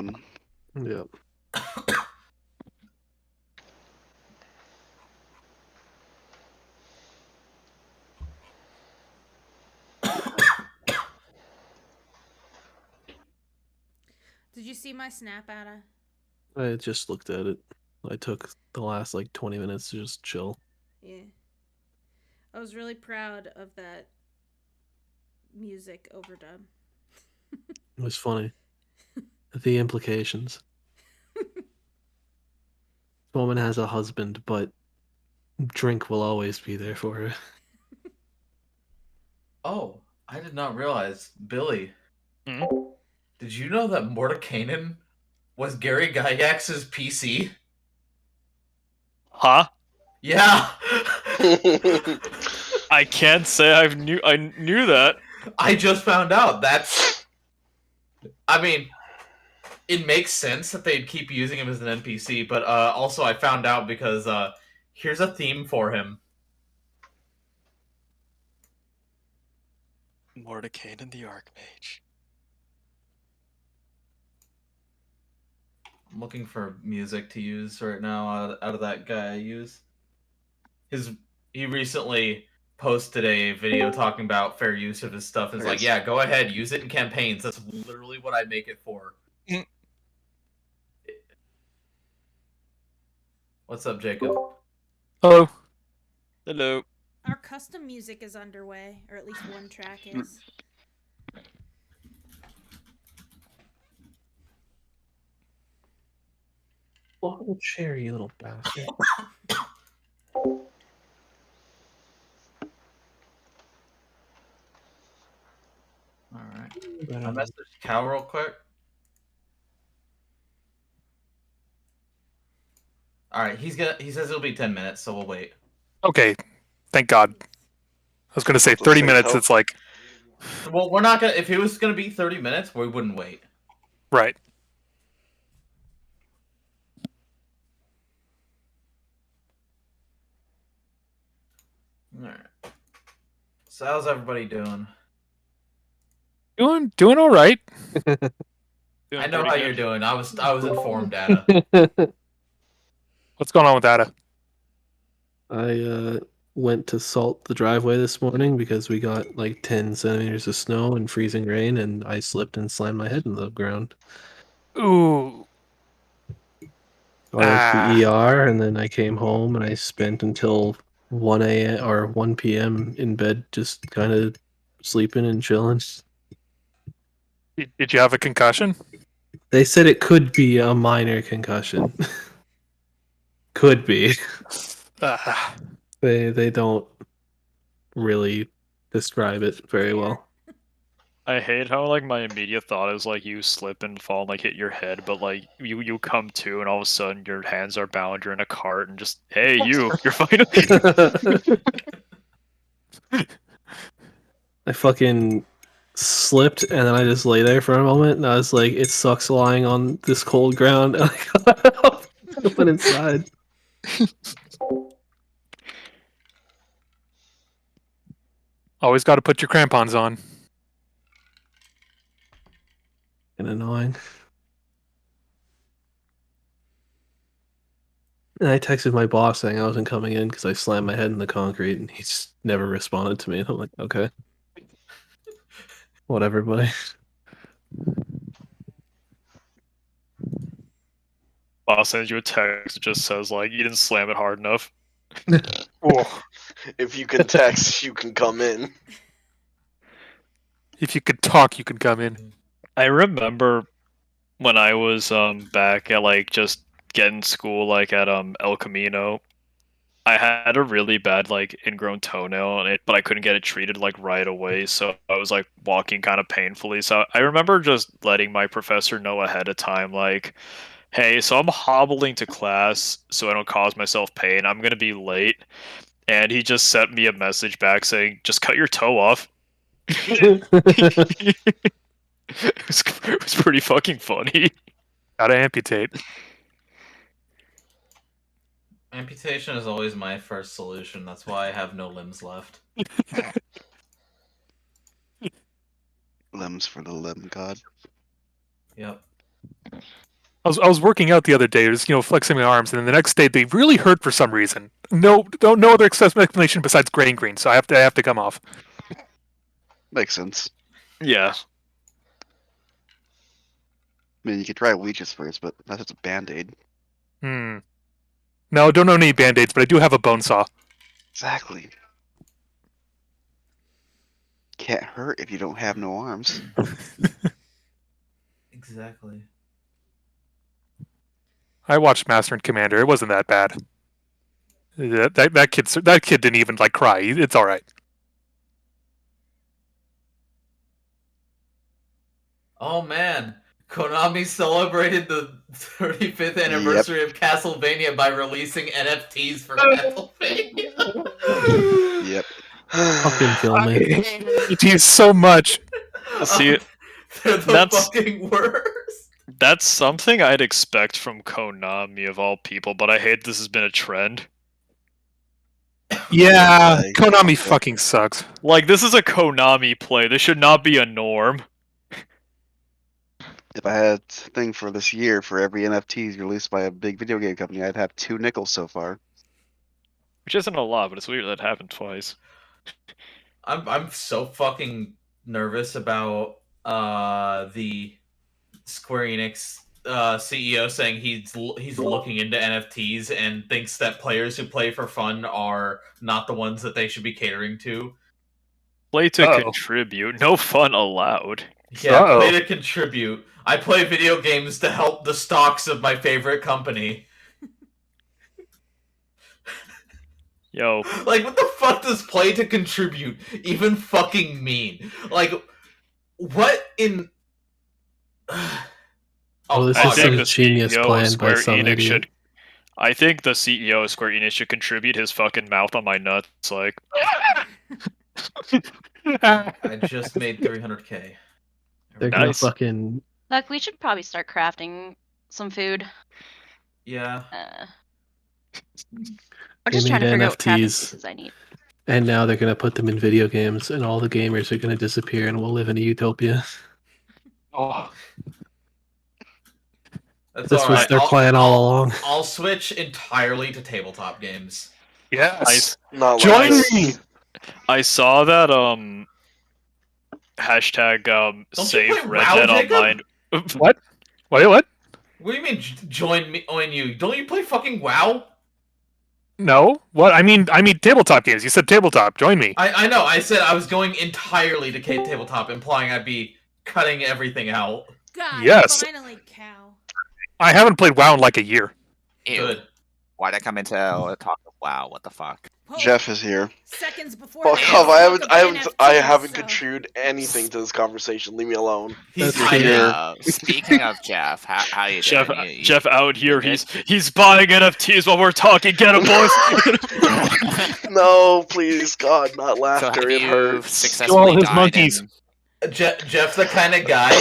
moon. Yeah. Did you see my snap, Ada? I just looked at it. I took the last 20 minutes to just chill. Yeah. I was really proud of that music overdub. It was funny. The implications. Woman has a husband, but drink will always be there for her. Oh, I did not realize, Billy. Hmm? Did you know that Morrigan was Gary Gygax's PC? Huh? Yeah. I can't say I knew that. I just found out. I mean, it makes sense that they'd keep using him as an NPC, but also I found out because here's a theme for him. Morrigan and the Archmage. I'm looking for music to use right now out of that guy I use. He recently posted a video talking about fair use of his stuff. It's like, yeah, go ahead, use it in campaigns. That's literally what I make it for. What's up, Jacob? Hello. Hello. Our custom music is underway, or at least one track is. Oh, chair, you little bastard. Alright. I messaged Cal real quick. Alright, he says it'll be 10 minutes, so we'll wait. Okay. Thank God. I was gonna say 30 minutes, it's like... Well, we're not gonna... If it was gonna be 30 minutes, we wouldn't wait. Right. Alright. So how's everybody doing? Doing all right. I know how you're doing. I was informed, Data. What's going on with Ada? I went to salt the driveway this morning because we got 10 centimeters of snow and freezing rain, and I slipped and slammed my head in the ground. Ooh. I went to the ER, and then I came home, and I spent until 1 a.m. or 1 p.m. in bed just kind of sleeping and chilling. Did you have a concussion? They said it could be a minor concussion. Could be. They don't really describe it very well. I hate how my immediate thought is you slip and fall and hit your head, but you come to and all of a sudden your hands are bound, you're in a cart and just, hey, you're fine. I fucking slipped and then I just lay there for a moment and I was like, it sucks lying on this cold ground, and I got up and went inside. Always got to put your crampons on. And annoying. And I texted my boss saying I wasn't coming in because I slammed my head in the concrete, and he just never responded to me. I'm like, okay. Whatever, buddy. Boss sends you a text that just says you didn't slam it hard enough. If you can text, you can come in. If you could talk, you could come in. I remember when I was back at just getting school at El Camino, I had a really bad ingrown toenail but I couldn't get it treated right away, so I was walking kind of painfully. So I remember just letting my professor know ahead of time hey, so I'm hobbling to class so I don't cause myself pain. I'm gonna be late. And he just sent me a message back saying, just cut your toe off. It was pretty fucking funny. Gotta amputate. Amputation is always my first solution. That's why I have no limbs left. Limbs for the limb god. Yep. I was working out the other day, just flexing my arms, and then the next day they really hurt for some reason. No other explanation besides gangrene. So I have to come off. Makes sense. Yeah. I mean, you could try leeches first, but that's just a band-aid. No, I don't know any band-aids, but I do have a bone saw. Exactly. Can't hurt if you don't have no arms. Exactly. I watched Master and Commander. It wasn't that bad. That kid didn't even cry. It's all right. Oh man, Konami celebrated the 35th anniversary of Castlevania by releasing NFTs for Castlevania. Yep. Fucking kill me. It is so much. See, They're the that's- fucking worst. That's something I'd expect from Konami of all people, but I hate this has been a trend. Yeah, Like, Konami fucking sucks. Like, this is a Konami play. This should not be a norm. If I had a thing for this year for every NFTs released by a big video game company, I'd have 2 nickels so far. Which isn't a lot, but it's weird that happened twice. I'm so fucking nervous about the Square Enix CEO saying he's looking into NFTs and thinks that players who play for fun are not the ones that they should be catering to. Play to Uh-oh. contribute. No fun allowed. Yeah, Uh-oh. play to contribute. I play video games to help the stocks of my favorite company. Yo, Like, what the fuck does play to contribute even fucking mean? Like, what in... Oh, this I is think some the genius CEO of plan by Square some Enix idiot. should. I think the CEO of Square Enix should contribute his fucking mouth on my nuts. Like, I just made 300k. They're gonna Nice. fucking. Look, we should probably start crafting some food. Yeah. Or just They trying to made figure out what crafting NFTs. pieces I need. And now they're gonna put them in video games, and all the gamers are gonna disappear, and we'll live in a utopia. Oh, That's This was alright. their plan all along. I'll switch entirely to tabletop games. yes. Not Join like me. I saw that hashtag you save play Red WoW, Dead Jacob? Online. What? Wait, what? What do you mean join me on you? Don't you play fucking WoW? No. What? I mean tabletop games. You said tabletop. Join me. I know. I said I was going entirely to tabletop, implying I'd be cutting everything out. God, Yes. finally, cow. I haven't played WoW in like a year. Ew. Good. Why'd I come into a talk of WoW? What the fuck? Whoa, Jeff is here. Seconds before. Fuck they off! spoke of I NFTs, haven't so- contributed anything to this conversation. Leave me alone. He's That's hiding. fair. Speaking of Jeff, how you Jeff, doing? You- Jeff out here. you He's buying NFTs while we're talking. Get him, boys. No, please, God, not so laughter. have It you hurts. successfully his died monkeys. in- Jeff's the kind of guy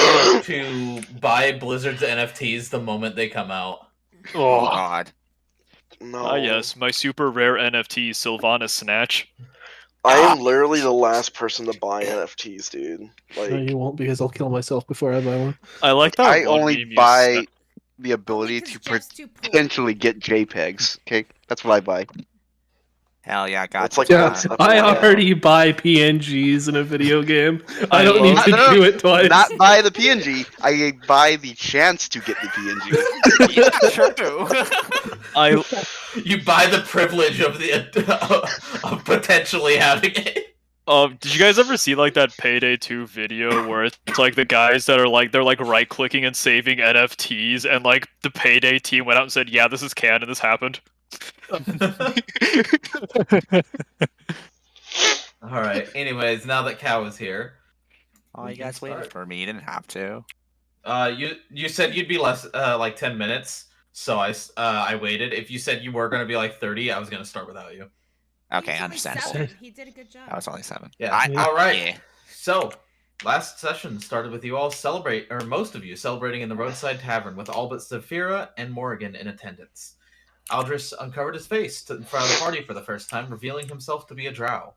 to buy Blizzard's NFTs the moment they come out. Oh Oh, god. No. Ah, yes, my super rare NFT, Sylvanas Snatch. I am literally the last person to buy NFTs, dude. No, Like, you won't, because I'll kill myself before I buy one. I like that. I one only meme you buy sent. the ability Because to Jeff's too poor. potentially get JPEGs. Okay, that's what I buy. Hell yeah, got It's like Yeah, one step I away. already buy PNGs in a video game. I I don't need love- to No, do it twice. Not buy the PNG. I buy the chance to get the PNG. Yeah, sure do. I You buy the privilege of the of potentially having it. did you guys ever see like that Payday 2 video where it's like the guys that are like they're like right clicking and saving NFTs and like the Payday team went out and said, "Yeah, this is canon. This happened." All right. Anyways, now that Cow is here, Oh, We you can guys waited start. for me. You didn't have to. you said you'd be less like 10 minutes, so I waited. If you said you were gonna be like 30, I was gonna start without you. Okay, He's only understandable. 7. He did a good job. That was only 7. Yeah. Yeah. All right. Yeah. So, last session started with you all most of you celebrating in the roadside tavern with all but Zaphira and Morrigan in attendance. Aldris uncovered his face in front of the party for the first time, revealing himself to be a drow.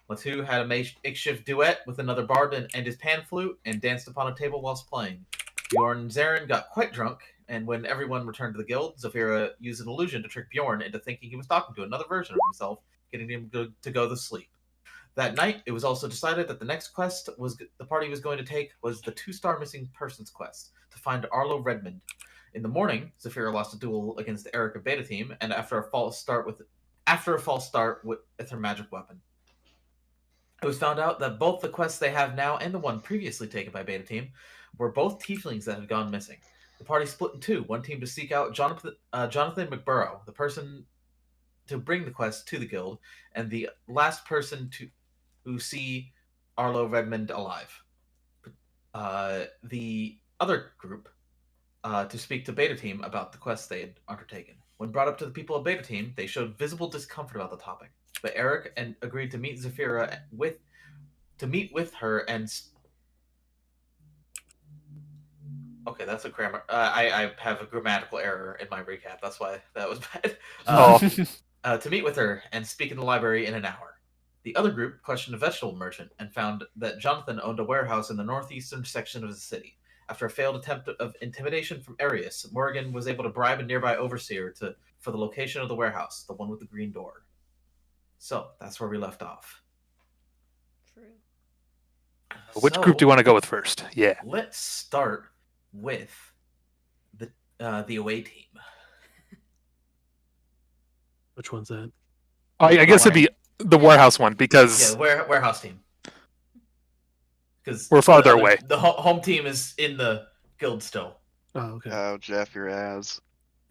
Lateu had a makeshift duet with another bard and his pan flute, and danced upon a table whilst playing. Bjorn and Zarren got quite drunk, and when everyone returned to the guild, Zaphira used an illusion to trick Bjorn into thinking he was talking to another version of himself, getting him to go to sleep. That night, it was also decided that the next quest the party was going to take was the 2-star missing persons quest to find Arlo Redmond. In the morning, Zaphira lost a duel against the Eric Beta team, and after a false start with her magic weapon. It was found out that both the quests they have now and the one previously taken by Beta team were both tieflings that had gone missing. The party split in two, one team to seek out Jonathan McBurrow, the person to bring the quest to the guild, and the last person who see Arlo Redmond alive. The other group to speak to Beta Team about the quest they had undertaken. When brought up to the people of Beta Team, they showed visible discomfort about the topic, but Eric agreed to meet Zaphira with her and. Okay, that's a grammar. I have a grammatical error in my recap. That's why that was bad. To meet with her and speak in the library in an hour. The other group questioned a vegetable merchant and found that Jonathan owned a warehouse in the northeastern section of the city. After a failed attempt of intimidation from Arius, Morrigan was able to bribe a nearby overseer for the location of the warehouse, the one with the green door. So, that's where we left off. True. Which group do you want to go with first? Yeah. Let's start with the away team. Which one's that? I guess it'd be the warehouse one because Warehouse team. Because we're farther away. The home team is in the guild still. Oh, okay. Oh, Geoff, your ass.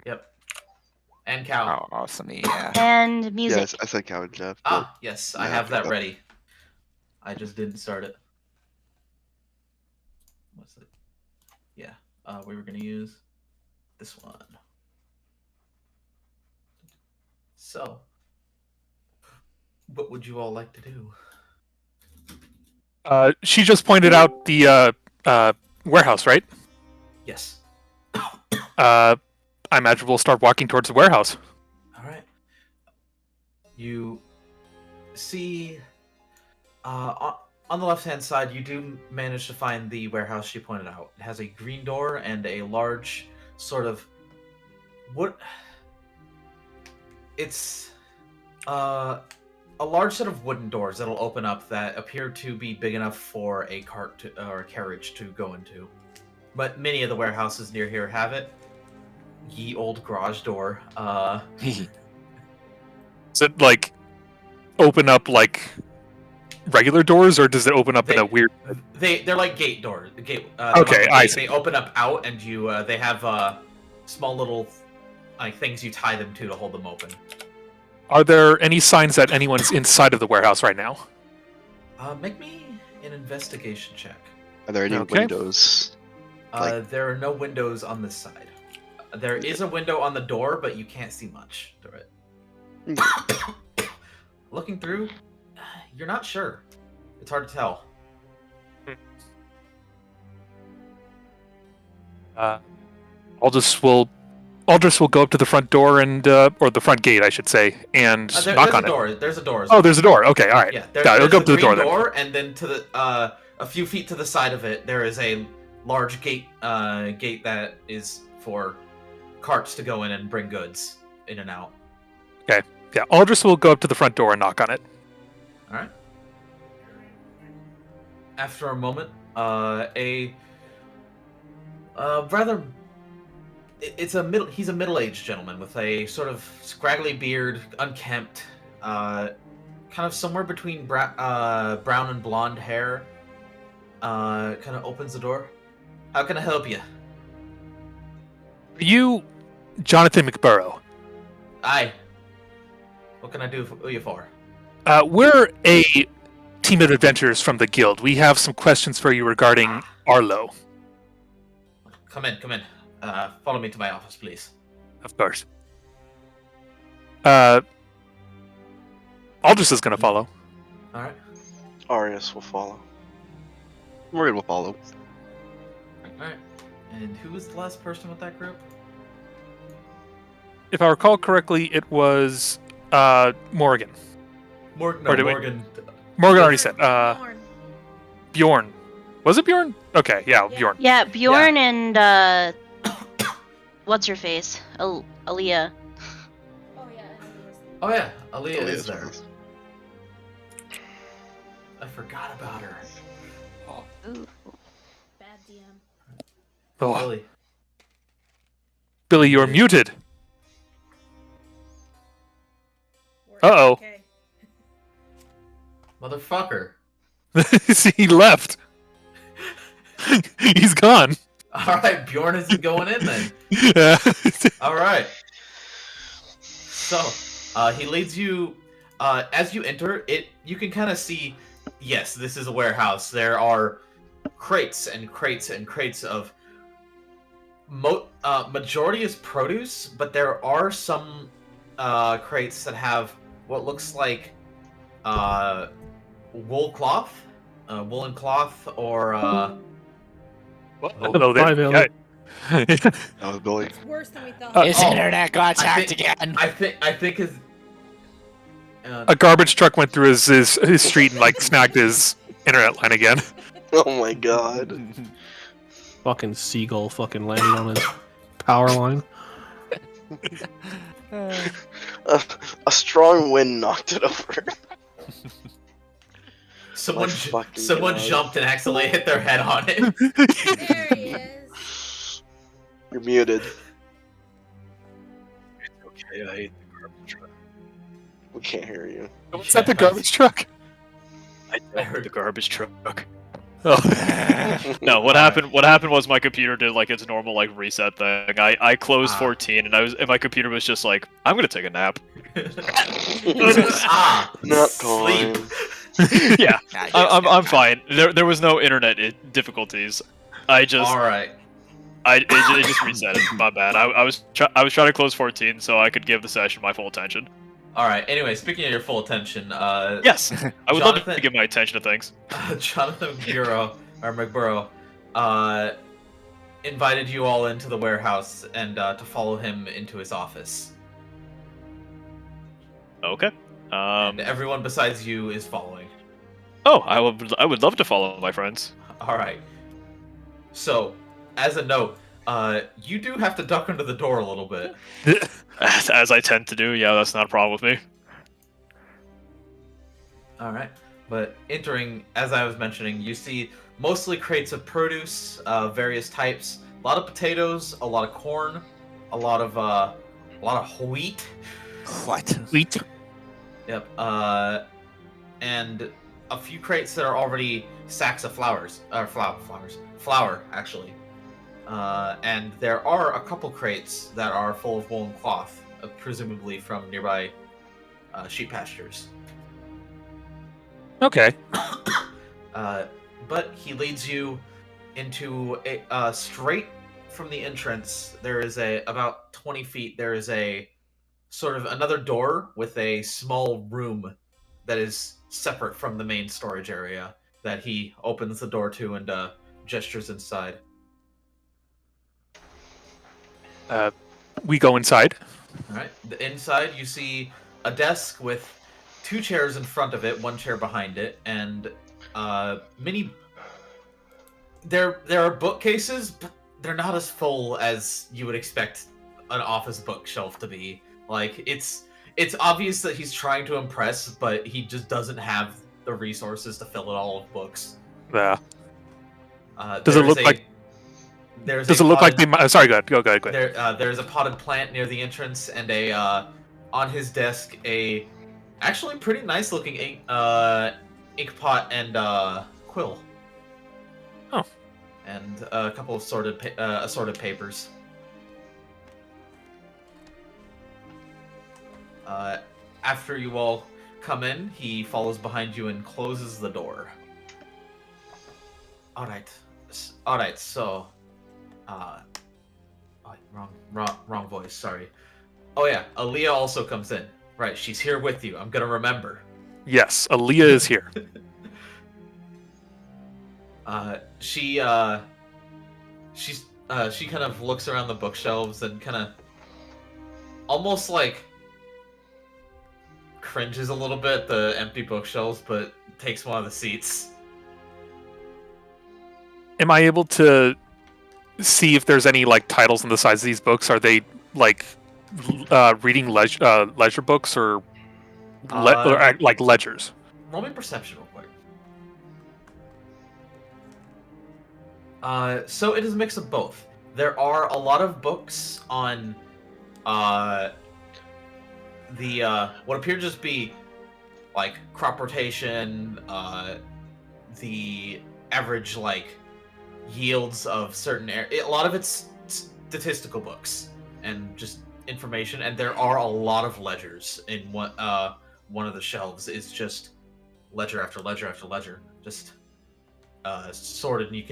Yep. And Cow. Oh, awesome. Yeah. And music. Yes, I said Cow and Geoff. Ah, yes, I Yeah, have that okay. ready. I just didn't start it. What's it? Yeah, we were gonna use this one. So, what would you all like to do? she just pointed out the warehouse, right? Yes. I imagine we'll start walking towards the warehouse. All right. You see, on the left-hand side, you do manage to find the warehouse she pointed out. It has a green door and a large sort of wood. It's a large set of wooden doors that'll open up that appear to be big enough for a cart or a carriage to go into. But many of the warehouses near here have it. Ye old garage door. Does it like open up like regular doors, or does it open up in a weird? They're like gate doors. Okay, I see. They open up out, and they have small little like things you tie them to hold them open. Are there any signs that anyone's inside of the warehouse right now? Make me an investigation check. Are there any Okay. windows? There are no windows on this side. There is a window on the door, but you can't see much through it. Looking through, you're not sure. It's hard to tell. Aldris will go up to the front door and or the front gate, I should say, and knock on it. There's a door. Oh, there's a door. Okay, all right. Yeah, Got it. I'll go up to the door then. And then to the a few feet to the side of it, there is a large gate that is for carts to go in and bring goods in and out. Okay. Yeah, Aldris will go up to the front door and knock on it. All right. After a moment, he's a middle-aged gentleman with a sort of scraggly beard, unkempt, kind of somewhere between brown and blonde hair. Kind of opens the door. How can I help you? Are you Jonathan McBurrow? Aye. What can I do for you for? We're a team of adventurers from the guild. We have some questions for you regarding Arlo. Come in. Follow me to my office, please. Of course. Aldris is going to follow. All right. Arius will follow. Morrigan will follow. All right. And who was the last person with that group? If I recall correctly, it was Morrigan. Morgan already said. Bjorn. Bjorn. Was it Bjorn? Okay, yeah, Yeah. Bjorn. Yeah, Bjorn and what's her face? Aaliyah. Oh yeah. And it was... Oh yeah, Aaliyah Aaliyah's is there. friends. I forgot about her. Ooh. Bad DM. Oh, Really? Billy, you're muted. We're Uh-oh. okay. Motherfucker. See, he left. He's gone. Alright, Bjorn isn't going in then. Yeah. Alright. So, he leads you, as you enter, you can kind of see, yes, this is a warehouse. There are crates and crates and crates of, majority is produce, but there are some, crates that have what looks like, woolen cloth, or, Hello Bye, there. Billy. That was Billy. It's worse than we thought. His internet got hacked again. I think his, A garbage truck went through his street and like snagged his internet line again. Oh my god. Fucking seagull fucking landed on his power line. A strong wind knocked it over. someone My fucking someone God. jumped and accidentally hit their head on it. There he is. You're muted. Okay, I hate the garbage truck. We can't hear you. Was that the garbage truck? I heard the garbage truck. Oh. No, what happened? What happened was my computer did like its normal like reset thing. I closed 14, and my computer was just like, I'm gonna take a nap. Nap sleep. time. Yeah, Nah, yes, I'm fine. There was no internet difficulties. I just All right. it just reset it. My bad. I was trying to close 14 so I could give the session my full attention. All right. Anyway, speaking of your full attention, Yes, I would love Jonathan- to give my attention to things. Jonathan McBurrow, invited you all into the warehouse and to follow him into his office. Okay. And everyone besides you is following. Oh, I would love to follow my friends. All right. So, as a note, you do have to duck under the door a little bit. As I tend to do. Yeah, that's not a problem with me. All right. But entering, as I was mentioning, you see mostly crates of produce, various types, a lot of potatoes, a lot of corn, a lot of wheat. What? Wheat. Yep. And a few crates that are already sacks of flour actually. And there are a couple crates that are full of woolen cloth, presumably from nearby sheep pastures. Okay. But he leads you into a straight from the entrance. There is about 20 feet. There is a sort of another door with a small room that is separate from the main storage area that he opens the door to and gestures inside. We go inside. All right. The inside, you see a desk with 2 chairs in front of it, 1 chair behind it, and many. There are bookcases, but they're not as full as you would expect an office bookshelf to be. Like it's obvious that he's trying to impress, but he just doesn't have the resources to fill it all with books. Yeah. Does it look like? Does it look like they? Sorry, go ahead. There's a potted plant near the entrance, and on his desk a actually pretty nice looking ink pot and quill. Oh. And a couple of assorted papers. After you all come in, he follows behind you and closes the door. All right. So, wrong voice. Sorry. Oh yeah, Aaliyah also comes in. Right, she's here with you. I'm gonna remember. Yes, Aaliyah is here. She kind of looks around the bookshelves and kind of almost like cringes a little bit the empty bookshelves, but takes one of the seats. am I able to see if there's any like titles on the sides of these books? Are they like reading leisure books or like ledgers? Roll me perception real quick. So it is a mix of both. There are a lot of books on the what appear to just be like crop rotation, the average like yields of certain a lot of it's statistical books and just information, and there are a lot of ledgers in one of the shelves is just ledger after ledger after ledger, just sorted. And you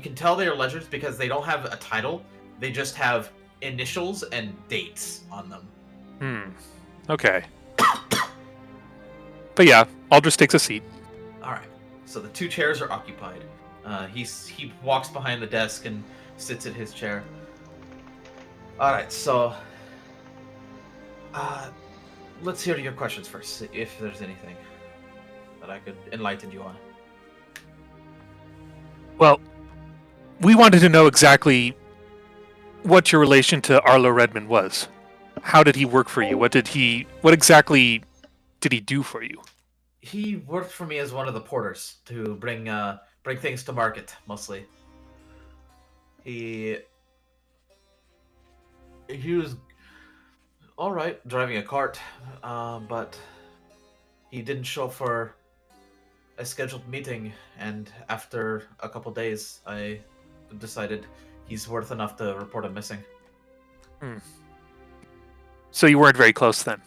can tell they are ledgers because they don't have a title, they just have initials and dates on them. Okay. But yeah, Aldris takes a seat. All right. So the 2 chairs are occupied. He walks behind the desk and sits at his chair. All right. So let's hear your questions first, if there's anything that I could enlighten you on. Well, we wanted to know exactly what your relation to Arlo Redmond was. How did he work for you? What exactly did he do for you? He worked for me as one of the porters to bring things to market, mostly. He was all right driving a cart, but he didn't show up for a scheduled meeting, and after a couple days, I decided he's worth enough to report him missing. So you weren't very close then?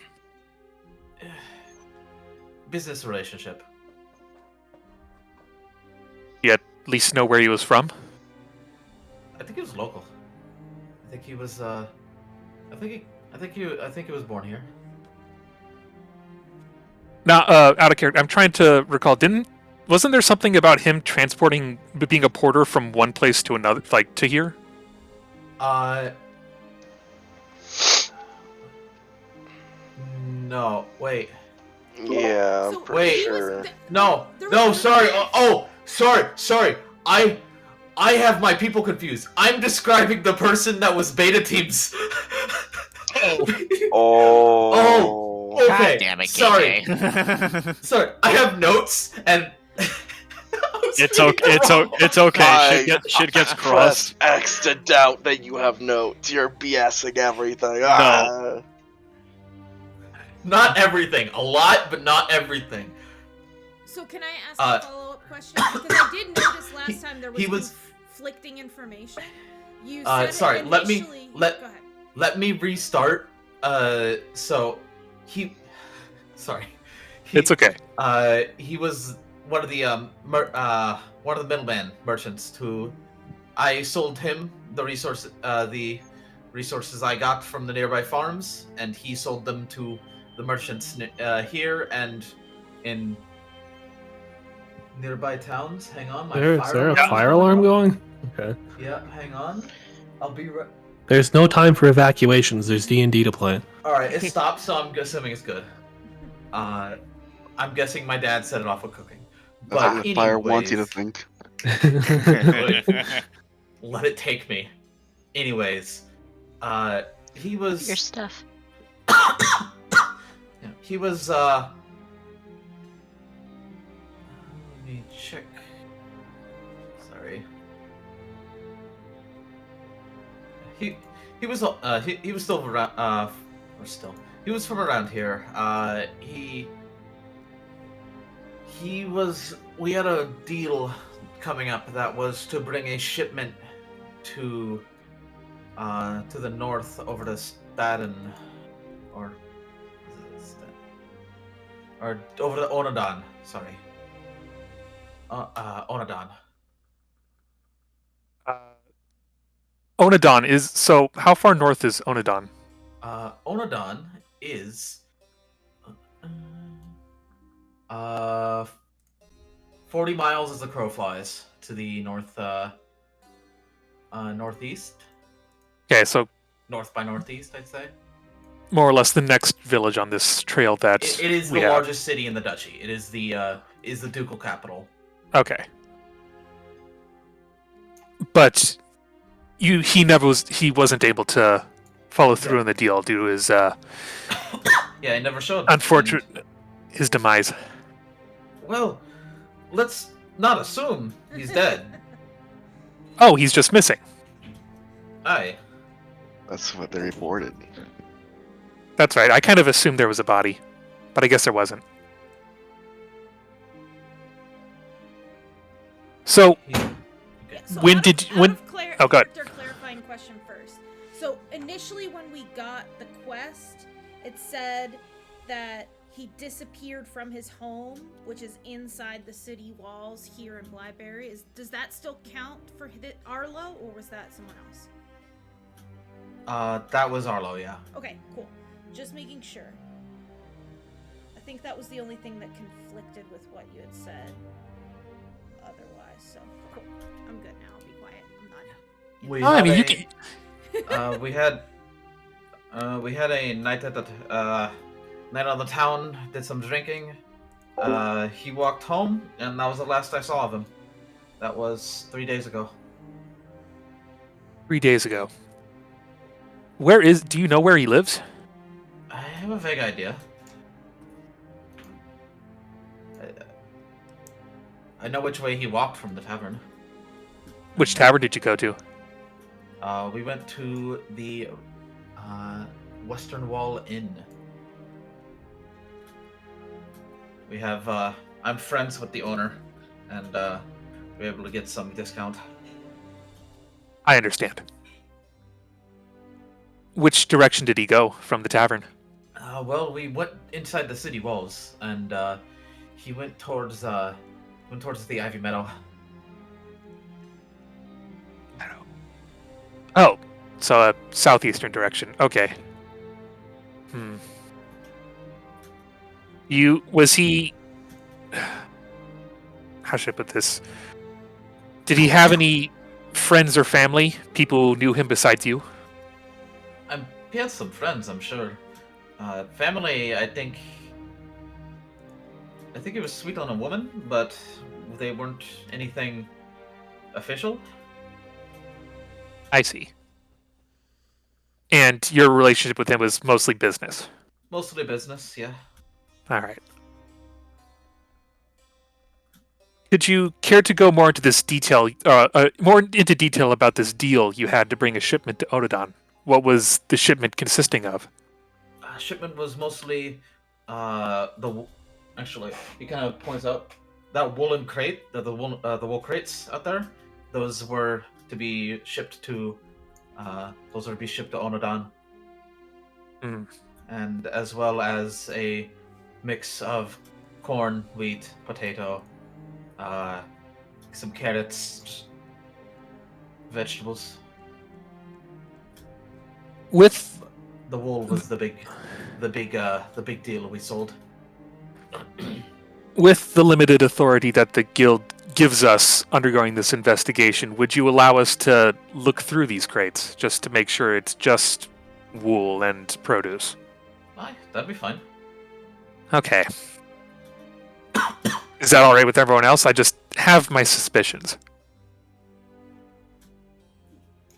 Business relationship. You at least know where he was from? I think he was local. I think he was. I think he was born here. Now, out of character, I'm trying to recall. Wasn't there something about him being a porter from one place to another, like to here? No. Wait. Yeah, So I'm pretty he was sure. No. There No. was Sorry. another- Sorry. I have my people confused. I'm describing the person that was beta team's. Oh. Okay. God damn it, Sorry. KJ. Sorry. I have notes and. It's okay. Shit gets Press crossed. X to doubt that you have notes. You're BSing everything. Ah. Not everything. A lot, but not everything. So can I ask a follow-up question? Because I did notice last time there was, he was- conflicting information. You said Sorry. initially... Go ahead. Let me restart. So he. Sorry. It's okay. He was one of the middleman merchants who I sold him the resources I got from the nearby farms, and he sold them to the merchants here and in nearby towns. Hang on, Is there a fire alarm going? Okay. Yeah, hang on. I'll be right. There's no time for evacuations. There's D&D to play. All right, it stopped, so I'm assuming it's good. I'm guessing my dad set it off with cooking. That's But what the fire wants you to anyways- think. Let it take me. Anyways, he was. Your stuff. Yeah, he was. Let me check. Sorry. He was still around. He was from around here. He was. We had a deal coming up that was to bring a shipment to the north over to Staden, or over to Onodon. Sorry. Onodon. Onodon is so. How far north is Onodon? Onodon is 40 miles as the crow flies to the northeast. Okay, so North by northeast, I'd say. more or less the next village on this trail that It is we the have. largest city in the duchy. It is the ducal capital. Okay. but he wasn't able to follow through on the deal due to his Yeah, he never showed. unfortunate his demise. Well, let's not assume he's dead. Oh, he's just missing. Aye. That's what they reported. That's right. I kind of assumed there was a body, but I guess there wasn't. So, Yeah, so when out did of, you, when? out of clar- Oh, go ahead. character clarifying question first. So initially, when we got the quest, it said that he disappeared from his home, which is inside the city walls here in Blyberry. Does that still count for Arlo, or was that someone else? That was Arlo, yeah. Okay, cool. Just making sure. I think that was the only thing that conflicted with what you had said. Otherwise, so cool. I'm good now. I'll be quiet. I'm not. I mean, you can. We had a night at the night on the town. Did some drinking. He walked home, and that was the last I saw of him. That was 3 days ago. 3 days ago. Do you know where he lives? I have a vague idea. I know which way he walked from the tavern. Which tavern did you go to? We went to the Western Wall Inn. We have, I'm friends with the owner, and we're able to get some discount. I understand. Which direction did he go from the tavern? Well, we went inside the city walls, and he went towards the Ivy Meadow. Oh, so a southeastern direction. Okay. Was he... How should I put this? Did he have any friends or family? People who knew him besides you? He has some friends, I'm sure. Family, I think he was sweet on a woman, but they weren't anything official. I see. And your relationship with him was mostly business? Mostly business, yeah. All right. Could you care to go more into this detail, more into detail about this deal you had to bring a shipment to Onodon? What was the shipment consisting of? Shipment was mostly actually, he kind of points out that woolen crate, the wool crates out there. Those were to be shipped to Onodon. And as well as a mix of corn, wheat, potato, some carrots, vegetables. With the wool was the big deal we sold. With the limited authority that the guild gives us undergoing this investigation, would you allow us to look through these crates just to make sure it's just wool and produce? Aye, that'd be fine. Okay. Is that all right with everyone else? I just have my suspicions.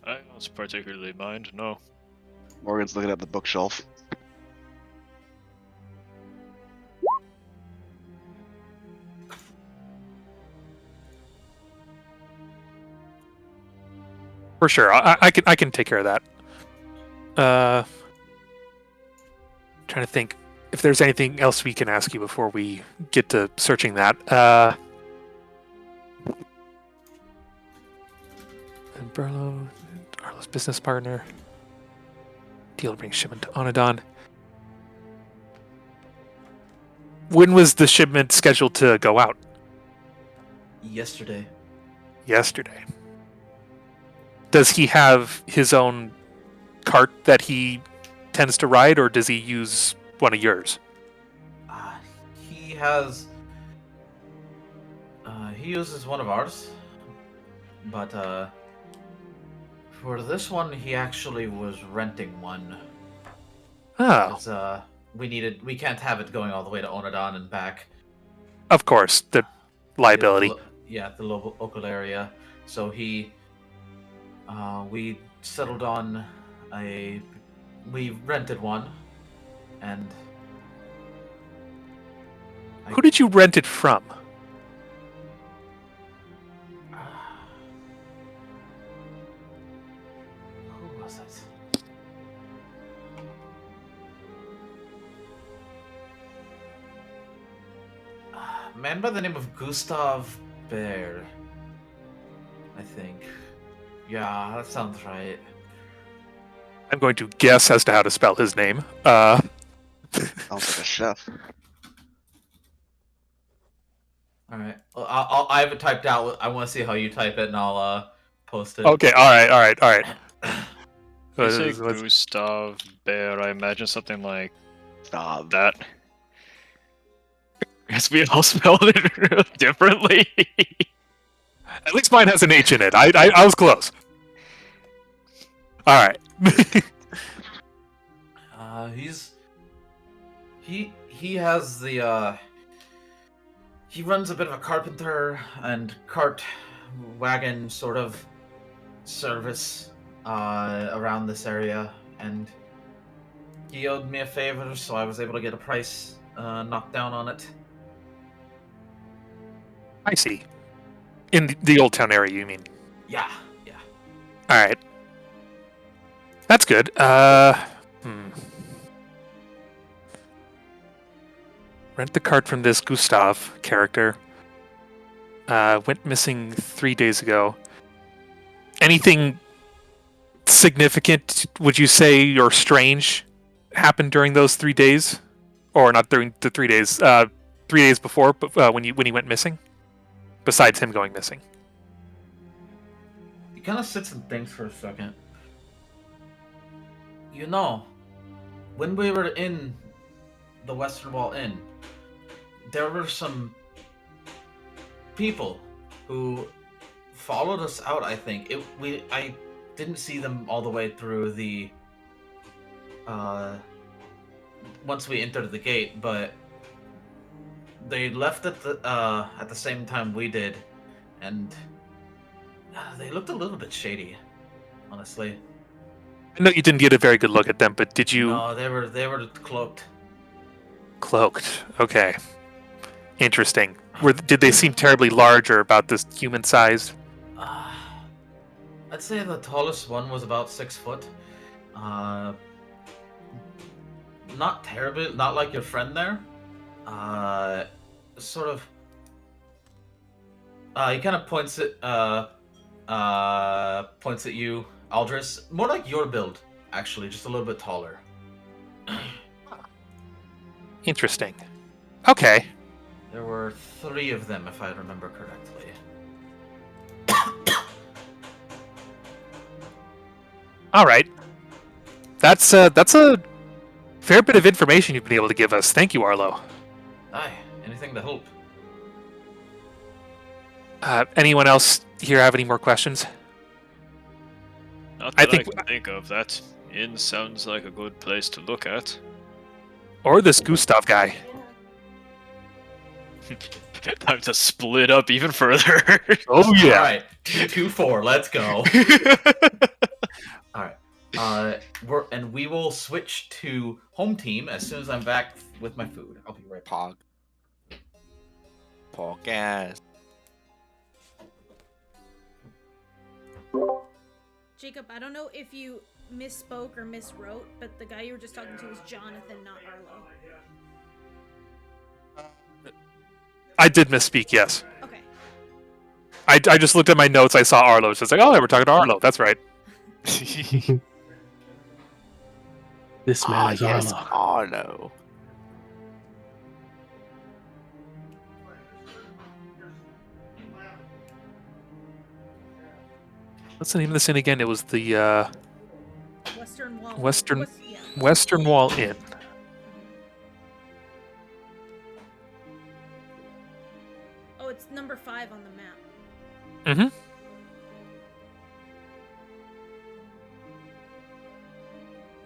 I don't particularly mind, no. Morgan's looking at the bookshelf. For sure, I can take care of that. Trying to think if there's anything else we can ask you before we get to searching that. And Arlo's business partner. Deal to bring shipment to Onodon. When was the shipment scheduled to go out? Yesterday. Yesterday. Does he have his own cart that he tends to ride, or does he use one of yours? He has. He uses one of ours, but for this one, he actually was renting one. Oh. Because we can't have it going all the way to Onodon and back. Of course, the liability. The local area. So he We settled on we rented one, and Who did you rent it from? Who was it? A man by the name of Gustav Bear, I think. Yeah, that sounds right. I'm going to guess as to how to spell his name. Sounds like a chef. All right. Well, I have it typed out. I want to see how you type it, and I'll post it. Okay, alright. You say Gustav Bear, I imagine something like Stop. that. Guess we all spelled it differently. At least mine has an H in it. I was close. Alright. He has the he runs a bit of a carpenter and cart wagon sort of service around this area, and he owed me a favor, so I was able to get a price knocked down on it. I see. In the Old Town area, you mean? Yeah. Alright. That's good. Rent the cart from this Gustav character. Went missing 3 days ago. Anything significant, would you say, or strange happened during those 3 days? Or not during the 3 days, 3 days before, when he went missing? Besides him going missing. He kind of sits and thinks for a second. You know, when we were in the Western Wall Inn, there were some people who followed us out. I think I didn't see them all the way through the once we entered the gate, but they left at the same time we did, and they looked a little bit shady, honestly. I know you didn't get a very good look at them, but did you? No, they were cloaked. Cloaked. Okay. Interesting. Did they seem terribly large or about this human sized? I'd say the tallest one was about 6 foot. Not terribly, not like your friend there. Sort of. He kind of points at you, Aldris. More like your build, actually, just a little bit taller. Interesting. Okay. There were 3 of them, if I remember correctly. All right. That's a fair bit of information you've been able to give us. Thank you, Arlo. Aye, anything to help. Anyone else here have any more questions? Not that I can think of. That inn sounds like a good place to look at. Or this Gustav guy. Time to split up even further. Oh yeah. All right, 2-4. Let's go. All right. We will switch to home team as soon as I'm back with my food. I'll be right back. Pog ass. Jacob, I don't know if you misspoke or miswrote, but the guy you were just talking to was Jonathan, not Arlo. I did misspeak, yes. Okay. I just looked at my notes, I saw Arlo, so it's like, oh, we're talking to Arlo, that's right. This man is yes, Arlo. Arlo. What's the name of this inn again? It was the Western Wall. Western Wall Inn. Oh, it's number 5 on the map. Mm-hmm.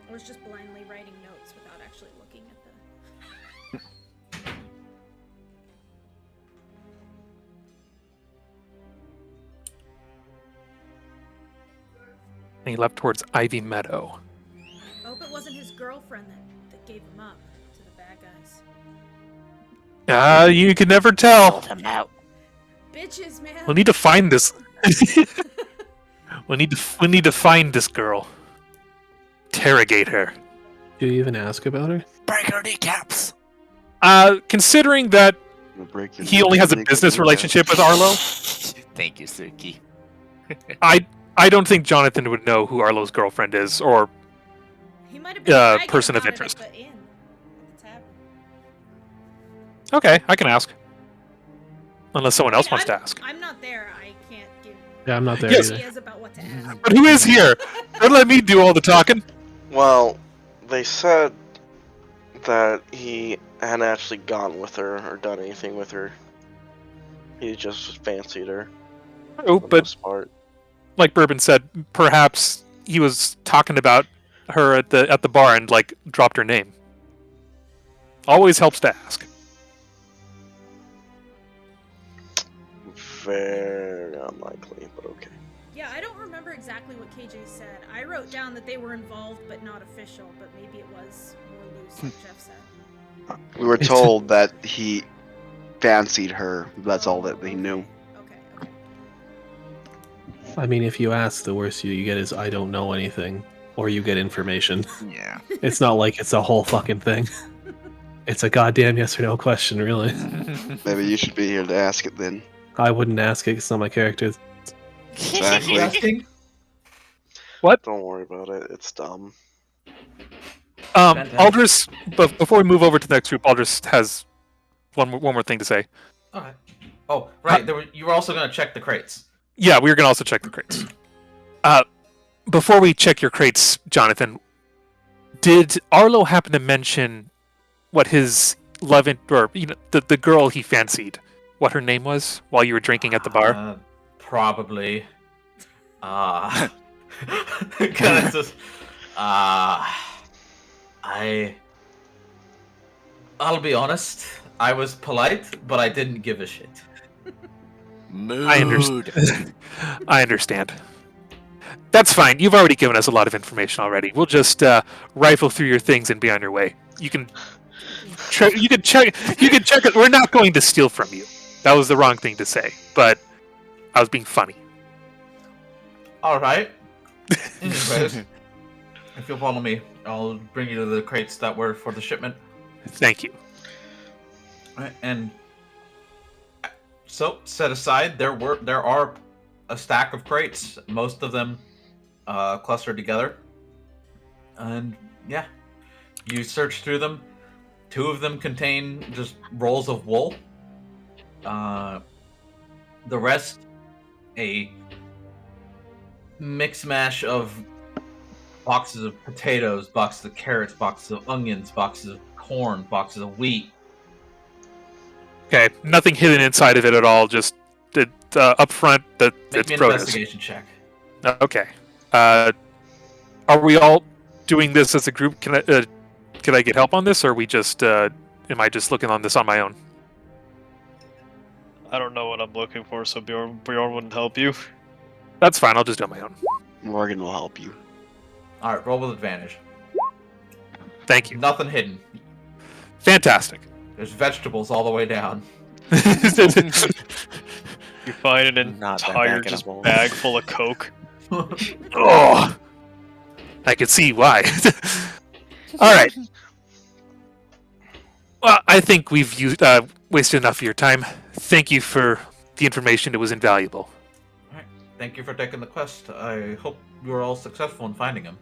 I was just blindly writing notes without actually looking at the... And he left towards Ivy Meadow. I hope it wasn't his girlfriend that gave him up to the bad guys. You can never tell. Sold him out. Bitches, man. We'll need to find this. we need to find this girl. Interrogate her. Do you even ask about her? Break her kneecaps. Considering that he only has a business relationship with Arlo, Thank you, Tsuki. I don't think Jonathan would know who Arlo's girlfriend is, or He might have been bragging person of about it interest. At the inn, at the tavern. okay, I can ask. Unless someone else I mean, wants to ask. I'm not there. I can't give Yeah, I'm not there Yes. either. ideas about what to ask. But who is here? Don't let me do all the talking. Well, they said that he hadn't actually gone with her or done anything with her. He just fancied her. Oh, For the but most part. like Bourbon said, perhaps he was talking about her at the bar and like dropped her name. Always helps to ask. Very unlikely, but okay. Yeah, I don't remember exactly what KJ said. I wrote down that they were involved but not official, but maybe it was more loose, like Geoff said. We were told that he fancied her. That's all that he knew. Okay. I mean, if you ask, the worst you get is I don't know anything, or you get information. Yeah. It's not like it's a whole fucking thing. It's a goddamn yes or no question, really. Maybe you should be here to ask it then. I wouldn't ask it, it's not my character. Exactly. Asking? Don't worry about it. It's dumb. Fantastic. Aldris, before we move over to the next group, Aldris has one more thing to say. Okay. Oh, right. You were also going to check the crates. Yeah, we were gonna also check the crates. Before we check your crates, Jonathan, did Arlo happen to mention what his love or the girl he fancied, what her name was while you were drinking at the bar? Probably. I'll be honest. I was polite, but I didn't give a shit. Mood. I understand. I understand. That's fine. You've already given us a lot of information already. We'll just rifle through your things and be on your way. You can check. You can check it. We're not going to steal from you. That was the wrong thing to say, but I was being funny. All right. Anyways, if you'll follow me, I'll bring you to the crates that were for the shipment. Thank you. Right, and so set aside, there are a stack of crates, most of them clustered together, and yeah, you search through them. 2 of them contain just rolls of wool. The rest, a mix mash of boxes of potatoes, boxes of carrots, boxes of onions, boxes of corn, boxes of wheat. Okay, nothing hidden inside of it at all. Just up front that Make it's me an produce. investigation check. Okay. Are we all doing this as a group? Can I get help on this, or are we just am I just looking on this on my own? I don't know what I'm looking for, so Bjorn wouldn't help you. That's fine. I'll just do it on my own. Morgan will help you. All right, roll with advantage. Thank you. Nothing hidden. Fantastic. There's vegetables all the way down. You find an Not that entire bag in a just bowl. bag full of Coke. Oh, I can see why. All right. Well, I think we've wasted enough of your time. Thank you for the information. It was invaluable. All right, thank you for taking the quest. I hope you were all successful in finding him.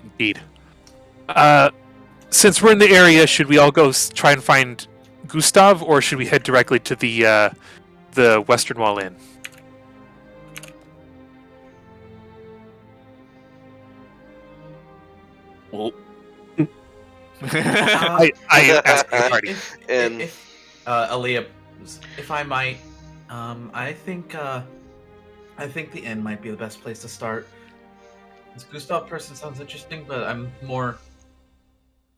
Indeed. Since we're in the area, should we all go try and find Gustav, or should we head directly to the Western Wall Inn? Well. I asked your party. And Aaliyah, if I might, I think the inn might be the best place to start. This Gustav person sounds interesting, but I'm more.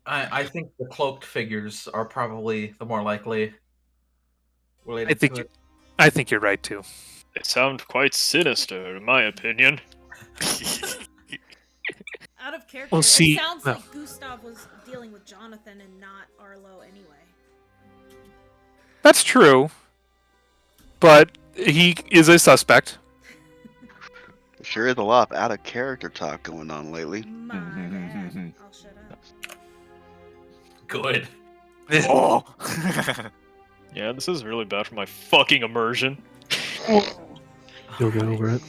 I think the cloaked figures are probably the more likely related to it. I think you're right too. They sound quite sinister, in my opinion. character. Well, see, it sounds no. like Gustav was dealing with Jonathan and not Arlo anyway. That's true, but he is a suspect. Sure is a lot of out of character talk going on lately. My bad. I'll shut up. Good. Oh. Yeah, this is really bad for my fucking immersion. You'll get over it.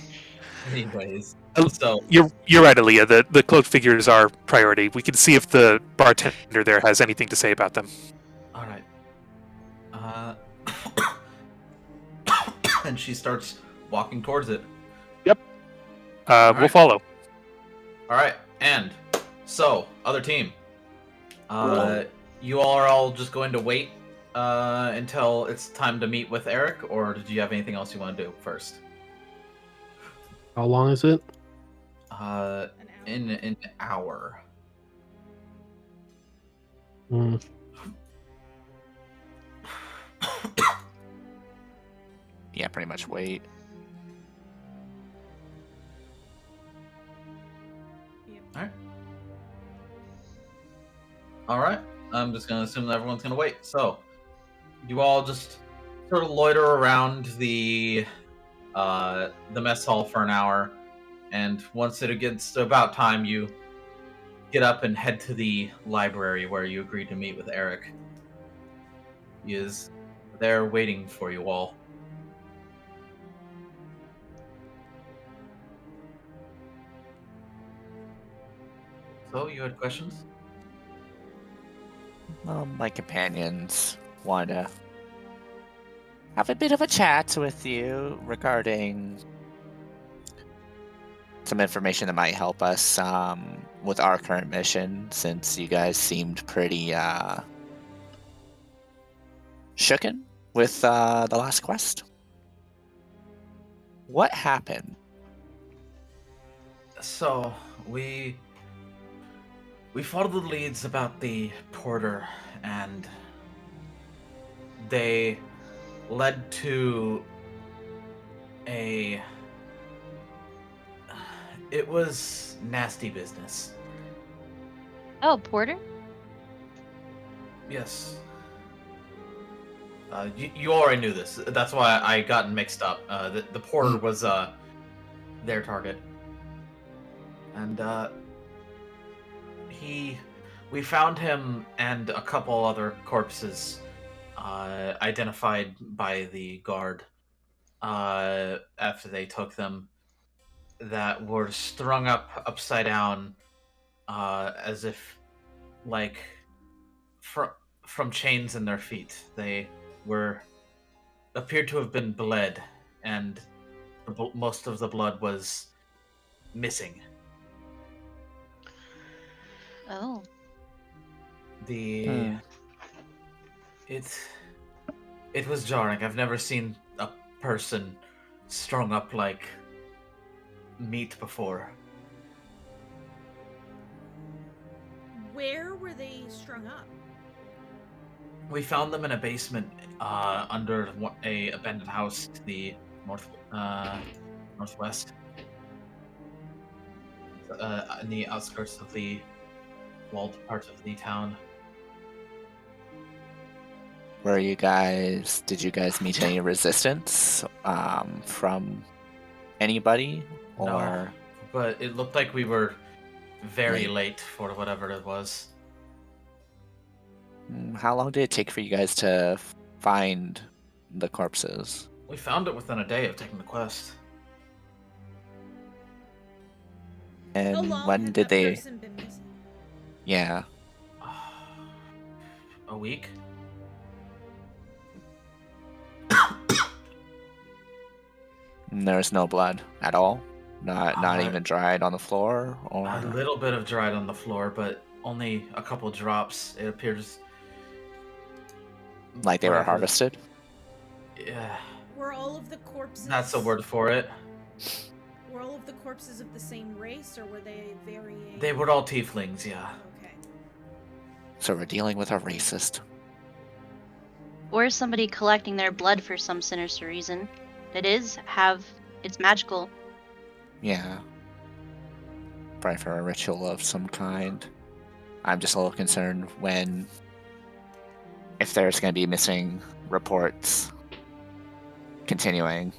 Anyways, Oh, so You're right, Aaliyah. The cloaked figures are priority. We can see if the bartender there has anything to say about them. all right. And she starts walking towards it. We'll right. follow. All right, and so other team. You all are all just going to wait until it's time to meet with Eric, or did you have anything else you want to do first? How long is it? In an hour. Hmm. Yeah, pretty much wait. All right. I'm just gonna assume that everyone's gonna wait. So, you all just sort of loiter around the mess hall for an hour, and once it gets to about time, you get up and head to the library where you agreed to meet with Eric. He is there waiting for you all. So, you had questions? My companions want to have a bit of a chat with you regarding some information that might help us with our current mission, since you guys seemed pretty shooken with the last quest. What happened? So, we followed the leads about the porter, and they led to it was nasty business. Oh, Porter? Yes. You already knew this. That's why I got mixed up. The porter was their target. And we found him and a couple other corpses identified by the guard after they took them, that were strung up upside down as if like from chains in their feet. They appeared to have been bled, and most of the blood was missing. Oh. It was jarring. I've never seen a person strung up like meat before. Where were they strung up? We found them in a basement under a abandoned house to the northwest, in the outskirts of the walled part of the town. Did you guys meet any resistance from anybody? Or No, but it looked like we were very late for whatever it was. how long did it take for you guys to find the corpses? We found it within a day of taking the quest. How And long when had did that they? person been missing? Yeah. A week? There was no blood at all. Not Uh, even dried on the floor, or A little bit of dried on the floor, but only a couple drops. It appears like they were whatever. harvested. Yeah, Were all of the corpses? that's a word for it. Were all of the corpses of the same race, or were they varying? They were all tieflings, yeah. Okay. So we're dealing with a racist. Or somebody collecting their blood for some sinister reason. It's magical. Yeah. probably for a ritual of some kind. I'm just a little concerned if there's going to be missing reports continuing.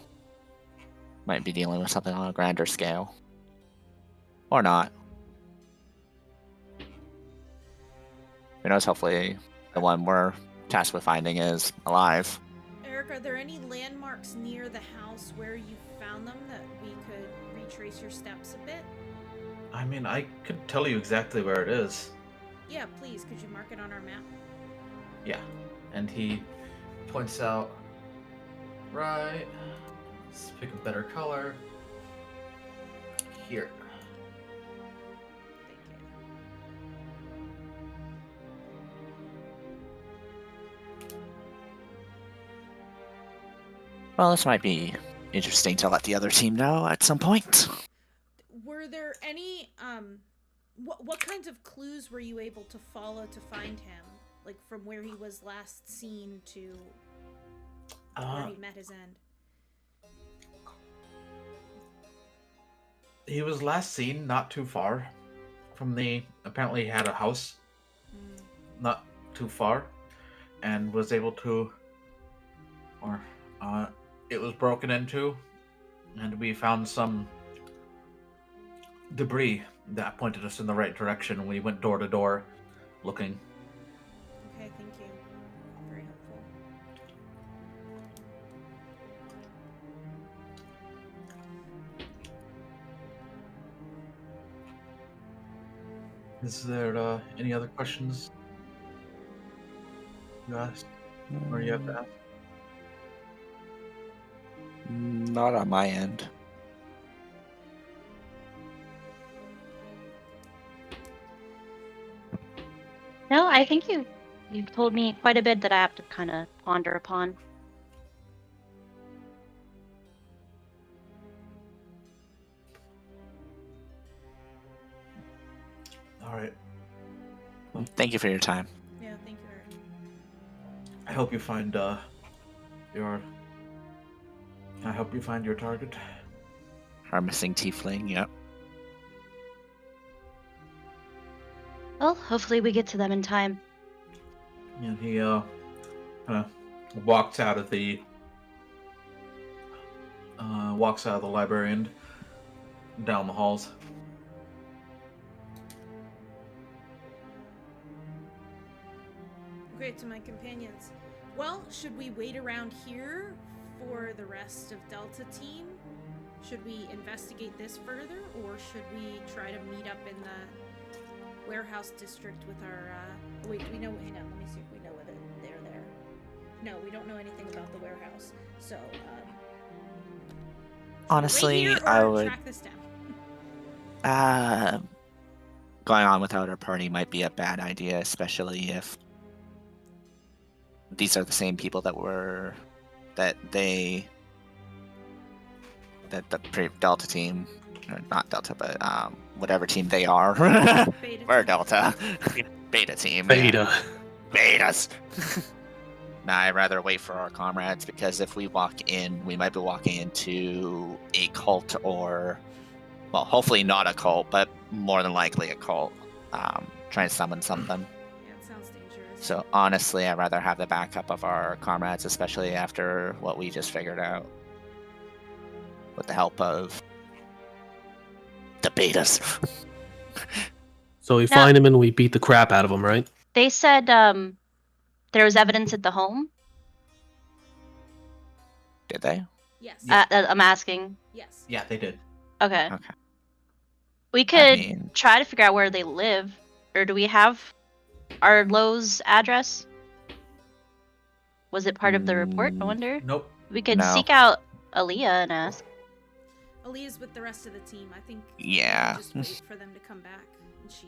Might be dealing with something on a grander scale. Or not. Who knows, hopefully the one we're tasked with finding is alive. Eric, are there any landmarks near the house where you found them that we could retrace your steps a bit? I mean, I could tell you exactly where it is. Yeah, please. Could you mark it on our map? Yeah. And he points out, right, let's pick a better color. Here. Thank you. Well, this might be interesting to let the other team know at some point. Were there any what kinds of clues were you able to follow to find him? Like from where he was last seen to where he met his end? He was last seen not too far from apparently he had a house not too far and was able to, it was broken into and we found some debris that pointed us in the right direction. We went door to door looking. Okay, thank you. Very helpful. Is there any other questions you asked or you have to ask? Not on my end. No, I think you've told me quite a bit that I have to kind of ponder upon. All right. Thank you for your time. Yeah, thank you, Eric. I hope you find your target. Our missing tiefling, yep. Well, hopefully we get to them in time. And he walks out of the library and down the halls. Okay, to my companions. Well, should we wait around here for the rest of Delta Team? Should we investigate this further, or should we try to meet up in the warehouse district with our, wait, do we know, hang on, let me see if we know whether they're there. No, we don't know anything about the warehouse, so, Honestly, wait here or I would... track this down? Going on without our party might be a bad idea, especially if these are the same people that the Delta team, or not Delta, but whatever team they are. We're Delta. Beta team. Beta. Betas. Nah, I'd rather wait for our comrades, because if we walk in, we might be walking into a cult or, well, hopefully not a cult, but more than likely a cult, trying to summon something. Yeah, it sounds dangerous. So honestly, I'd rather have the backup of our comrades, especially after what we just figured out. With the help of the betas. So we find him and we beat the crap out of him, right? They said there was evidence at the home. Did they? Yes. I'm asking. Yes. Yeah, they did. Okay. Okay. We could try to figure out where they live. Or do we have our Lowe's address? Was it part of the report? I wonder. Nope. We could No. seek out Aaliyah and ask. Aaliyah's with the rest of the team. I think Yeah. just wait for them to come back. And she...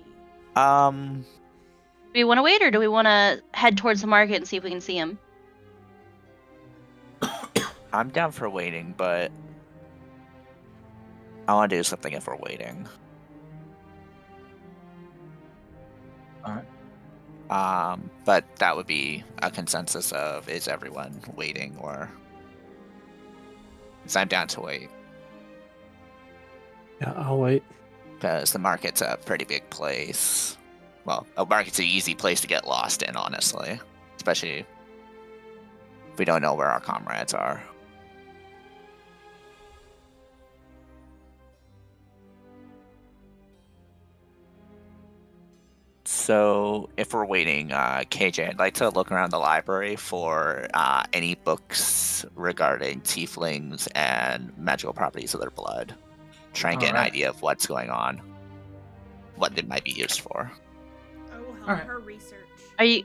Do we want to wait, or do we want to head towards the market and see if we can see him? I'm down for waiting, but I want to do something if we're waiting. Alright. But that would be a consensus of, is everyone waiting, or... Because I'm down to wait. Yeah, I'll wait. because the market's a pretty big place. Well, a market's an easy place to get lost in, honestly. Especially if we don't know where our comrades are. So, if we're waiting, KJ, I'd like to look around the library for any books regarding tieflings and magical properties of their blood. Try and get an idea of what's going on, what it might be used for. I will help her research. Are you?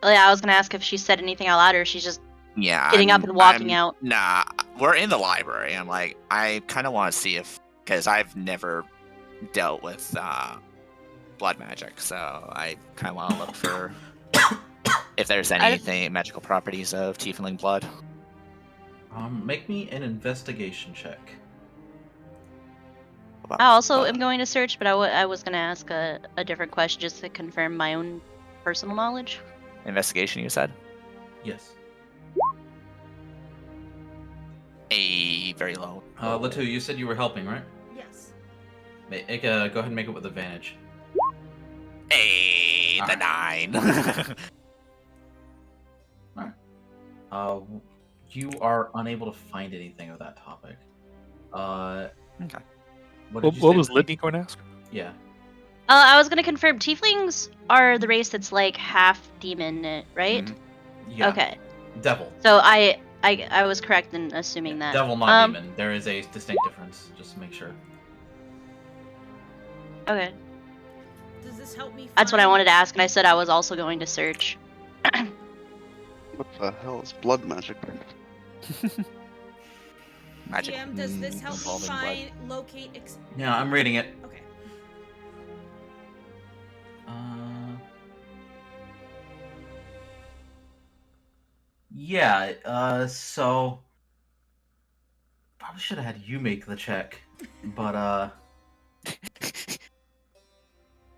Yeah, I was gonna ask if she said anything out loud or she's just getting up and walking out. Nah, we're in the library. I'm like, I kind of want to see if, because I've never dealt with blood magic, so I kind of want to look for if there's anything magical properties of tiefling blood. Make me an investigation check. I also am going to search, but I was going to ask a different question just to confirm my own personal knowledge. Investigation, you said? Yes. A very low. Lateu, you said you were helping, right? Yes. Go ahead and make it with advantage. The 9. Alright. You are unable to find anything of that topic. Okay. What was Lidni going to ask? Yeah. I was going to confirm tieflings are the race that's like half demon, right? Mm-hmm. Yeah. Okay. Devil. So I was correct in assuming that. Devil, not demon. There is a distinct difference, just to make sure. Okay. Does this help me? That's what I wanted to ask, and I said I was also going to search. What the hell is blood magic? Magic. GM, does this help me locate? Yeah, I'm reading it. Okay. Yeah. So probably should have had you make the check, but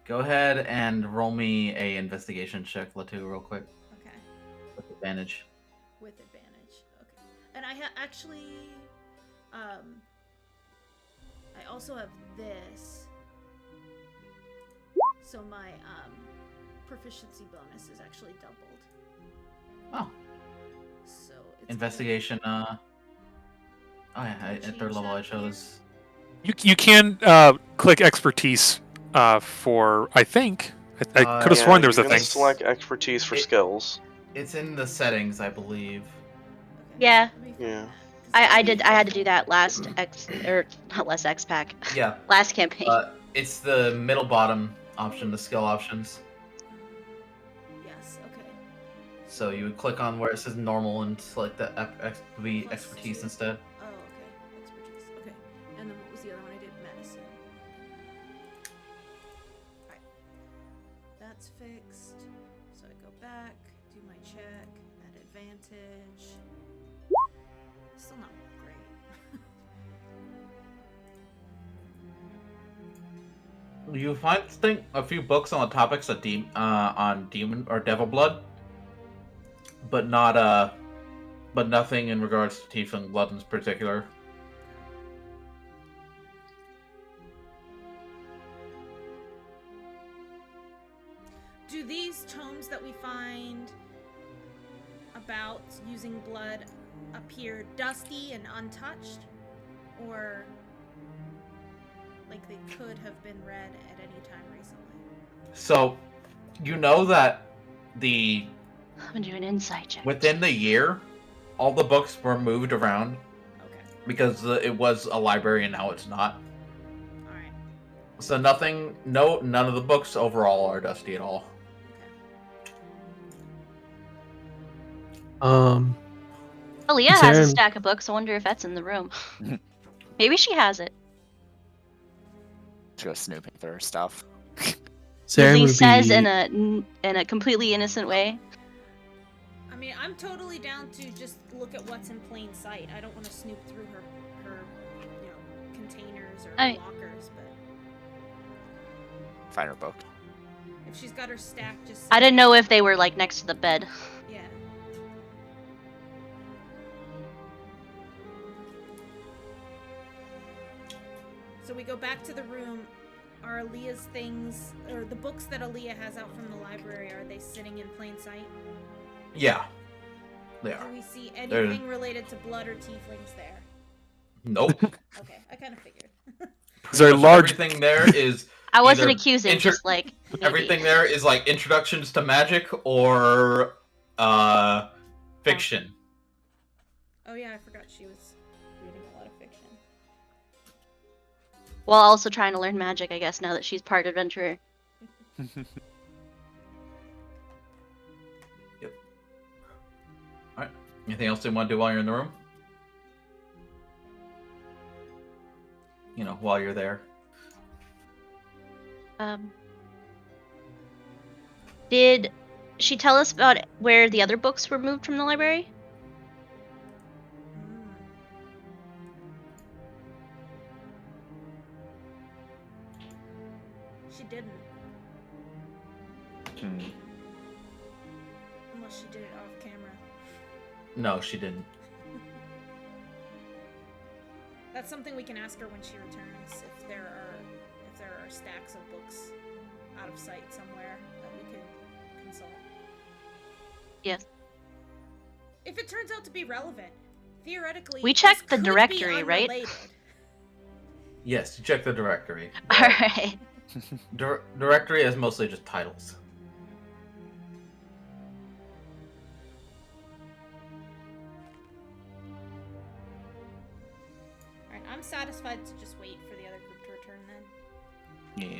go ahead and roll me a investigation check, Lateu, real quick. Okay. With advantage. With advantage. Okay. And I actually, I also have this. So my proficiency bonus is actually doubled. Oh. So it's investigation. Oh yeah, at third level I chose. You can click expertise for, I think. I could have sworn there was a thing. Select expertise for skills. It's in the settings, I believe. Okay. Yeah. Yeah. I had to do that last pack. Yeah. Last campaign. It's the middle bottom option, the skill options. Yes. Okay. So you would click on where it says normal and select the expertise instead. Oh, okay. Expertise. Okay. And then what was the other one I did? Medicine. Alright. That's fixed. So I go back, do my check, at advantage. Still not great. You find a few books on the topics of on demon or devil blood, but nothing in regards to tiefling blood in particular. Do these tomes that we find about using blood appear dusty and untouched, or like they could have been read at any time recently? So, you know that I'm gonna do an insight check. within the year, all the books were moved around. Okay. Because it was a library and now it's not. All right. So none of the books overall are dusty at all. Leah has a Zarren- stack of books. I wonder if that's in the room. Maybe she has it. To go snooping through her stuff. Zarren He would says be... in a completely innocent way. I mean, I'm totally down to just look at what's in plain sight. I don't want to snoop through her containers or lockers, but Find her book. if she's got her stack just... I didn't know if they were like next to the bed. Yeah. So we go back to the room. are Aaliyah's things, or the books that Aaliyah has out from the library, are they sitting in plain sight? Yeah, they are. Do we see anything related to blood or tieflings there? Nope. Okay, I kind of figured. Is there a large... Everything there is. I wasn't either accusing, just like maybe. Everything there is like introductions to magic or fiction. Oh yeah, I forgot she was reading a lot of fiction. While also trying to learn magic, I guess, now that she's part adventurer. Yep. Alright. Anything else you want to do while you're in the room? You know, while you're there. Did she tell us about where the other books were moved from the library? She didn't. Unless she did it off camera. No, she didn't. That's something we can ask her when she returns, if there are stacks of books out of sight somewhere that we could consult. Yes. If it turns out to be relevant, theoretically, we checked the could directory, be right? Yes, you check the directory. Alright. Directory is mostly just titles. Alright, I'm satisfied to just wait for the other group to return then. Yeah.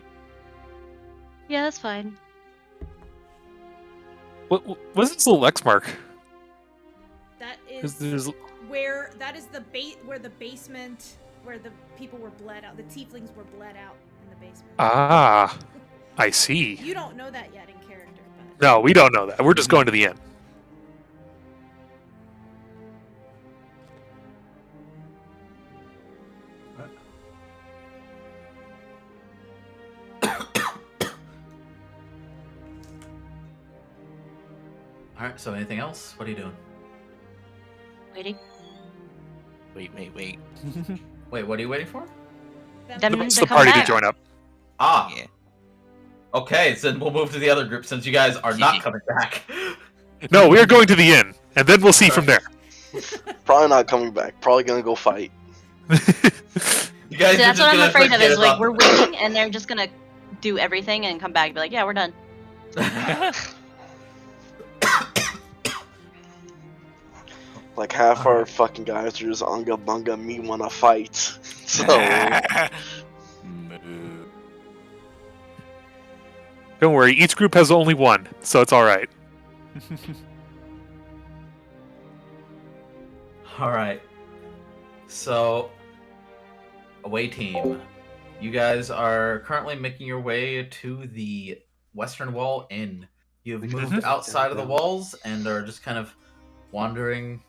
Yeah, that's fine. What is this little X mark? That is where the basement, where the people were bled out, the tieflings were bled out in the basement. Ah, I see. You don't know that yet in character, but... No, we don't know that. We're just going to the end. Alright, so anything else? What are you doing? Waiting. Wait. Wait, what are you waiting for? It's the party to join up. Ah. Yeah. Okay, so then we'll move to the other group since you guys are not coming back. No, we are going to the inn, and then we'll see from there. Probably not coming back. Probably gonna go fight. You guys So that's what I'm afraid of, is like about... we're waiting and they're just gonna do everything and come back and be like, yeah, we're done. Like half our fucking guys are just unga bunga me wanna fight. So Don't worry, each group has only one, so it's alright. Alright. So, away team. You guys are currently making your way to the Western Wall Inn. You've moved outside of the walls and are just kind of wandering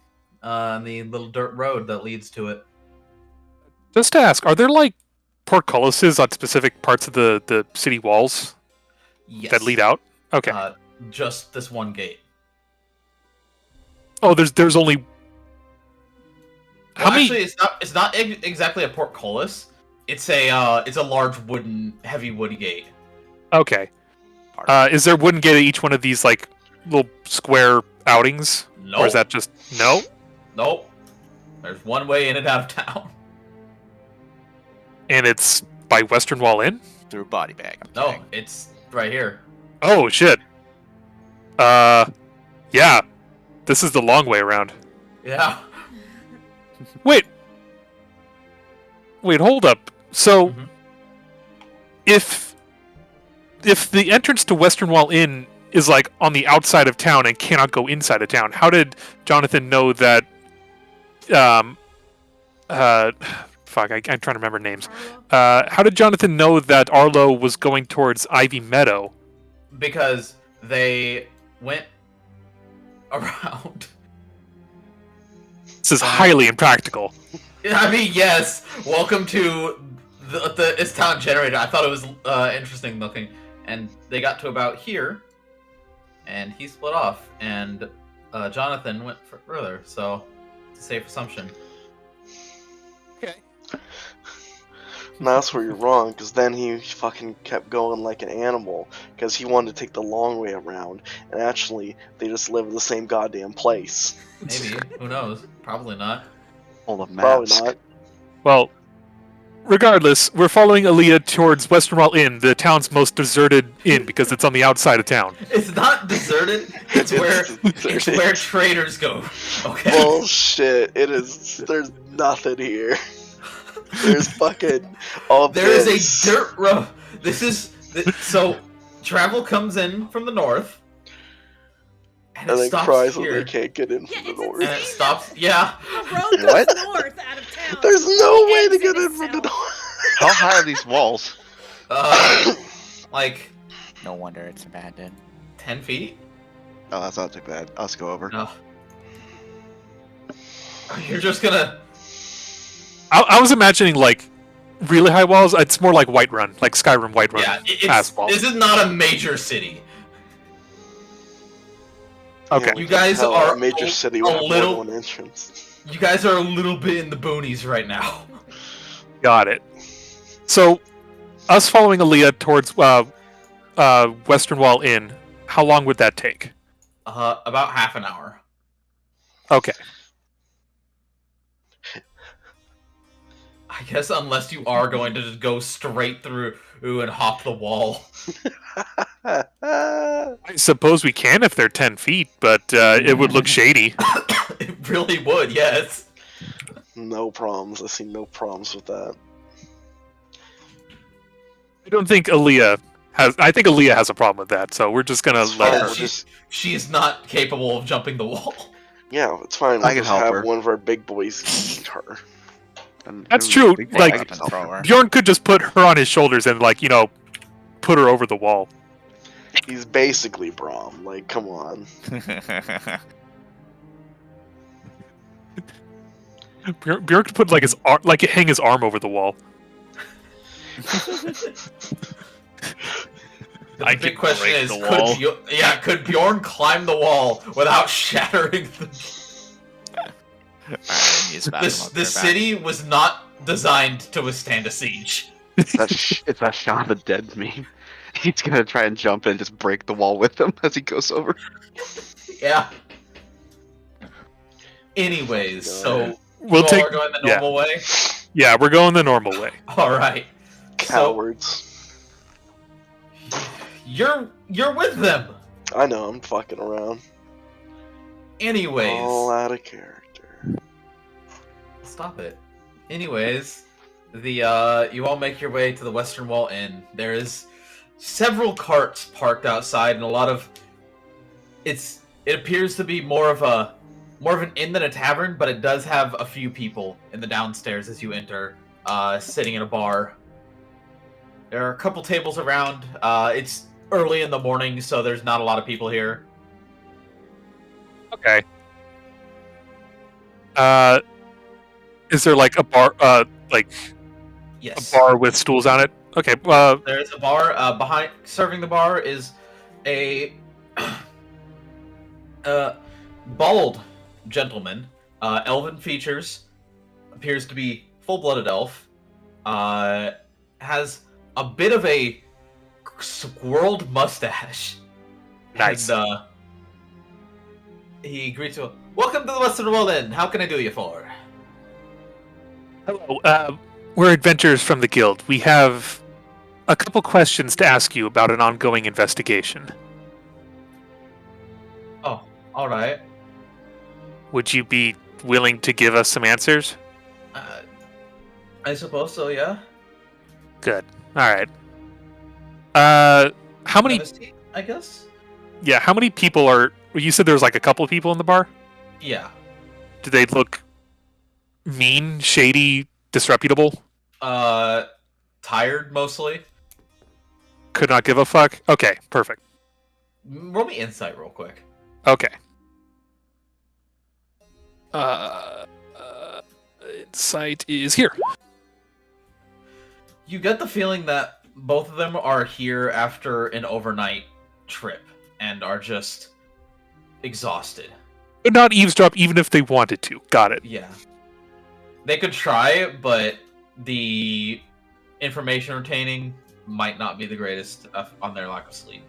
on the little dirt road that leads to it. Just to ask, are there like portcullises on specific parts of the city walls that lead out? Okay. Just this one gate. Oh, there's only... Well, actually, it's not exactly a portcullis. It's a large heavy wood gate. Okay. Is there wooden gate at each one of these like little square outings? Nope. Or is that just no? Nope. There's one way in and out of town. And it's by Western Wall Inn? Through body bag. No, it's right here. Oh shit. Yeah. This is the long way around. Yeah. Wait, hold up. So, if the entrance to Western Wall Inn is like on the outside of town and cannot go inside of town, how did Jonathan know that? Fuck, I'm trying to remember names. How did Jonathan know that Arlo was going towards Ivy Meadow? Because they went around. This is highly impractical. I mean, yes. Welcome to the town generator. I thought it was interesting looking, and they got to about here, and he split off, and Jonathan went further. So, it's a safe assumption. Okay. No, that's where you're wrong, because then he fucking kept going like an animal, because he wanted to take the long way around, and actually, they just live in the same goddamn place. Maybe. Who knows? Probably not. Full of Probably maps. not. Well, regardless, we're following Aaliyah towards Western Wall Inn, the town's most deserted inn, because it's on the outside of town. It's not deserted. It's where traders go. Okay. Bullshit. It is. There's nothing here. There's fucking all There is this. a dirt road. So travel comes in from the north, and And it then stops cries when here. they can't get in Yeah, from the it's north. And it stops. Yeah. The road goes What? north out of town. There's no way to Exit get in is from the south. north. How high are these walls? Like No wonder it's abandoned. 10 feet. Oh, that's not too bad. I'll just go over. No. You're just gonna. I was imagining, like, really high walls. It's more like Whiterun, like Skyrim Whiterun Yeah. asphalt. This is not a major city. Okay. You guys Hell, are a major city with a more little. than one entrance. You guys are a little bit in the boonies right now. Got it. So, us following Aaliyah towards Western Wall Inn, how long would that take? About half an hour. Okay. I guess unless you are going to just go straight through and hop the wall. I suppose we can if they're 10 feet, but it would look shady. It really would, yes. No problems. I see no problems with that. I don't think Aaliyah has... I think Aaliyah has a problem with that, so we're just gonna It's let fine, her... we'll just- She's not capable of jumping the wall. Yeah, it's fine. I We'll can just help have her. one of our big boys eat her. And That's who's true, big boy? like- I I can can throw her. Bjorn could just put her on his shoulders and, like, you know, put her over the wall. He's basically Braum. Like, come on. Bjorn could put, like, his like, hang his arm over the wall. The I big could question break is, the wall. could Bjorn climb the wall without shattering the... The city was not designed to withstand a siege. It's that Shaun of the Dead meme. He's gonna try and jump in and just break the wall with him as he goes over. Yeah. Anyways, so We'll you all take... are going the yeah. normal way? Yeah, we're going the normal way. Alright. Cowards. You're with them! I know, I'm fucking around. Anyways. All out of character. Stop it. Anyways, you all make your way to the Western Wall Inn. There is several carts parked outside, and a lot of it appears to be more of an inn than a tavern, but it does have a few people in the downstairs as you enter, sitting in a bar. There are a couple tables around. It's early in the morning, so there's not a lot of people here. Okay. Is there, like, a bar, Yes. a bar with stools on it? Okay, There's a bar. Behind serving the bar is a bald gentleman, elven features, appears to be full-blooded elf, has a bit of a swirled mustache. Nice. And, he greets you. Welcome to the Western World Inn. How can I do you for? hello, we're adventurers from the guild. We have a couple questions to ask you about an ongoing investigation. Oh, all right. Would you be willing to give us some answers? I suppose so. Yeah. Good. All right. How many? Have a seat, I guess. Yeah, how many people are? You said there was like a couple of people in the bar. Yeah. Do they look mean, shady, disreputable? Tired mostly. Could not give a fuck. Okay, perfect. Roll me insight real quick. Okay. Insight is here. You get the feeling that both of them are here after an overnight trip and are just exhausted. Could not eavesdrop even if they wanted to. Got it. Yeah. They could try, but the information retaining might not be the greatest on their lack of sleep.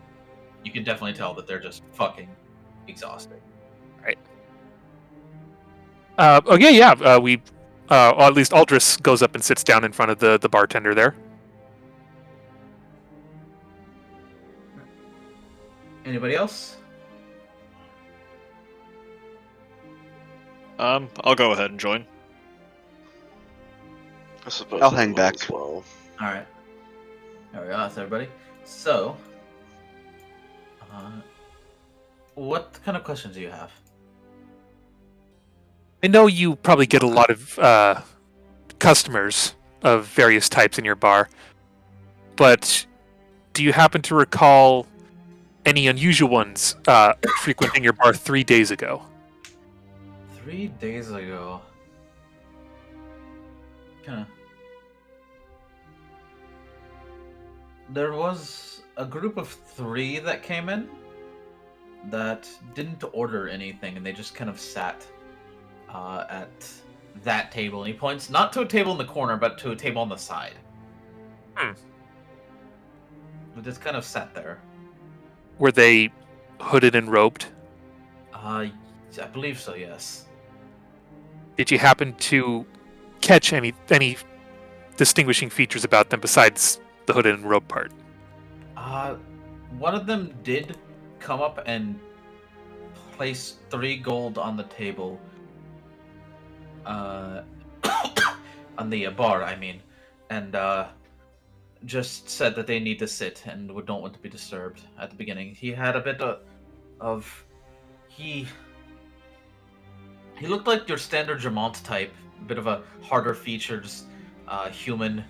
You can definitely tell that they're just fucking exhausted. Right. Okay, yeah. We, or at least Aldris goes up and sits down in front of the bartender there. Anybody else? I'll go ahead and join. I suppose I'll I hang will back. as well. All right. There we go. That's everybody. So, what kind of questions do you have? I know you probably get a lot of customers of various types in your bar, but do you happen to recall any unusual ones frequenting your bar 3 days ago? 3 days ago. Kinda. There was a group of 3 that came in that didn't order anything, and they just kind of sat at that table. And he points not to a table in the corner, but to a table on the side. They just kind of sat there. Were they hooded and robed? I believe so, yes. Did you happen to catch any distinguishing features about them besides the hooded and robe part? One of them did come up and place 3 gold on the table. On the bar, I mean. And just said that they need to sit and don't want to be disturbed at the beginning. He had a bit of he looked like your standard Germont type, a bit of a harder features human.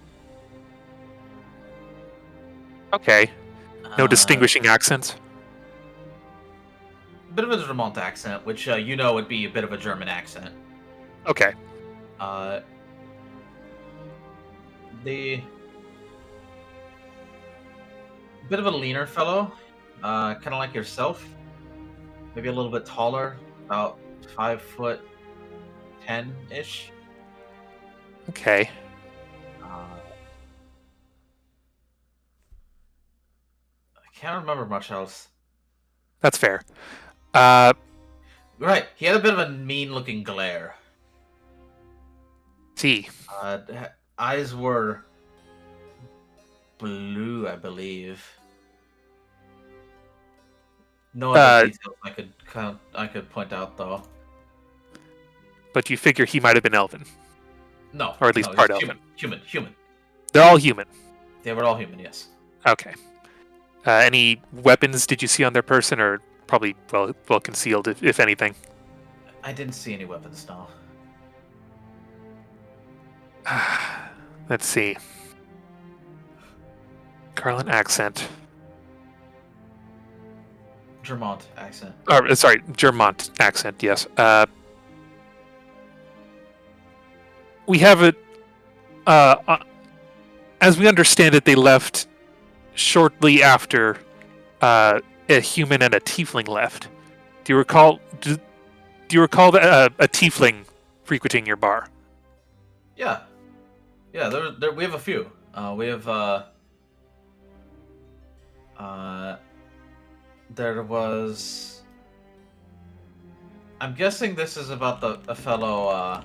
Okay. No distinguishing accents? A bit of a Germont accent, which you know would be a bit of a German accent. Okay. The bit of a leaner fellow, kind of like yourself, maybe a little bit taller, about 5'10" ish. Okay. I can't remember much else. That's fair. Right, he had a bit of a mean-looking glare. See. Eyes were blue, I believe. No other details I could point out though. But you figure he might have been elven. No. Or at least part elven. Human. They're all human. They were all human, yes. Okay. Any weapons did you see on their person, or probably well concealed, if anything? I didn't see any weapons, no. Let's see. Carlin accent. Germont accent. Sorry, Germont accent, yes. We have it... as we understand it, they left shortly after a human and a tiefling left. Do you recall a tiefling frequenting your bar? Yeah. Yeah, there we have a few. We have there was, I'm guessing this is about the fellow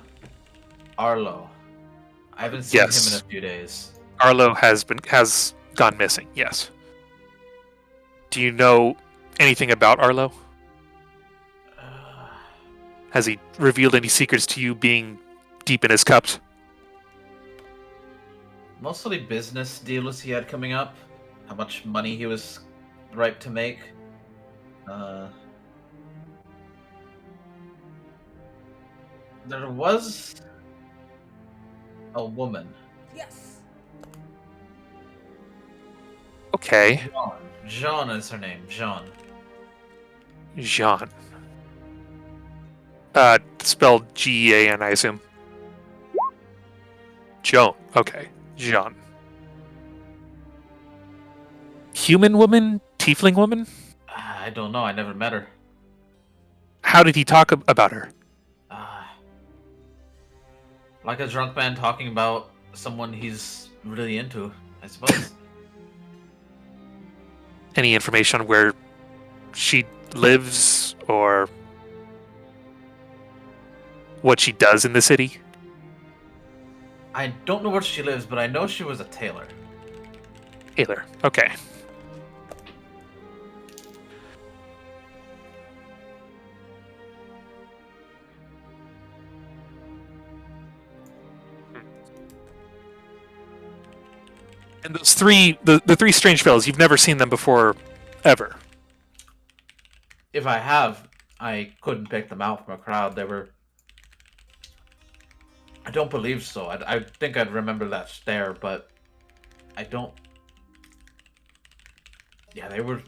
Arlo. I haven't seen him in a few days. Arlo has gone missing, yes. Do you know anything about Arlo? Has he revealed any secrets to you, being deep in his cups? Mostly business deals he had coming up. How much money he was ripe to make. There was a woman. Yes. Okay. Jean is her name. Jean. Jean. Spelled G-E-A-N, I assume. Joan. Okay. Jean. Human woman? Tiefling woman? I don't know. I never met her. How did he talk about her? Like a drunk man talking about someone he's really into, I suppose. Any information on where she lives or what she does in the city? I don't know where she lives, but I know she was a tailor. Taylor. Okay. And those three, the three strange fellows, you've never seen them before, ever. If I have, I couldn't pick them out from a crowd. They were... I don't believe so. I think I'd remember that stare, but I don't... Yeah, they were...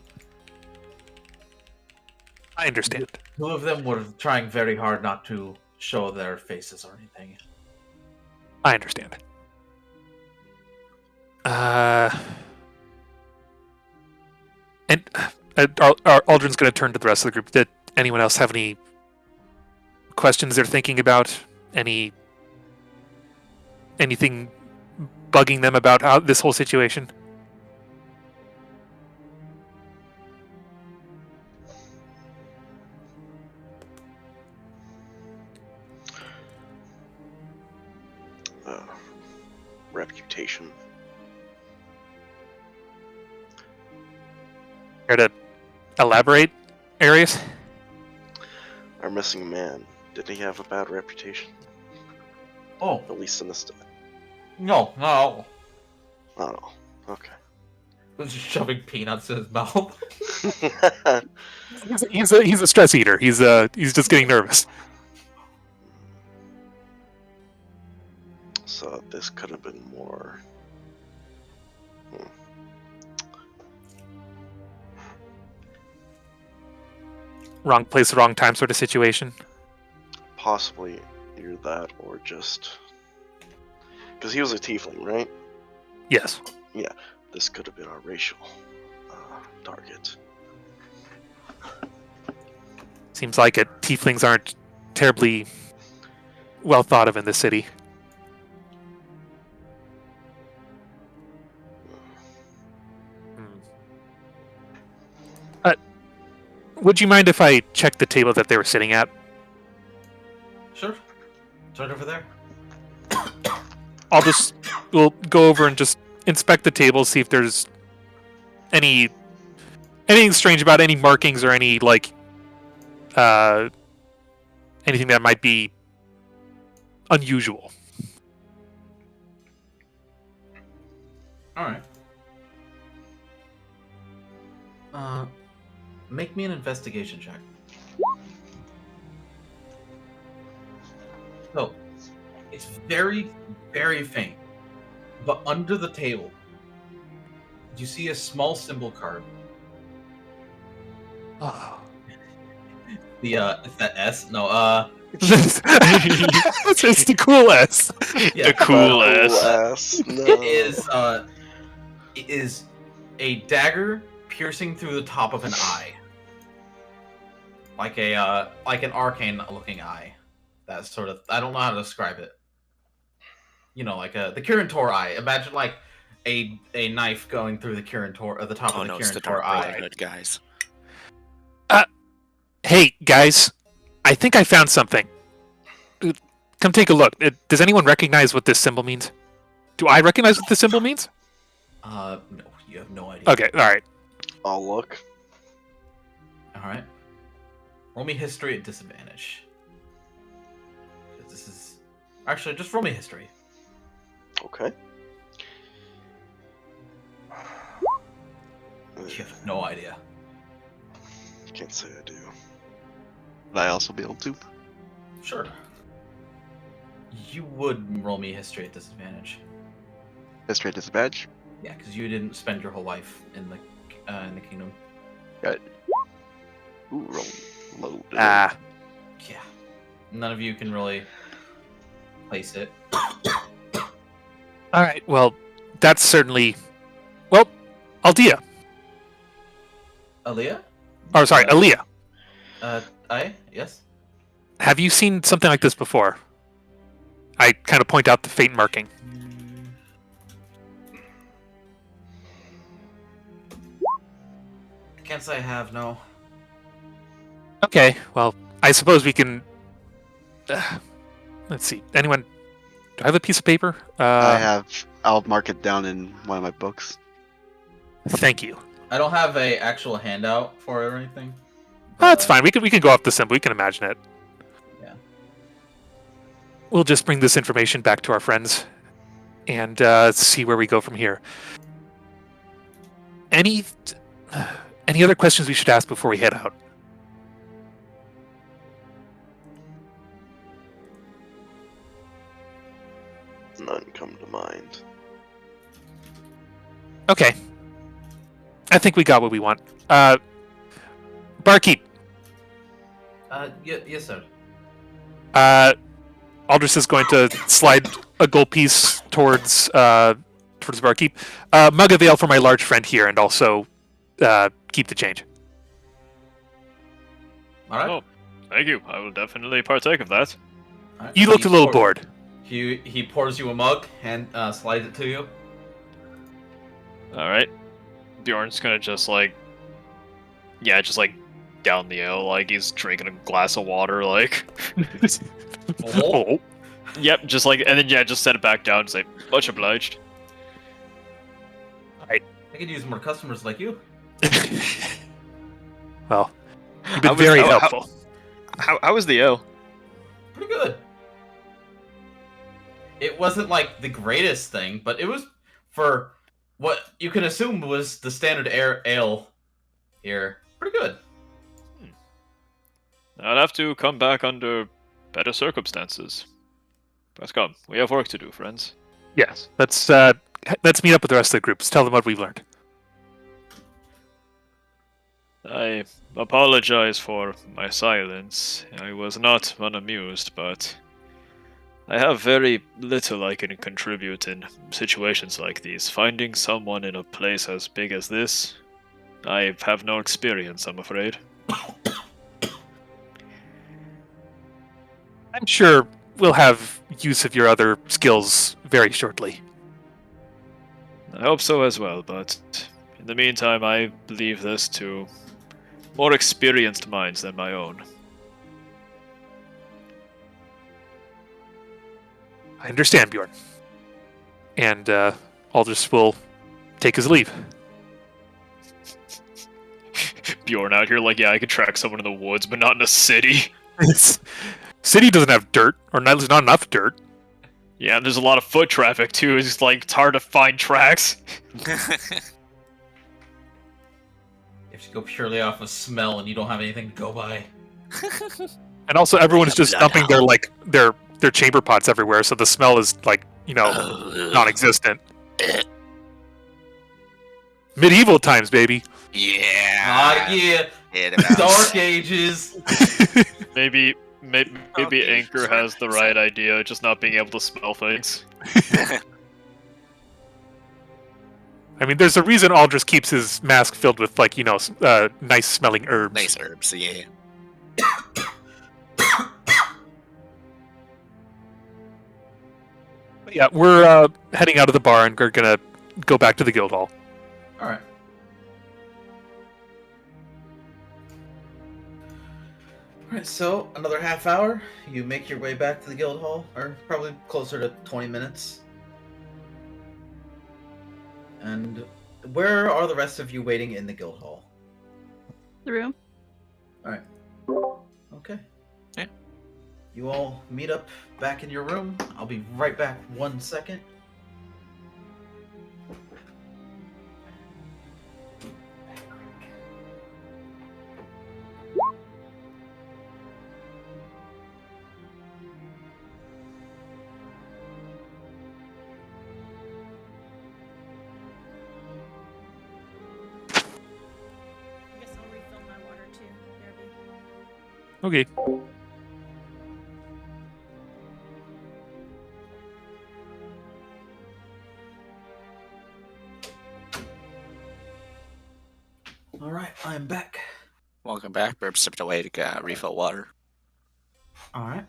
I understand. Two of them were trying very hard not to show their faces or anything. I understand. And Aldrin's going to turn to the rest of the group. Did anyone else have any questions they're thinking about? Anything bugging them about how this whole situation? Reputation. Care to elaborate, Arius? Our missing man. Did he have a bad reputation? Oh, At least in this. no. Oh, okay. He was just shoving peanuts in his mouth. He's a stress eater. He's just getting nervous. So this could have been more. Wrong place, wrong time sort of situation. Possibly either that or just because he was a tiefling, right? Yes. Yeah, this could have been our racial target. Seems like it. Tieflings aren't terribly well thought of in the city. Would you mind if I checked the table that they were sitting at? Sure. It's right over there. We'll go over and just inspect the table, see if there's anything strange about any markings or any anything that might be unusual. All right. Make me an investigation check. So, it's very, very faint. But under the table, you see a small symbol card. Oh. Is that S? No, It's the cool S. yeah, The cool S. No. It is a dagger piercing through the top of an eye. Like an arcane looking eye. That sort of, I don't know how to describe it. You know, like the Kirin-Tor eye. Imagine like a knife going through the Kirin-Tor, or the top of the it's the Kirin-Tor Dark eye. Brotherhood, guys. Hey, guys. I think I found something. Come take a look. Does anyone recognize what this symbol means? Do I recognize what this symbol means? No, you have no idea. Okay, alright. I'll look. Alright. Roll me history at disadvantage. This is... Actually, just roll me history. Okay. You have no idea. Can't say I do. Would I also be able to? Sure. You would roll me history at disadvantage. History at disadvantage? Yeah, because you didn't spend your whole life in the kingdom. Got it. Ooh, roll low. Ah. Yeah. None of you can really place it. Alright, well, that's certainly... Well, Aldea. Aaliyah? Oh, sorry, Aaliyah. Yes? Have you seen something like this before? I kind of point out the faint marking. can't say I have, no. Okay, well, I suppose we can. Let's see. Anyone? Do I have a piece of paper? I'll mark it down in one of my books. Thank you. I don't have a actual handout for it or anything. Oh, that's fine. We can go off the symbol. We can imagine it. Yeah. We'll just bring this information back to our friends and see where we go from here. Any other questions we should ask before we head out? None come to mind. Okay. I think we got what we want. Barkeep. Yes, sir. Aldris is going to slide a gold piece towards the barkeep. Mug of ale for my large friend here, and also keep the change. All right. Oh, thank you. I will definitely partake of that. All right. You looked a little bored. He pours you a mug and slides it to you. All right. Bjorn's gonna just down the ale like he's drinking a glass of water, like. Oh. Yep, and then just set it back down and say, much obliged. I could use more customers like you. Well, you've been very helpful. How was the ale? Pretty good. It wasn't like the greatest thing, but it was for what you can assume was the standard ale here. Pretty good. I'd have to come back under better circumstances. But come, we have work to do, friends. Yes. Let's meet up with the rest of the groups. Tell them what we've learned. I apologize for my silence. I was not unamused, but I have very little I can contribute in situations like these. Finding someone in a place as big as this, I have no experience, I'm afraid. I'm sure we'll have use of your other skills very shortly. I hope so as well, but in the meantime, I leave this to more experienced minds than my own. I understand, Bjorn. And Aldris will take his leave. Bjorn out here I could track someone in the woods, but not in a city. City doesn't have dirt, or not enough dirt. Yeah, and there's a lot of foot traffic too. It's it's hard to find tracks. You have to go purely off of smell, and you don't have anything to go by. And also, everyone's just dumping their chamber pots everywhere, so the smell is non-existent. Medieval times, baby. Yeah. Yeah. Dark Ages. Maybe Anchor has the right idea, just not being able to smell things. I mean, there's a reason Aldris keeps his mask filled with, nice smelling herbs. Nice herbs, yeah. But yeah, we're heading out of the bar and we're gonna go back to the guild hall. All right. Alright, so another half hour, you make your way back to the guild hall, or probably closer to 20 minutes. And where are the rest of you waiting in the guild hall? The room. Alright. Okay. Yeah. You all meet up back in your room. I'll be right back 1 second. Okay. Alright, I'm back. Welcome back. Burp stepped away to refill water. Alright.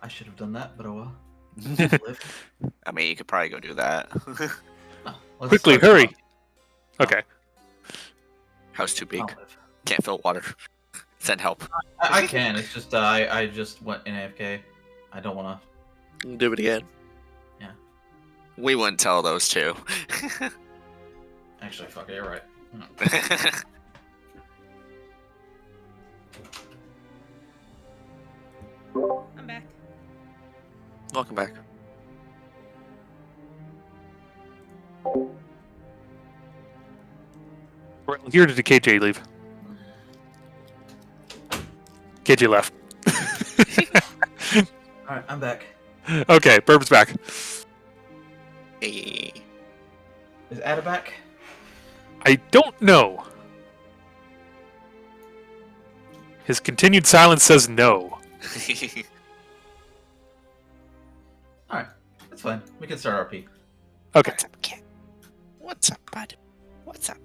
I should have done that, but oh well. I mean, you could probably go do that. Oh, let's Quickly, start hurry! Okay. House too big. I'll live. Can't fill water. Send help. I can. It's just I just went in AFK. I don't want Do it again. We wouldn't tell those two. to. Actually, fuck it. You're right. I'm back. Welcome back. Here did KJ leave? KJ left. All right, I'm back. Okay, Burb's back. Hey. Is Ada back? I don't know. His continued silence says no. All right, that's fine. We can start RP. Okay. What's up, kid? What's up, bud? What's up?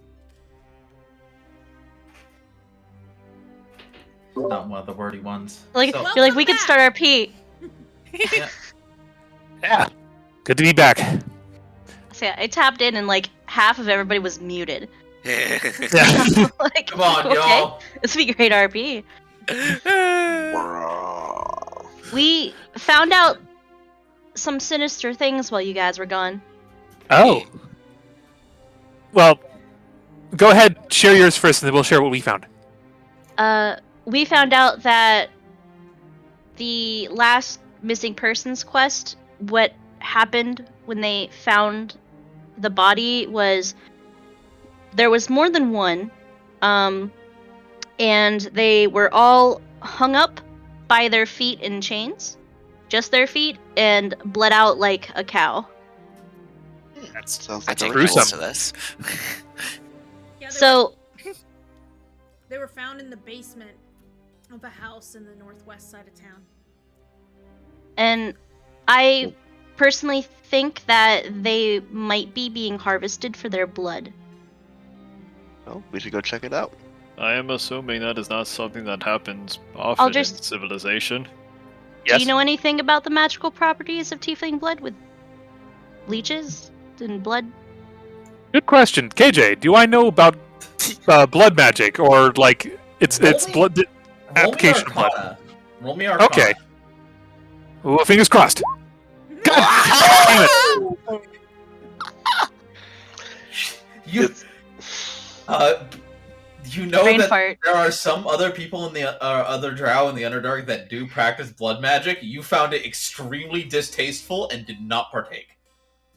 Not one of the wordy ones. Like, So- you're like, we could start our P. Yeah. Yeah. Good to be back. So yeah, I tapped in and like half of everybody was muted. Yeah. Like, Come on, okay, y'all. this would be great RP. We found out some sinister things while you guys were gone. Oh. Well, go ahead, share yours first, and then we'll share what we found. We found out that the last missing persons quest, what happened when they found the body was there was more than one, and they were all hung up by their feet in chains, just their feet, and bled out like a cow. Sounds I like take a gruesome. notes to this. Yeah, So they were found in the basement of a house in the northwest side of town. And I personally think that they might be being harvested for their blood. Oh, we should go check it out. I am assuming that is not something that happens often in just- civilization. Do you know anything about the magical properties of tiefling blood with leeches and blood? Good question. KJ, do I know about blood magic, or like it's Roll blood me application of blood? Arcana. Roll me Arcana. Okay. Well, fingers crossed. Damn it. You know Brain that fart. there are some other people in the other drow in the Underdark that do practice blood magic. You found it extremely distasteful and did not partake.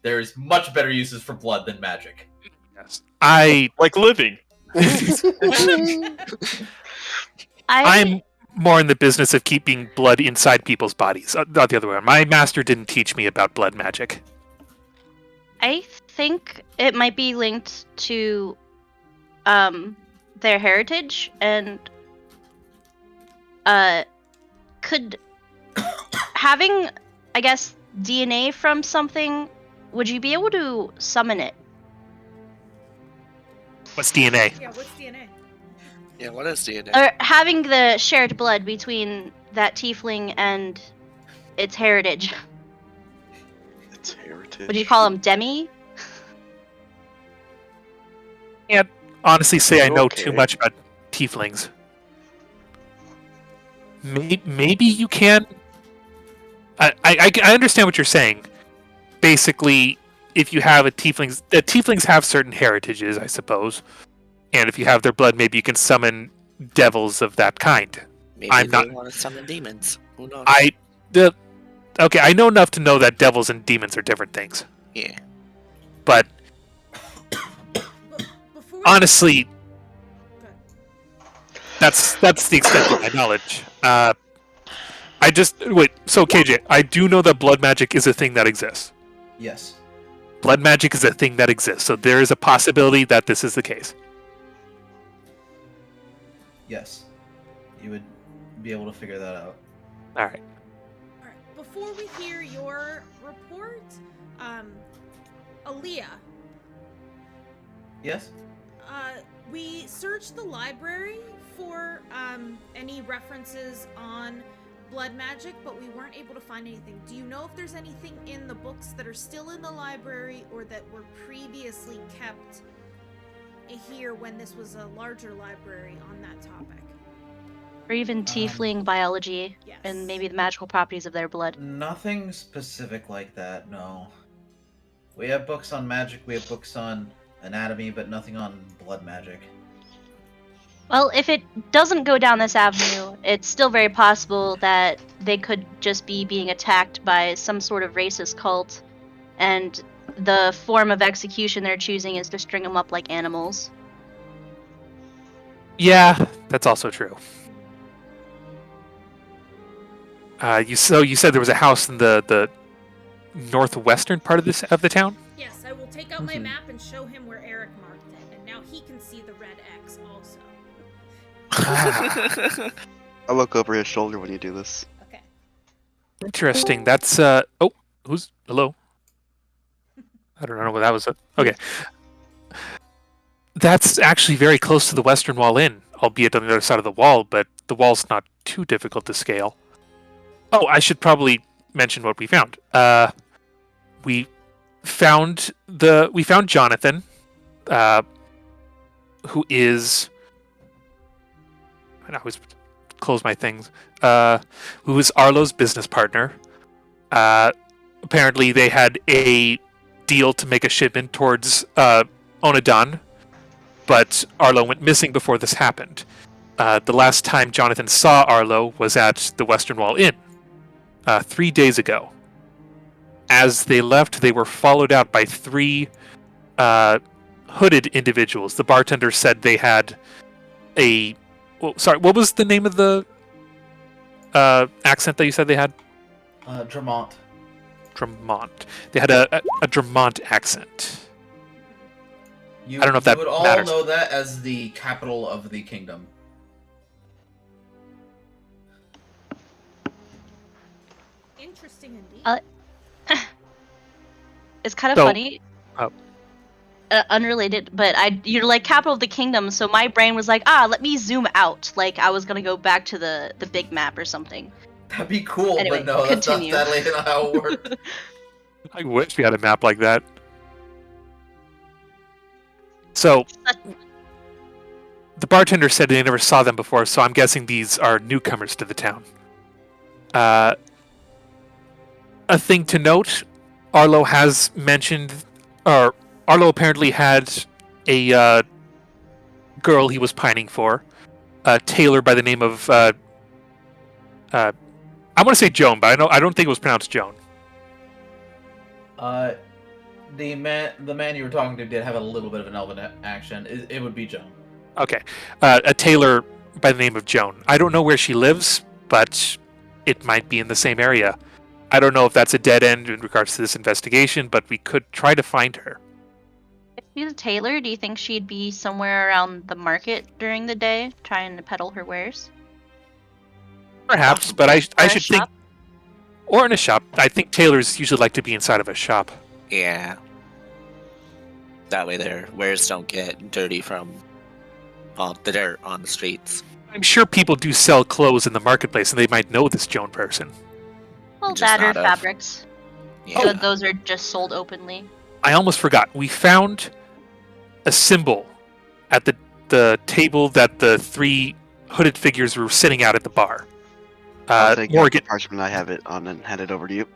There is much better uses for blood than magic. Yes. I'm Like living. I'm more in the business of keeping blood inside people's bodies, not the other way around. My master didn't teach me about blood magic. I think it might be linked to their heritage and could having, I guess, DNA from something, would you be able to summon it? What's DNA? Yeah, what's DNA? Yeah, what is DNA? Or having the shared blood between that tiefling and its heritage. It's heritage. Would you call them demi? Can't honestly say I know too Okay. much about tieflings. Maybe you can. I understand what you're saying. Basically, if you have tieflings have certain heritages, I suppose. And if you have their blood, maybe you can summon devils of that kind. Maybe I'm they not- want to summon demons. Who knows? Okay, I know enough to know that devils and demons are different things. Yeah. But Before honestly, Good. that's the extent of my knowledge. So KJ, I do know that blood magic is a thing that exists. Yes. Blood magic is a thing that exists, so there is a possibility that this is the case. Yes. You would be able to figure that out. All right. All right, before we hear your report, Aaliyah, Yes? we searched the library for any references on blood magic, but we weren't able to find anything. Do you know if there's anything in the books that are still in the library or that were previously kept hear when this was a larger library on that topic. Or even tiefling biology Yes. and maybe the magical properties of their blood. Nothing specific like that, no. We have books on magic, we have books on anatomy, but nothing on blood magic. Well, if it doesn't go down this avenue, it's still very possible that they could just be being attacked by some sort of racist cult, and the form of execution they're choosing is to string them up like animals. Yeah, that's also true. You said there was a house in the northwestern part of the town? Yes, I will take out my map and show him where Eric marked it, and now he can see the red X also. I look over his shoulder when you do this. Okay. Interesting. That's who's hello? I don't know what that was. Okay. That's actually very close to the Western Wall Inn, albeit on the other side of the wall, but the wall's not too difficult to scale. Oh, I should probably mention what we found. We found Jonathan, who is... I always close my things. Who is Arlo's business partner. Apparently they had a deal to make a shipment towards Onadan, but Arlo went missing before this happened. The last time Jonathan saw Arlo was at the Western Wall Inn, 3 days ago. As they left, they were followed out by 3 hooded individuals. The bartender said they had a... Well, sorry, what was the name of the accent that you said they had? Dramont. Dramont. They had a Dramont accent. You, I don't know if that would all matters. know that as the capital of the kingdom. Interesting indeed. It's kind of So- funny. Unrelated, but you're like capital of the kingdom, so my brain was like, let me zoom out. Like I was gonna go back to the big map or something. That'd be cool, Anyway, but no, that's continue. not sadly not how it works. I wish we had a map like that. So, the bartender said they never saw them before, so I'm guessing these are newcomers to the town. A thing to note, Arlo has mentioned, or Arlo apparently had a girl he was pining for, a tailor by the name of, I want to say Joan, but I don't think it was pronounced Joan. The man you were talking to did have a little bit of an elven accent. It would be Joan. Okay. A tailor by the name of Joan. I don't know where she lives, but it might be in the same area. I don't know if that's a dead end in regards to this investigation, but we could try to find her. If she's a tailor, do you think she'd be somewhere around the market during the day, trying to peddle her wares? Perhaps, but I Or a should think... shop? Or in a shop. I think tailors usually like to be inside of a shop. Yeah. That way their wares don't get dirty from the dirt on the streets. I'm sure people do sell clothes in the marketplace, and they might know this Joan person. Well, Just that or not of- fabrics. Yeah. So those are just sold openly. I almost forgot. We found a symbol at the table that the 3 hooded figures were sitting at the bar. I'll take Morrigan, the parchment I have it on and hand it over to you.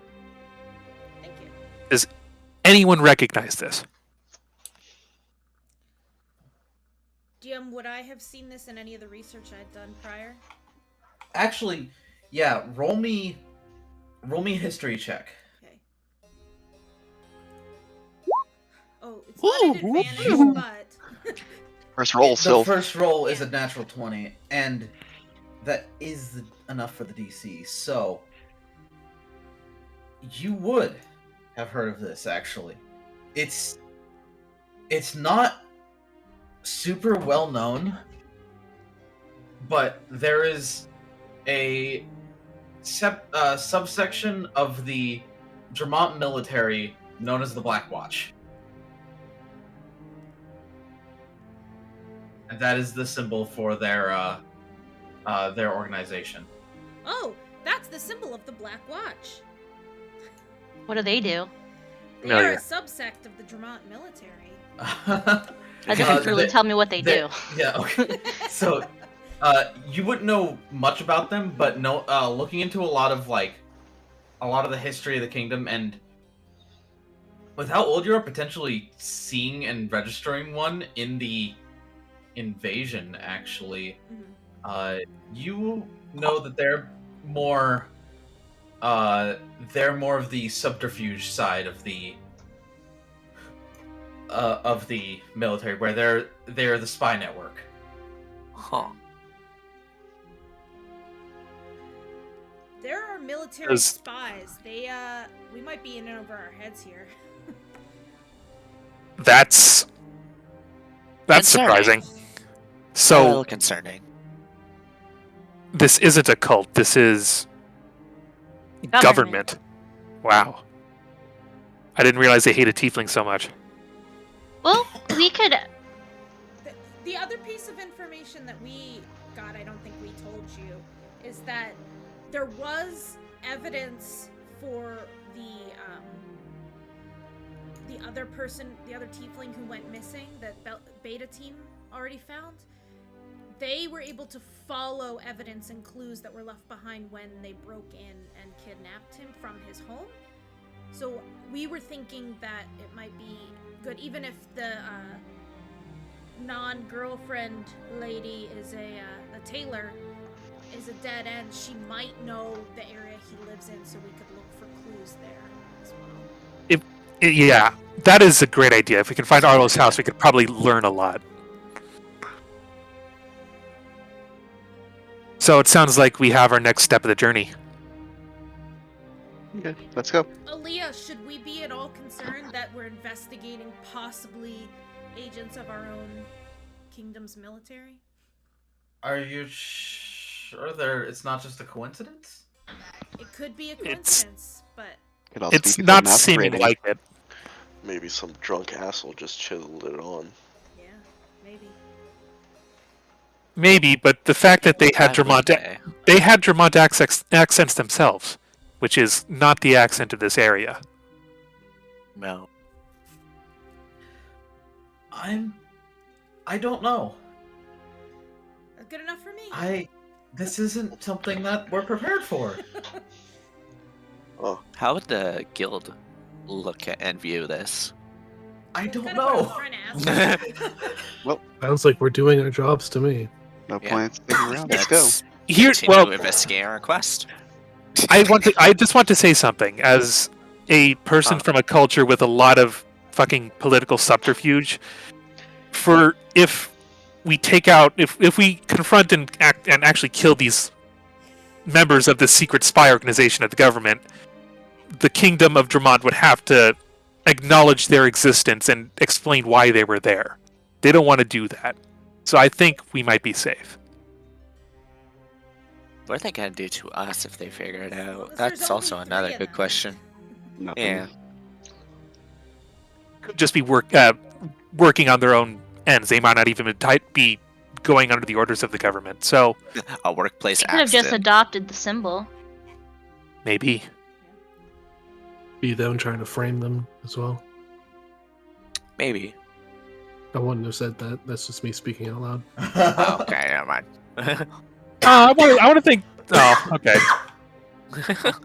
Thank you. does anyone recognize this? GM, would I have seen this in any of the research I'd done prior? Actually, yeah. Roll me a history check. Okay. Oh, it's not an advantage, but First roll, The still. first roll is a natural 20, and that is enough for the DC. So you would have heard of this. Actually, it's not super well known, but there is a subsection of the Dramont military known as the Black Watch. And that is the symbol for their organization. oh, that's the symbol of the Black Watch. What do they do? They No, are yeah. a subsect of the Dramont military. As if you really tell me what they do. Yeah, okay. So, you wouldn't know much about them, but looking into a lot of the history of the kingdom, and with how old you are, potentially seeing and registering one in the invasion, actually, you know that they're more of the subterfuge side of the military, where they're the spy network. Huh. There are military spies. We might be in over our heads here. That's surprising. A So little concerning. this isn't a cult. This is government. Wow. I didn't realize they hated tieflings so much. Well, we could. The other piece of information that we got, I don't think we told you, is that there was evidence for the other tiefling who went missing that Beta team already found. They were able to follow evidence and clues that were left behind when they broke in and kidnapped him from his home. So we were thinking that it might be good, even if the non-girlfriend lady is a tailor, is a dead end. She might know the area he lives in, so we could look for clues there as well. Yeah, that is a great idea. If we can find Arlo's house, we could probably learn a lot. So it sounds like we have our next step of the journey. Okay, let's go. Aaliyah, should we be at all concerned that we're investigating possibly agents of our own kingdom's military? Are you sure it's not just a coincidence? It could be a coincidence, but It's not seeming like it. Maybe some drunk asshole just chiseled it on. yeah, maybe. Maybe, but the fact that they had Dramont accents themselves, which is not the accent of this area. No. I don't know. That's good enough for me. This isn't something that we're prepared for. Oh, How would the guild look at and view this? I don't Kind know. of what I'm trying to ask. Sounds like we're doing our jobs to me. No Yeah. point sticking around. Let's go. Here, Continue well, investigating our quest. I just want to say something as a person from a culture with a lot of fucking political subterfuge. If we confront and actually kill these members of the secret spy organization of the government, the kingdom of Dramont would have to acknowledge their existence and explain why they were there. They don't want to do that. So I think we might be safe. What are they gonna do to us if they figure it out? Well, there's That's only also three another of good them. question. Nothing. Yeah. Could just be working on their own ends. They might not even be going under the orders of the government. So A workplace They could have just accident. adopted the symbol. maybe. Be them trying to frame them as well. Maybe. I wouldn't have said that. That's just me speaking out loud. Oh, okay, never mind. I want to think. Oh, okay.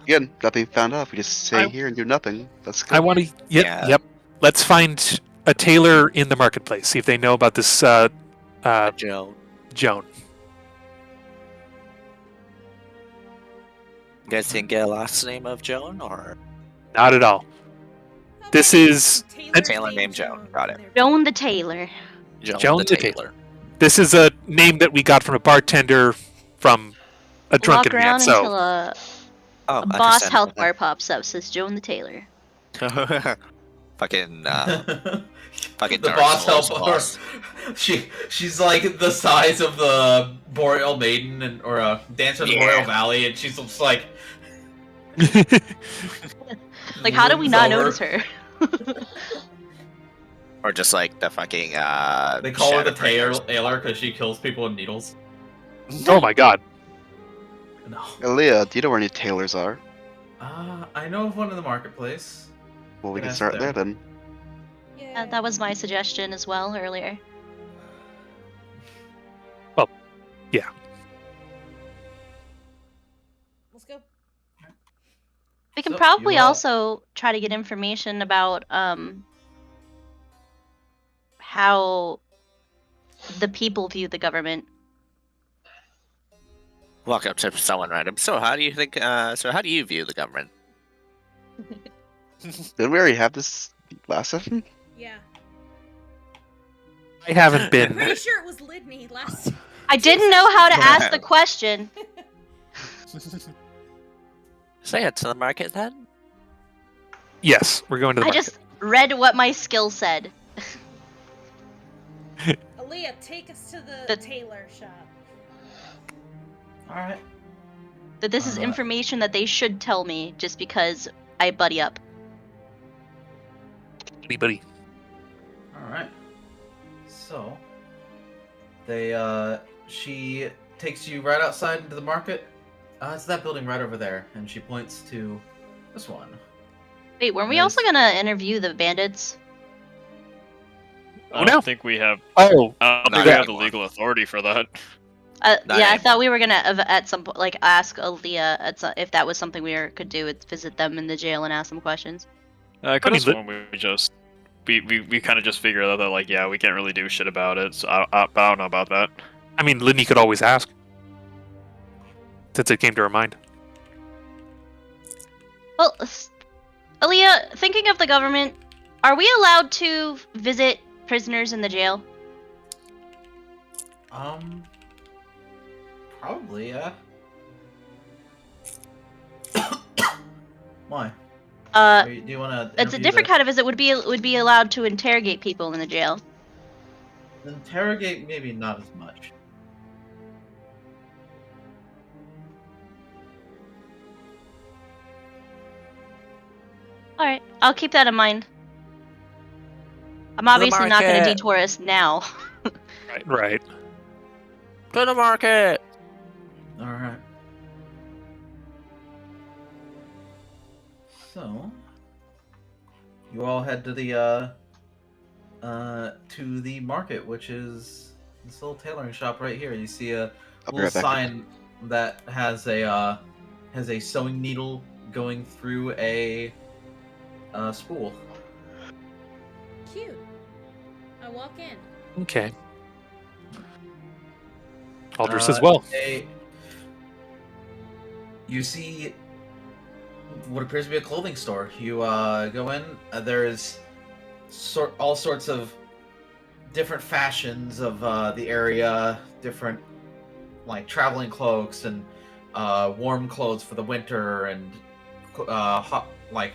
Again, nothing found out. We just stay here and do nothing. Let's go. I want to. Yep. Yeah. Yep. Let's find a tailor in the marketplace. See if they know about this. Joe. Joan. You guys didn't get a last name of Joan, or Not at all. This is Taylor's Taylor named named Joan. Got it. Joan the Tailor. Joan the the Tailor? This is a name that we got from a bartender from a drunken Walk man. around So until a Oh, boss health bar pops up, says Joan the Tailor. Fucking fucking The Dark boss Souls helper. boss. She's like the size of the Boreal Maiden or a Dancer of the Yeah. Boreal Valley, and she's just like. Like, how do we not Over. notice her? Or just like the fucking They call her the Shadowbringers. Tailor because she kills people with needles. oh my god. No. Aaliyah, do you know where any tailors are? I know of one in the marketplace. Well, we can Yes, start there. there then. Yeah. That was my suggestion as well earlier. Yeah. Let's go. We can So, probably you all- also try to get information about how the people view the government. Walk up to someone random. So how do you think? So how do you view the government? Didn't we already have this last session? Yeah. I haven't I'm been. pretty sure it was Lidni last. I didn't know how to ask the question. Say it to the market then. Yes, we're going to the I market. just read what my skill said. Aaliyah, take us to the The- tailor shop. All right. That this is information that they should tell me just because I buddy up. Anybody? All right. So she takes you right outside into the market. It's that building right over there, and she points to this one. Wait, weren't we Yes. also gonna interview the bandits? I no. don't think we have. Oh, I don't Not think we have the anymore. legal authority for that. Not Yeah, I anymore. thought we were gonna at some point like ask Aaliyah if that was something could do. Is visit them in the jail and ask them questions. I could have mean, sworn we just we kind of just figured out that like yeah we can't really do shit about it. So but I don't know about that. I mean, Lidni could always ask. Since it came to her mind. Well, Aaliyah, thinking of the government, are we allowed to visit prisoners in the jail? Probably, yeah. Why? Do you want to? It's a different kind of visit. Would be allowed to interrogate people in the jail. Interrogate, maybe not as much. All right, I'll keep that in mind. I'm the obviously not going to market. detour us now. Right. To the market. All right. So, you all head to the market, which is this little tailoring shop right here. You see a I'll be little right back. sign that has a sewing needle going through a spool. Cute. I walk in. Okay. Aldris as well. You see what appears to be a clothing store. You go in. There's all sorts of different fashions of the area, different like traveling cloaks and warm clothes for the winter, and hot like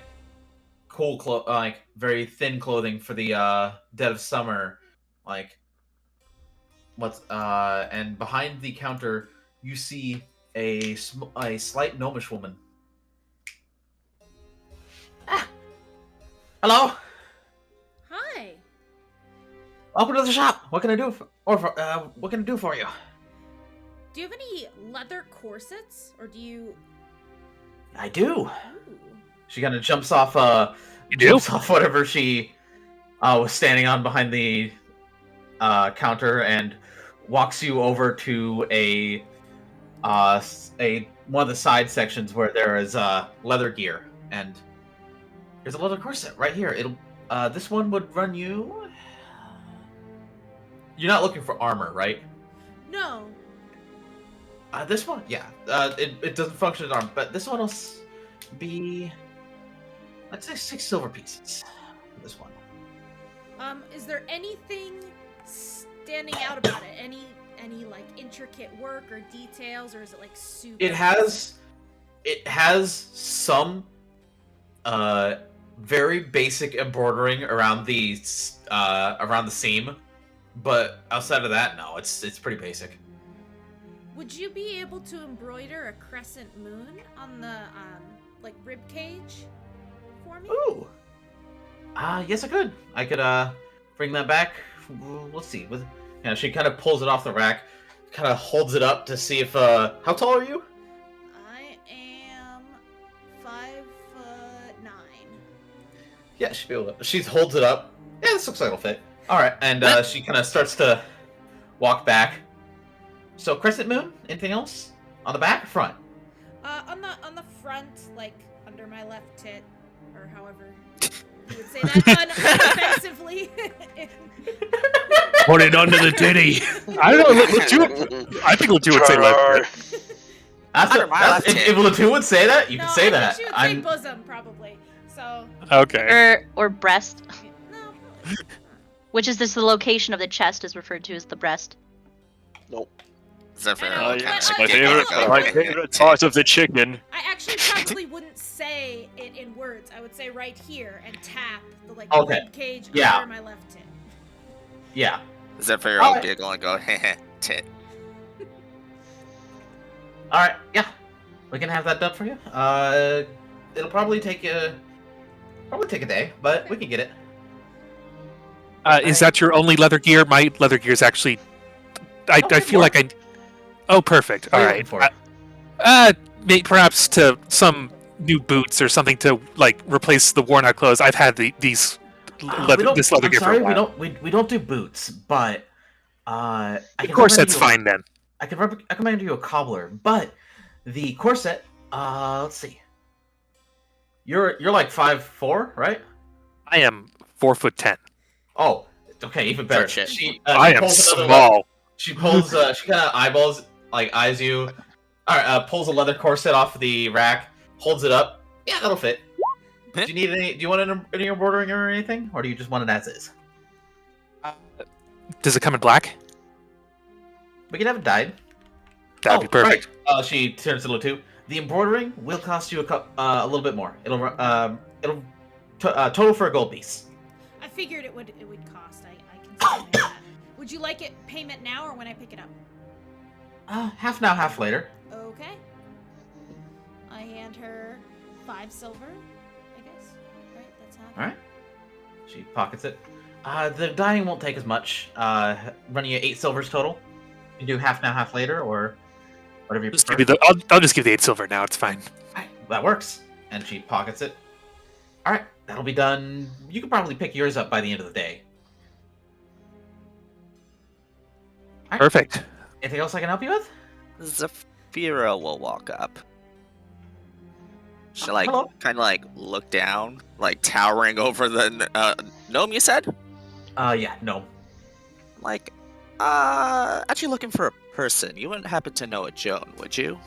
cool like very thin clothing for the dead of summer. Like and behind the counter you see a slight gnomish woman. Hello. Hi. Welcome to the shop. What can I do what can I do for you? Do you have any leather corsets, or do you? I do. Ooh. She kind of jumps off whatever she was standing on behind the counter and walks you over to a one of the side sections where there is leather gear, and there's a leather corset right here. It'll this one would run you. You're not looking for armor, right? No. This one, yeah. It doesn't function as armor, but this one will be, let's say, 6 silver pieces. For this one. Is there anything standing out about it? Any like intricate work or details, or is it like super? It has some very basic embroidering around the seam, but outside of that, no, it's pretty basic. Would you be able to embroider a crescent moon on the like rib cage for me? Ooh. Yes, I could. I could bring that back. Let's see. She kind of pulls it off the rack, kind of holds it up to see if how tall are you? I am 5'9". Yeah, she'll be able to. She holds it up. Yeah, this looks like it'll fit. All right, and she kind of starts to walk back. So Crescent Moon. Anything else on the back or front? On the front, like under my left tit, or however you would say that unoffensively. Put it under the titty. I don't know. Lateu, I think Lateu would say left. If Lateu would say that, you can say that. She would say bosom, probably. So. Okay. Or breast. No. Which is the location of the chest is referred to as the breast. Nope. Zaphira. My favorite part of the chicken. I actually probably wouldn't say it in words. I would say right here and tap the rib cage under my left tit. Yeah. Zaphira will giggle and go, heh, tit. Alright, yeah. We can have that done for you. It'll probably take a day, but we can get it. Is that your only leather gear? My leather gear is actually... I feel like I... Oh, perfect. All right. Perhaps to some new boots or something to like replace the worn-out clothes. I've had this leather gear for a while. We don't do boots, but of course that's fine then. I can recommend you a cobbler, but the corset. Let's see. You're like 5'4", right? I am 4'10". Oh, okay, even better. I am small. She pulls. She kind of eyes you. All right. Pulls a leather corset off the rack, holds it up. Yeah, that'll fit. Do you need any? Do you want any embroidering or anything, or do you just want it as is? Does it come in black? We can have it dyed. That'd be perfect. Right. She turns to Lateu. The embroidering will cost you a little bit more. It'll total for a gold piece. I figured it would cost. I can that. Would you like it payment now or when I pick it up? Half now, half later. Okay. I hand her 5 silver, I guess. Right, that's half. All right. She pockets it. The dyeing won't take as much. Running you 8 silvers total. You can do half now, half later, or whatever you prefer. I'll just give the 8 silver now. It's fine. Right, that works. And she pockets it. All right, that'll be done. You can probably pick yours up by the end of the day. Right. Perfect. Anything else I can help you with? Zaphira will walk up. She'll kind of look down, towering over the gnome. You said? Yeah, gnome. Actually looking for a person. You wouldn't happen to know a Joan, would you?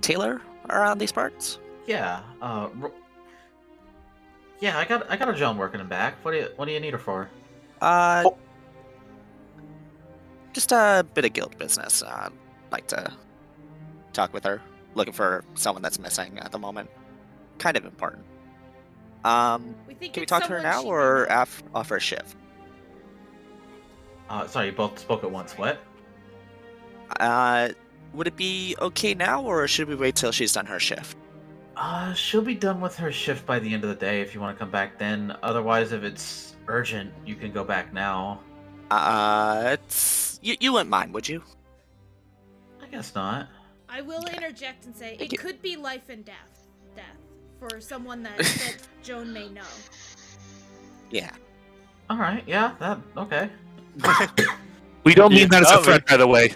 Taylor around these parts? Yeah. Yeah, I got a Joan working in back. What do you need her for? Just a bit of guild business. I'd like to talk with her. Looking for someone that's missing at the moment. Kind of important. Can we talk to her now or offer a shift? Sorry, you both spoke at once. What? Would it be okay now, or should we wait till she's done her shift? She'll be done with her shift by the end of the day if you want to come back then. Otherwise, if it's urgent, you can go back now. You wouldn't mind, would you? I guess not. I will interject and say it could be life and death for someone that Joan may know. Yeah. All right. Yeah. Okay. We don't mean that as a threat, by the way.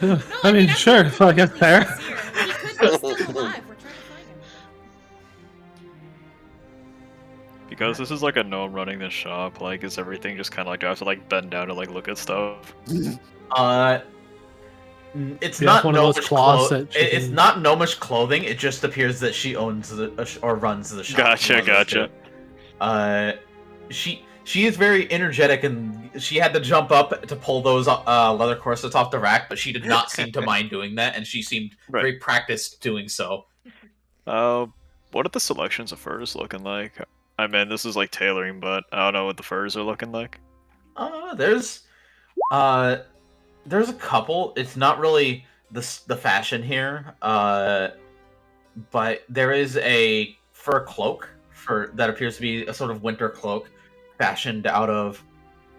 No, I mean, sure. I guess fair. He could be still alive. We're trying to find him. Because this is like a gnome running this shop, is everything just kind of do I have to bend down to look at stuff? It's Yeah, not one of those cloths it's not gnomish clothing. It just appears that she owns or runs the shop. Gotcha. She is very energetic, and she had to jump up to pull those leather corsets off the rack, but she did not seem to mind doing that, and she seemed very practiced doing so. What are the selections of furs looking like? I mean, this is tailoring, but I don't know what the furs are looking like. There's a couple. It's not really the fashion here, but there is a fur cloak that appears to be a sort of winter cloak, fashioned out of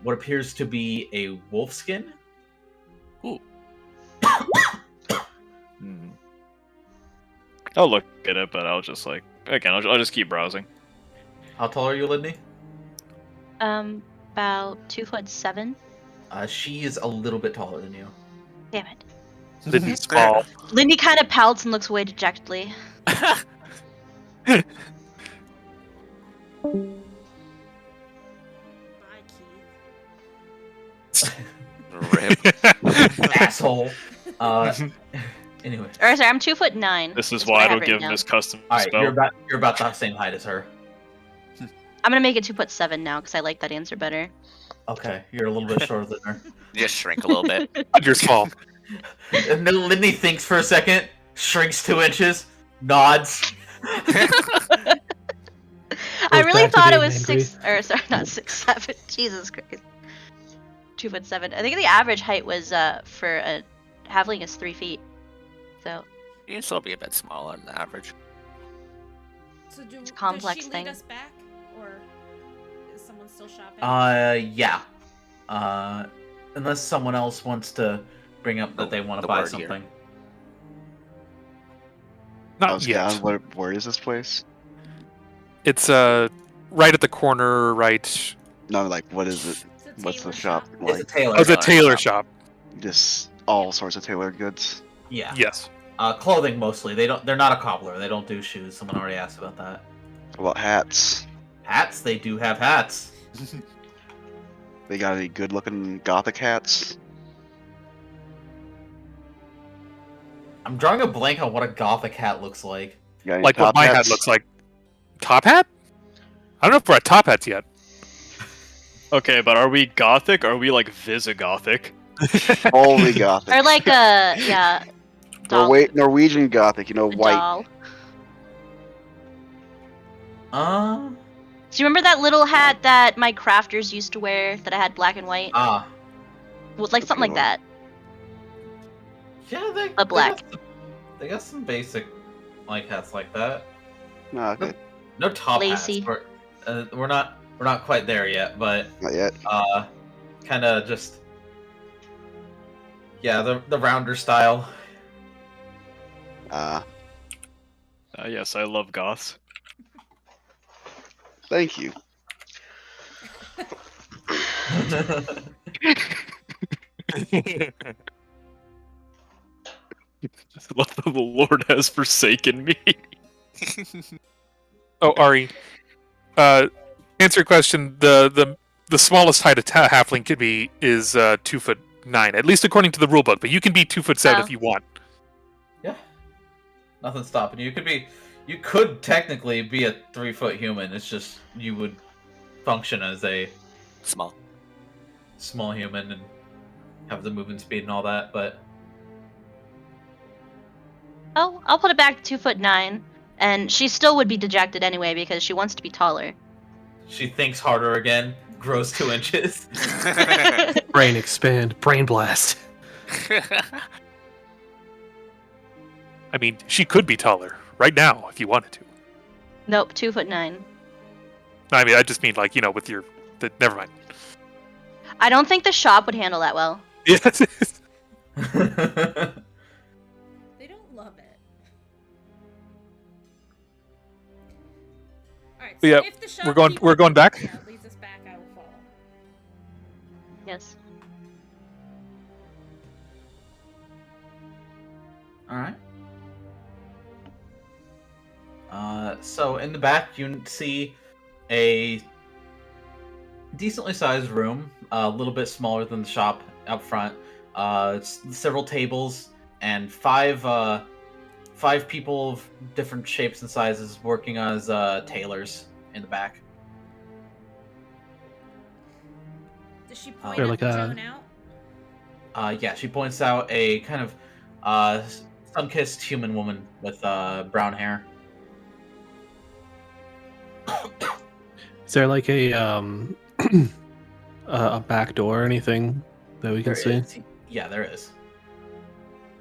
what appears to be a wolf skin. Ooh. I'll look at it, but I'll just I'll just keep browsing. How tall are you, Lidni? About 2'7". She is a little bit taller than you. Damn it. Lidni's small. Lidni kind of pouts and looks away dejectedly. Bye, Keith. Rip. Asshole. Anyway. Or sorry, I'm 2'9". This is That's why what I have don't written give him down. his custom All right, spell. you're about the same height as her. I'm gonna make it 2'7" now because I like that answer better. Okay, you're a little bit shorter than her. Just shrink a little bit. You're small. And then Lidni thinks for a second, shrinks 2 inches, nods. I Goes really back to thought it being was angry. 6, or sorry, not 6'7". Jesus Christ. 2'7". I think the average height was for a halfling is 3 feet. So You can still be a bit smaller than the average. So It's a complex does she thing. lead us back, or is someone still shopping? Yeah. Unless someone else wants to bring up that they want to the buy word here. something. Not yet. Where is this place? It's right at the corner, right. No, like what is it? It's a What's the tailor shop It's a like? tailor. Oh, it's a Tailor tailor shop. shop. Just all sorts of tailored goods. Yeah. Yes. Clothing mostly. They're not a cobbler. They don't do shoes. Someone already asked about that. What about hats? Hats. They do have hats. They got any good-looking gothic hats? I'm drawing a blank on what a gothic hat looks like. Got any Like what top my hat hats? looks like. Top hat? I don't know if we're at top hats yet. Okay, but are we gothic or are we like Visigothic? Only gothic. or like a yeah. Doll. Norwegian gothic, a white. doll. Uh, Do you remember that little hat that my crafters used to wear that I had black and white? ah. Well, like something like that. Yeah, they black. They got some basic like hats like that. No, okay. Oh. No top Lacy. hats. We're not quite there yet, but Not yet. kind of just the rounder style. Yes, I love goths. Thank you. I love that the Lord has forsaken me. Oh, Ari. Answer your question. The smallest height a halfling could be is 2'9", at least according to the rulebook. But you can be 2'7" Oh. if you want. Yeah, nothing's stopping you. You could technically be a 3-foot human. It's just you would function as a small human and have the movement speed and all that. But Oh, I'll put it back to 2'9", and she still would be dejected anyway because she wants to be taller. she thinks harder again. Grows 2 inches. Brain expand, brain blast. I mean, she could be taller right now if you wanted to. Nope, 2'9". No, I mean, I just mean like with your. Never mind. I don't think the shop would handle that well. Yes. They don't love it. Alright, so Yeah, if the shop we're going back? Yeah, leads us back, I will follow. Yes. All right. So in the back, you see a decently sized room, a little bit smaller than the shop up front. It's several tables and five people of different shapes and sizes working as tailors in the back. Does she point They're at like the a- drone out? Yeah, she points out a kind of sun-kissed human woman with brown hair. Is there like a a back door or anything that we can There see? is. Yeah, there is.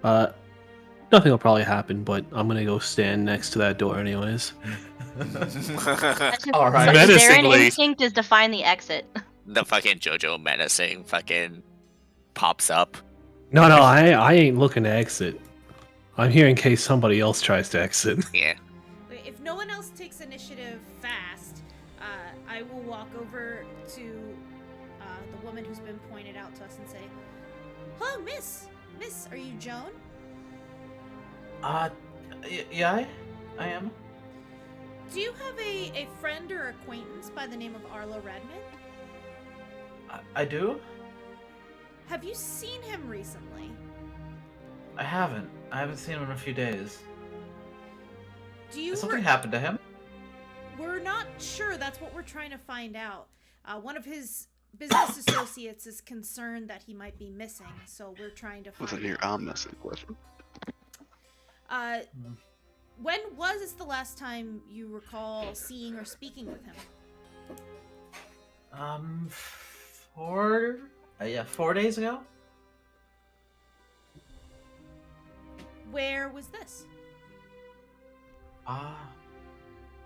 Nothing will probably happen, but I'm gonna go stand next to that door anyways. All right. Zarren Menacingly. instinct is to find the exit. The fucking JoJo menacing fucking pops up. No, I ain't looking to exit. I'm here in case somebody else tries to exit. Yeah. Okay, if no one else takes initiative fast, I will walk over to the woman who's been pointed out to us and say, "Hello, Miss, are you Joan?" Yeah, I am. Do you have a friend or acquaintance by the name of Arlo Redmond? I do. Have you seen him recently? I haven't. I haven't seen him in a few days. Do you? Has something happened to him? We're not sure. That's what we're trying to find out. One of his business associates is concerned that he might be missing, so we're trying to find Wasn't your missing question? When was the last time you recall seeing or speaking with him? 4 days ago. Where was this?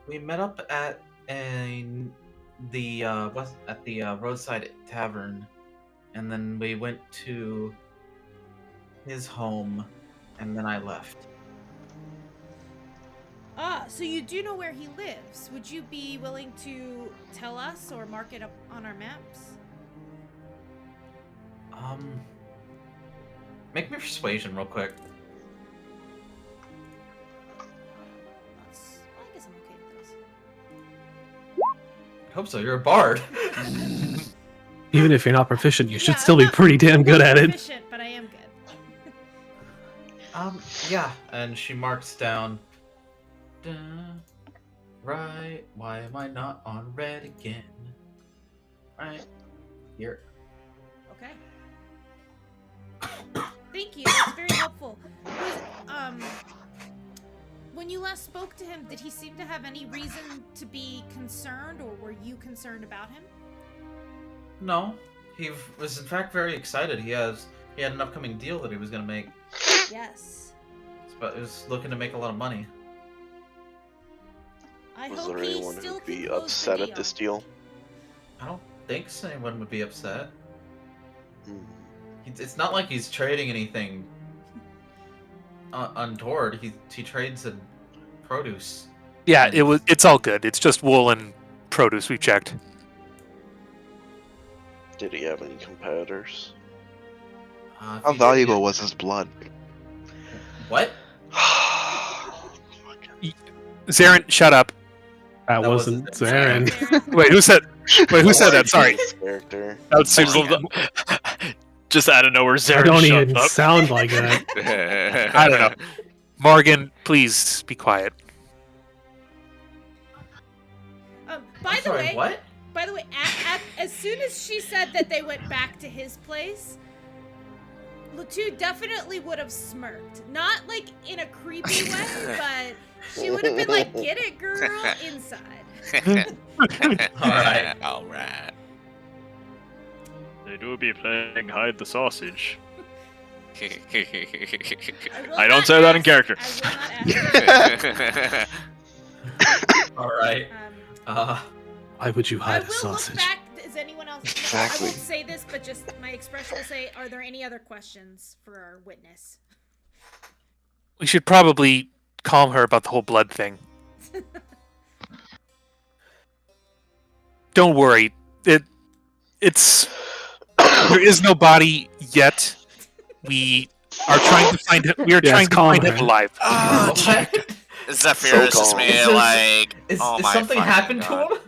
We met up at the roadside tavern, and then we went to his home, and then I left. So you do know where he lives. Would you be willing to tell us or mark it up on our maps? Make me persuasion real quick. I guess I'm okay with this. I hope so. You're a bard. Even if you're not proficient, you should Yeah, still I'm be not- pretty damn good not at it. proficient, but I am good. Yeah. And she marks down. Right. Why am I not on red again? Right. Here. Okay. Thank you. That's very helpful. When you last spoke to him, did he seem to have any reason to be concerned, or were you concerned about him? No. He was in fact very excited. He had an upcoming deal that he was going to make. Yes. But he was looking to make a lot of money. I Was hope there he anyone still who'd can be close upset the at this deal? I don't think anyone would be upset. Hmm. It's not like he's trading anything untoward. He trades in produce. Yeah, it's all good. It's just wool and produce we checked. Did he have any competitors? How valuable was his blood? What? Zarren, shut up. That That wasn't wasn't Zarren. Zarren. Wait, who said that? Sorry. Character. That seems just out of nowhere. I Zarren don't shut even up. sound like that. I don't know. Morrigan, please be quiet. By the way, what? By the way, as soon as she said that they went back to his place, Lateu definitely would have smirked. Not like in a creepy way, but she would have been like, "Get it, girl, inside." Alright. Alright. They do be playing hide the sausage. will I don't not say that in ask- character. I will not ask. Alright. Why would you I hide a will sausage? look back. Is anyone else? Exactly. I won't say this, but just my expression will say, "Are there any other questions for our witness?" We should probably calm her about the whole blood thing. Don't worry. It's there is no body yet. We are trying to find him. We are Yes, trying to calm find him her. alive. Oh, Zaphira is just calm. me, Is this- like, Is oh my something fucking happened God. to him? We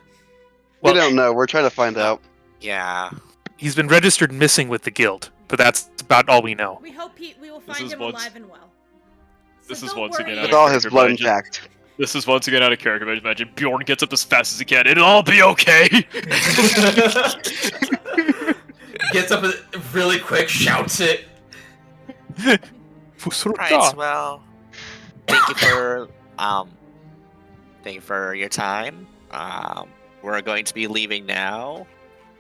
Well- don't know. We're trying to find out. Yeah. He's been registered missing with the guild, but that's about all we know. We hope we will find is him once- alive and well. This So is don't once again worry. out With of all his character, blood but I just- intact. This is once again out of character. But imagine Bjorn gets up as fast as he can. It'll all be okay. Gets up really quick, shouts it. Right, well, thank you for your time. We're going to be leaving now.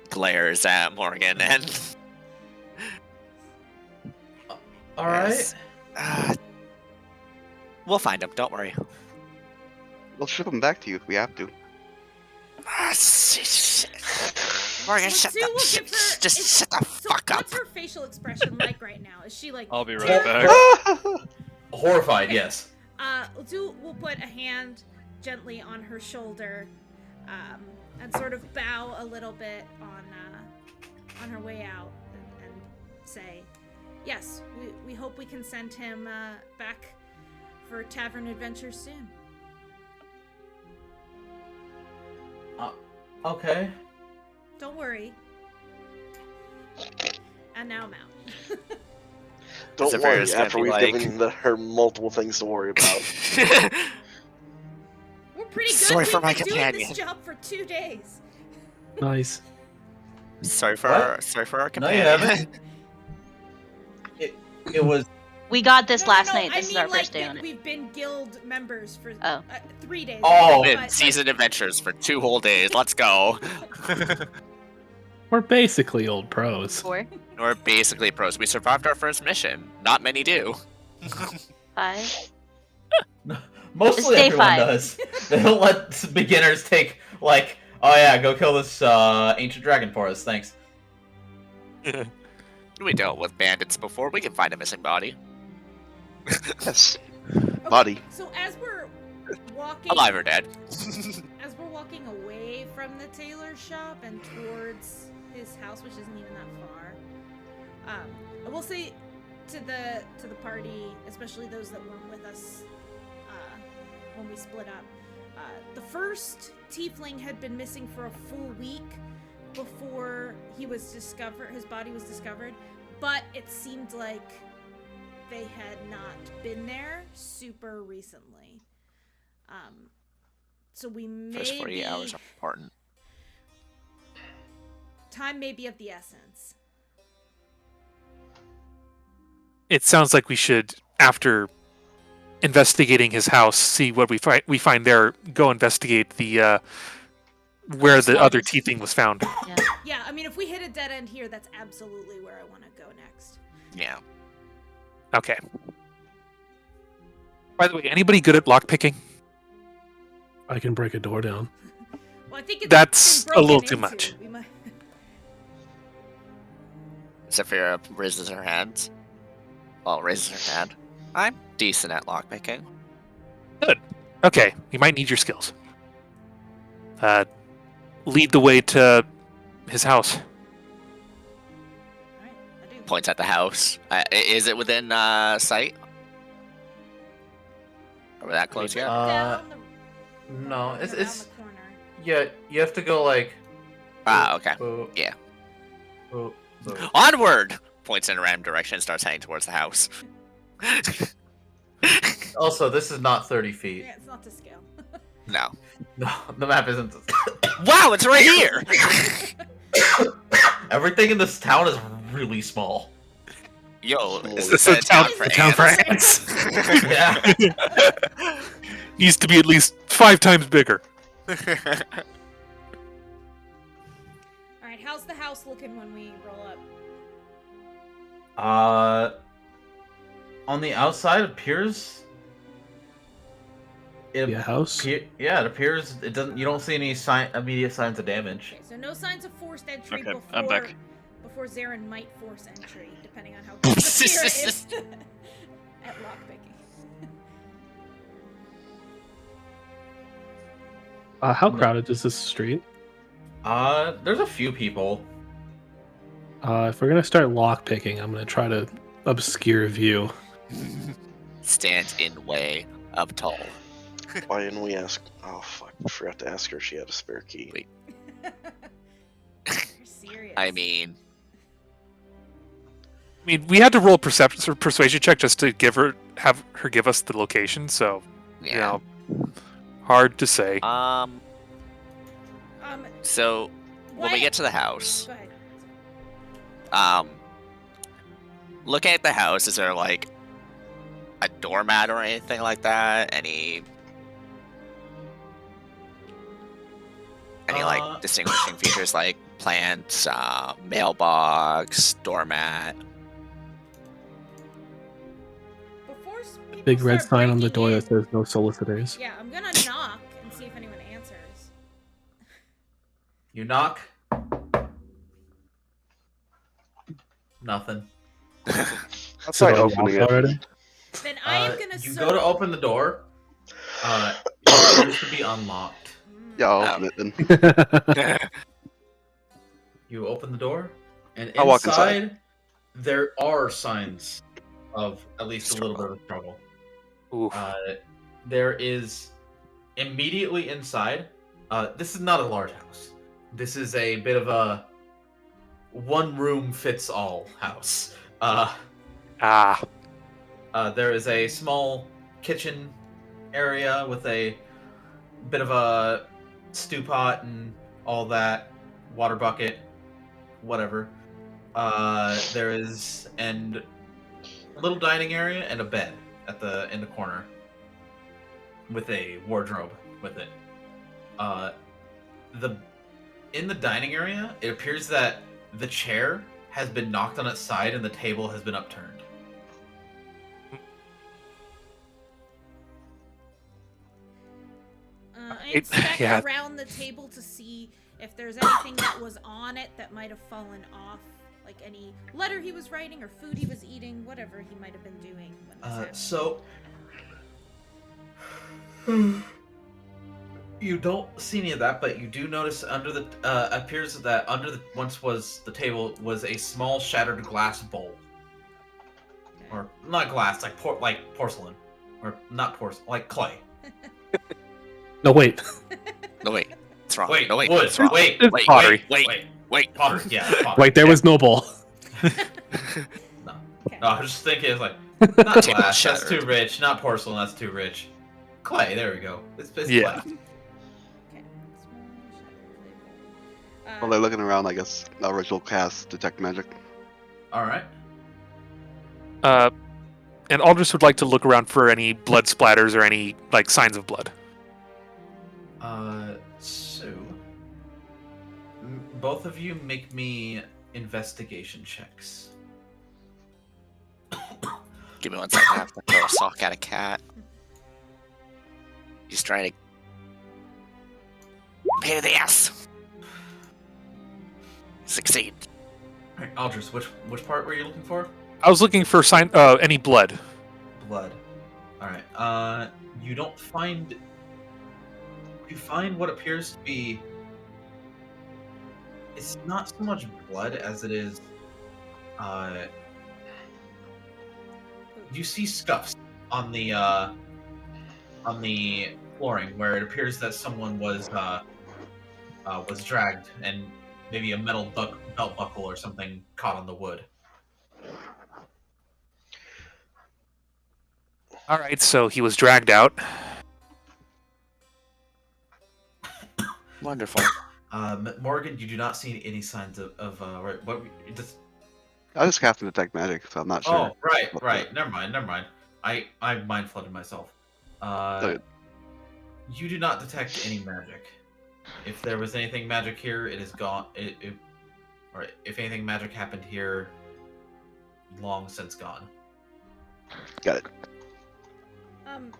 Glares at Morrigan and Alright. we'll find him, don't worry. We'll ship him back to you if we have to. Morrigan, shut Lateu will the give her- just is- shut the So fuck up. what's her facial expression like right now? Is she like? I'll be right back. Horrified, yes. Lateu will put a hand gently on her shoulder, and sort of bow a little bit on her way out and say, yes, we hope we can send him back for tavern adventures soon. Okay. Don't worry. And now I'm out. Don't Zaphira's worry, gonna after be we've like- given her multiple things to worry about. We're pretty good. Sorry for We've my been doing companion. this job for 2 days. Nice. Sorry for What? our No, companion. you haven't. It was. We got this No, last no, night. I This is mean, our like, first day on it. We've been guild members for Oh. 3 days. Oh. Been but, season adventures for 2 whole days. Let's go. We're basically old pros. 4, We're basically pros. We survived our first mission. Not many do. 5. Mostly It's day everyone 5. does. They don't let beginners take, like, oh yeah, go kill this ancient dragon for us, thanks. We dealt with bandits before. We can find a missing body. Yes. Okay, Body. So as we're walking, Alive or dead. as we're walking away from the tailor shop and towards his house, which isn't even that far, I will say to the party, especially those that weren't with us when we split up, the first tiefling had been missing for a full week before his body was discovered, but it seemed like they had not been there super recently. So we may First 48 hours are important. time may be of the essence. It sounds like we should, after investigating his house, see what we find there. Go investigate the where the other tiefling was found. Yeah, I mean, if we hit a dead end here, that's absolutely where I want to go next. Yeah. Okay. By the way, anybody good at lockpicking? I can break a door down. Well, I think it's That's been a little broken too into. much. We might... Zaphira raises her hands. Well, raises her hand. I'm decent at lockpicking. Okay, you might need your skills. Lead the way to his house. All right, I do. Points at the house. Is it within sight? Are we that close yet? Down the- No, around it's the corner. yeah. You have to go like. Okay. Oh, Yeah. oh, oh. Onward! Points in a random direction, starts heading towards the house. Also, this is not 30 feet. Yeah, it's not to scale. No. No, the map isn't. Wow, it's right here! Everything in this town is really small. Yo, is This this a town the for town for ants? Yeah. Needs to be at least 5 times bigger. All right, how's the house looking when we roll up? On the outside appears. Yeah, house. Yeah, it appears it doesn't. You don't see any immediate signs of damage. Okay, so no signs of forced entry Okay, before I'm back. before Zarren might force entry, depending on how good the spirit is at lockpicking. How crowded is this street? There's a few people. If we're gonna start lockpicking, I'm gonna try to obscure view. Stands in way of tall. Why didn't we ask? Oh fuck! I forgot to ask her if she had a spare key. Wait. You're serious. I mean, we had to roll a perception or persuasion check just to have her give us the location. So yeah. you know, hard to say. So when we Why- get to the house, Go ahead. looking at the house, is there like a doormat or anything like that? Any like distinguishing features like plants, mailbox, doormat? Before people Big red start sign on the breaking door in- that says no solicitors. Yeah, I'm gonna knock and see if anyone answers. You knock. Nothing. I'll So try I opening locked it. already? Then I am gonna. You so- go to open the door. It used to be unlocked. Mm. Yeah, I'll open it then. You open the door, And I'll walk inside. inside, there are signs of at least a little bit of a struggle. Oof. There is immediately inside. This is not a large house. This is a bit of a one-room-fits-all house. There is a small kitchen area with a bit of a stew pot and all that, water bucket, whatever. There is a little dining area and a bed in the corner with a wardrobe with it. In the dining area, it appears that the chair has been knocked on its side and the table has been upturned. I inspect around the table to see if there's anything that was on it that might have fallen off, like any letter he was writing or food he was eating, whatever he might have been doing when this happened. So you don't see any of that, but you do notice under the appears that under the once was the table was a small shattered glass bowl, or not glass, like porcelain, or not porcelain, like clay. No, wait. No, wait. It's wrong. Wait, no, wait. wood. It's wrong. Wait, pottery. wait. Pottery. Yeah, pottery. Wait, there was no bowl. No. Okay. No, I was just thinking, it's like, not Table glass, that's shattered. too rich. Not porcelain, that's too rich. Clay, there we go. It's Yeah. clay. Okay. Small shattered clay bowl. While they're looking around, I guess I'll ritual cast Detect Magic. Alright. And Aldris would like to look around for any blood splatters or any like signs of blood. So both of you make me investigation checks. Give me 1 second. I have to throw a sock at a cat. He's trying to. Pain in the ass. Succeed. Alright, Aldris, which part were you looking for? I was looking for any blood. Blood. Alright, you don't find... You find what appears to be... It's not so much blood as it is... You see scuffs on the flooring where it appears that someone was dragged and maybe a metal belt buckle or something caught on the wood. All right, so he was dragged out. Wonderful. Morrigan, you do not see any signs of what just. I just cast Detect Magic, so I'm not sure. Oh, right. Never mind. I mind flooded myself. Okay. You do not detect any magic. If there was anything magic here, it is gone. Or if anything magic happened here, long since gone. Got it. And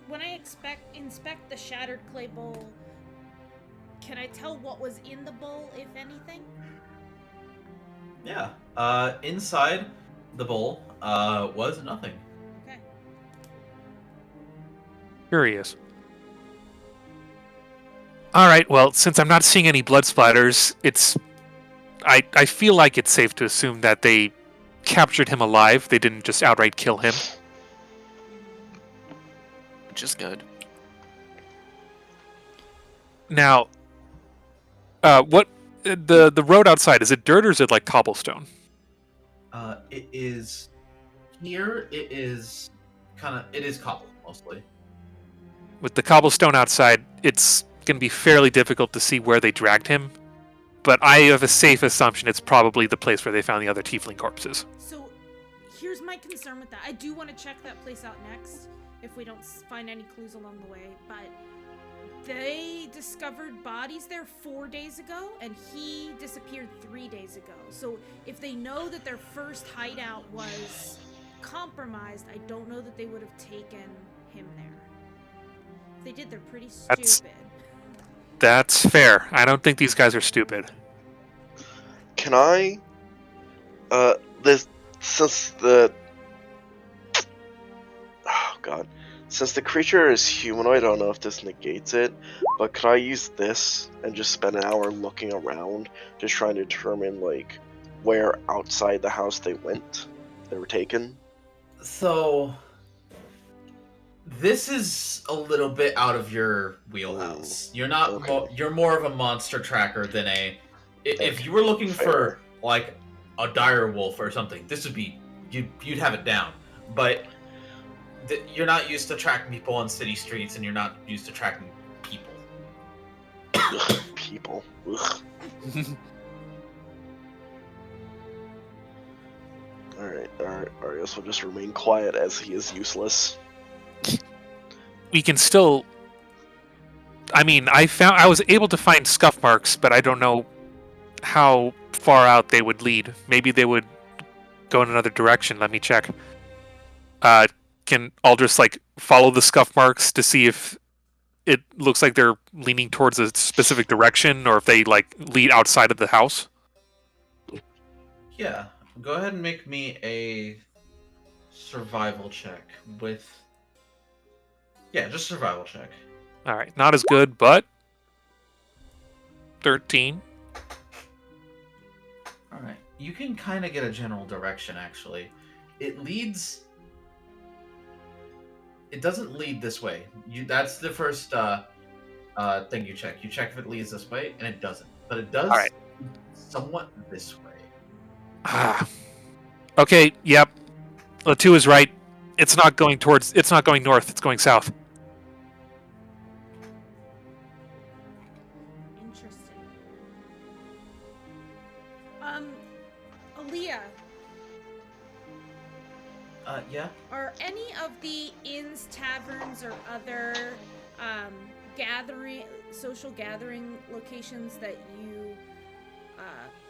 when I inspect the shattered clay bowl, can I tell what was in the bowl, if anything? Yeah. Inside the bowl was nothing. Okay. Curious. All right, well, since I'm not seeing any blood splatters, I feel like it's safe to assume that they captured him alive. They didn't just outright kill him. Which is good. Now, what the road outside, is it dirt or is it like cobblestone? It is here. It is cobble mostly. With the cobblestone outside, it's going to be fairly difficult to see where they dragged him, but I have a safe assumption it's probably the place where they found the other tiefling corpses. So, here's my concern with that. I do want to check that place out next, if we don't find any clues along the way, but they discovered bodies there 4 days ago, and he disappeared 3 days ago. So if they know that their first hideout was compromised, I don't know that they would have taken him there. If they did, they're pretty stupid. That's fair. I don't think these guys are stupid. Can I? Since the creature is humanoid, I don't know if this negates it, but could I use this and just spend an hour looking around, just trying to determine, like, where outside the house they went? They were taken? So, this is a little bit out of your wheelhouse. You're not. Okay. You're more of a monster tracker than a. If Okay, you were looking fair. for like a dire wolf or something, this would be you'd have it down. But you're not used to tracking people on city streets, and you're not used to tracking people. People. Ugh. Alright, Arius will just remain quiet as he is useless. We can still. I mean, I was able to find scuff marks, but I don't know how far out they would lead. Maybe they would go in another direction. Let me check. Can Aldris like follow the scuff marks to see if it looks like they're leaning towards a specific direction, or if they like lead outside of the house? Yeah, go ahead and make me a survival check with. Yeah, just survival check. All right, not as good, but 13. All right, you can kind of get a general direction. Actually, it leads. It doesn't lead this way. That's the first thing you check. You check if it leads this way, and it doesn't. But it does All right. somewhat this way. Ah. Okay. Yep. Lateu is right. It's not going north. It's going south. Interesting. Aaliyah, Yeah. are any of the inns, taverns, or other social gathering locations that you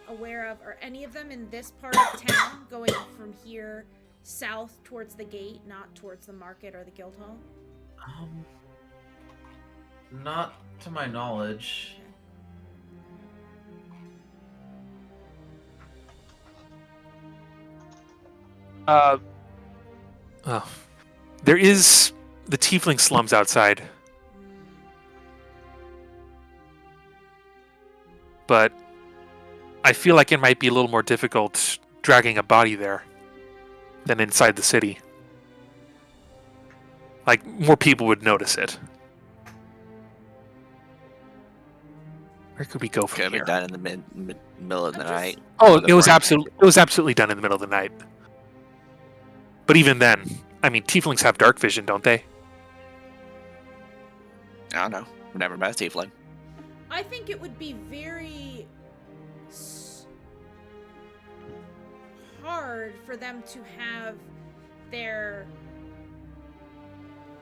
aware of, are any of them in this part of town, going from here south towards the gate, not towards the market or the guild hall? Not to my knowledge. There is the tiefling slums outside, but I feel like it might be a little more difficult dragging a body there than inside the city. Like, more people would notice it. Where could we go from Could be here? done in the middle of the night. Oh, the it was morning. absolutely done in the middle of the night. But even then, I mean, tieflings have dark vision, don't they? I don't know. I've never met a tiefling. I think it would be very hard for them to have their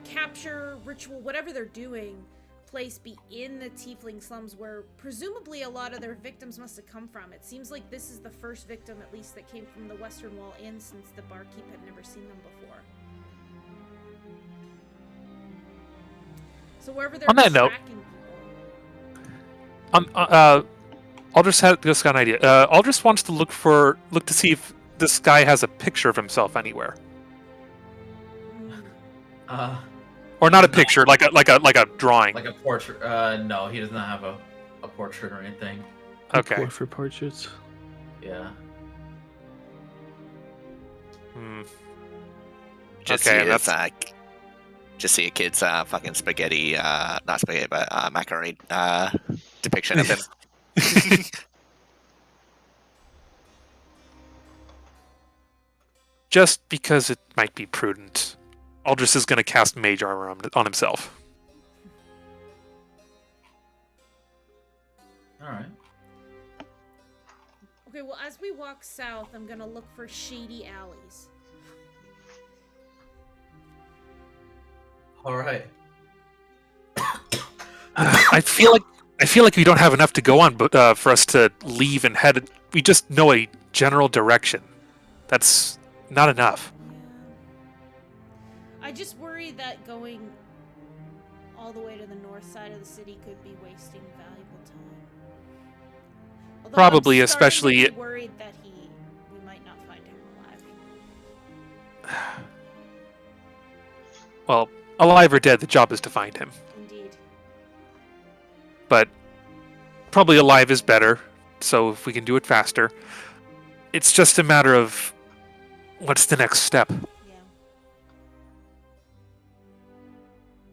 capture ritual, whatever they're doing, place be in the tiefling slums, where presumably a lot of their victims must have come from. It seems like this is the first victim, at least, that came from the Western Wall Inn, since the barkeep had never seen them before. So wherever they're On that note, tracking people. Aldris just got an idea. Aldris wants to look to see if this guy has a picture of himself anywhere, or not a picture, like a drawing. Like a portrait. No, he does not have a portrait or anything. Okay. Poor for portraits. Yeah. Just Okay, see that's just see a kid's fucking spaghetti, not spaghetti, but macaroni depiction of him. just because it might be prudent. Aldris is going to cast mage armor on himself. Alright. Okay, well, as we walk south, I'm gonna look for shady alleys. Alright. I feel like we don't have enough to go on, but for us to leave and head. We just know a general direction. That's not enough. I just worry that going all the way to the north side of the city could be wasting valuable time. Although Probably, I'm starting especially- to be worried that we might not find him alive. Well, alive or dead, the job is to find him. Indeed. But probably alive is better, so if we can do it faster. It's just a matter of what's the next step.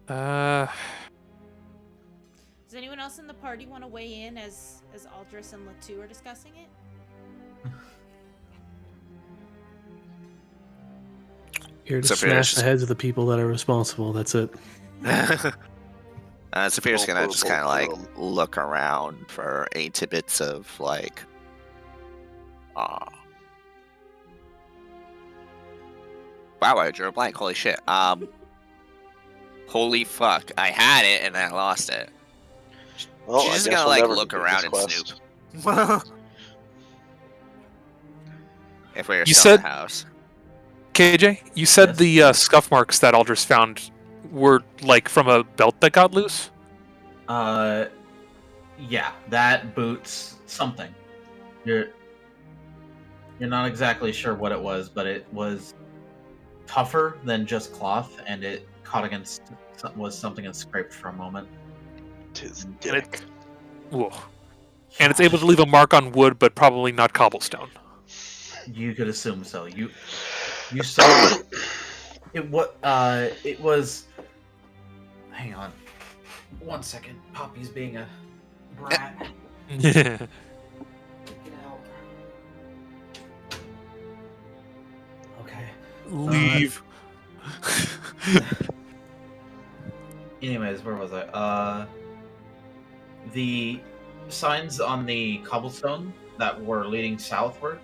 Yeah. Does anyone else in the party want to weigh in as Aldris and Lateu are discussing it? Here to So smash fierce. the heads of the people that are responsible. That's it. Zaphira's gonna just kind of like look around for any tidbits of like, wow, I drew a blank. Holy shit. Holy fuck, I had it and I lost it. Well, She's I just guess gonna we'll like never look complete around this and quest. snoop. If we were You still in said- the house. KJ, you said Yes. the scuff marks that Aldris found were like from a belt that got loose? Yeah, that boots something. You're not exactly sure what it was, but it was tougher than just cloth, and it caught against was something and scraped for a moment. Tis And dick. Whoa. And it's able to leave a mark on wood, but probably not cobblestone. You could assume so. You saw it. It was. Hang on, 1 second. Poppy's being a brat. Get out. Okay. Leave. Anyways, where was I? The signs on the cobblestone that were leading southward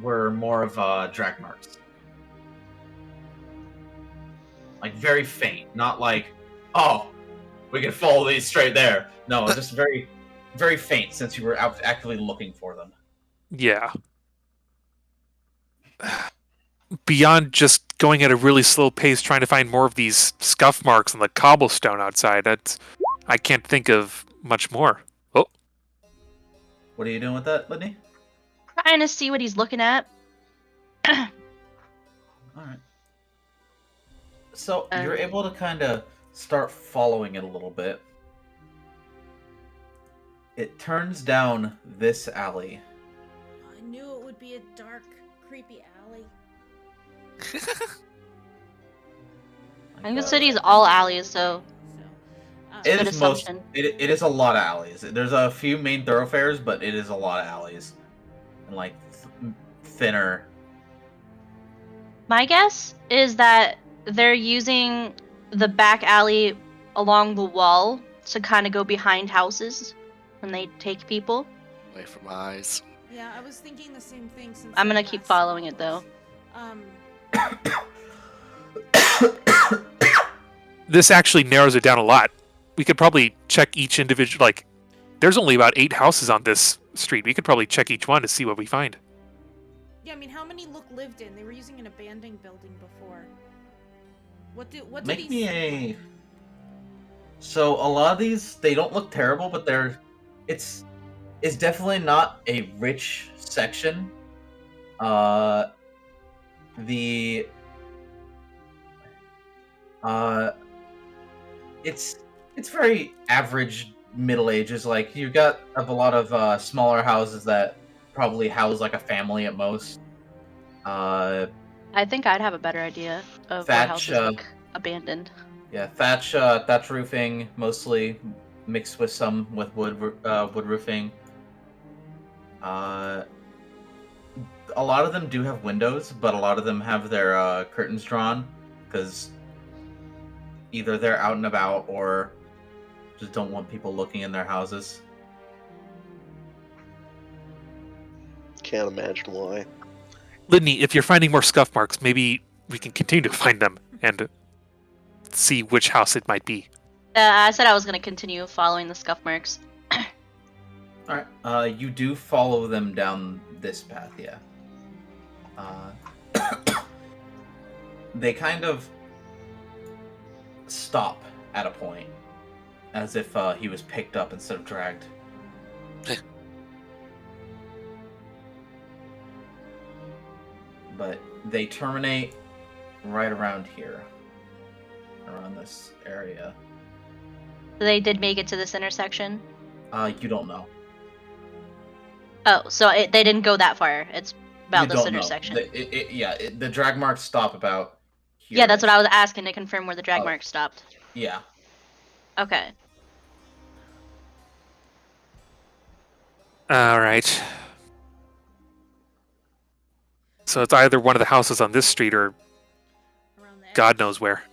were more of drag marks. Like very faint, not like, oh, we can follow these straight there. No, just very, very faint since you were out actively looking for them. Yeah. Beyond just going at a really slow pace trying to find more of these scuff marks on the cobblestone outside, I can't think of much more. Oh, What are you doing with that, Lidni? Trying to see what he's looking at. All right. So you're able to kind of start following it a little bit. It turns down this alley. I knew it would be a dark, creepy alley. I think the city's all alleys, so So, It good is most. assumption. It is a lot of alleys. There's a few main thoroughfares, but it is a lot of alleys, and like thinner. My guess is that they're using the back alley along the wall to kind of go behind houses when they take people. Away from my eyes. yeah, I was thinking the same thing. Since I'm I gonna keep last following saw it, though. this actually narrows it down a lot. We could probably check each individual, like, there's only about 8 houses on this street. We could probably check each one to see what we find. Yeah, I mean, how many look lived in? They were using an abandoned building before. What did Make these me look a. like? So a lot of these, they don't look terrible, but it's definitely not a rich section. It's very average Middle Ages. Like you got a lot of smaller houses that probably house like a family at most. I think I'd have a better idea of Thatch, what houses look abandoned. Yeah, thatch roofing mostly, mixed with some with wood roofing. A lot of them do have windows, but a lot of them have their curtains drawn because either they're out and about or just don't want people looking in their houses. Can't imagine why. Lidni, if you're finding more scuff marks, maybe we can continue to find them and see which house it might be. I said I was going to continue following the scuff marks. Alright, you do follow them down this path, yeah. They kind of stop at a point, as if he was picked up instead of dragged. But they terminate right around here, around this area. They did make it to this intersection. You don't know. Oh, so they didn't go that far. It's about You this don't know. intersection. The drag marks stop about here. Yeah, that's what I was asking to confirm where the drag Oh. mark stopped. Yeah. Okay. All right. So it's either one of the houses on this street or Around there. God knows where.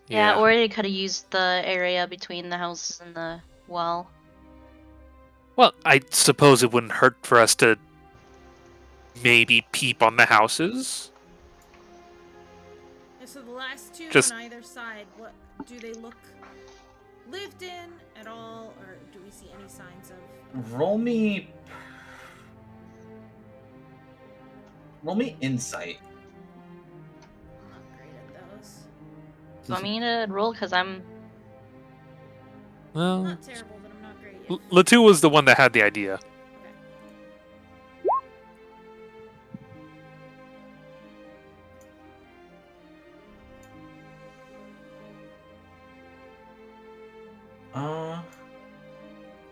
Yeah, or you could have used the area between the houses and the wall. Well, I suppose it wouldn't hurt for us to maybe peep on the houses. Yeah, so the last two Just- on either side, what do they look lived in at all, or do we see any signs of? Roll me insight. I'm not great at those. Do you want me to roll? Because I'm... Well, Not terrible, but I'm not great yet. Lateu was the one that had the idea. Okay.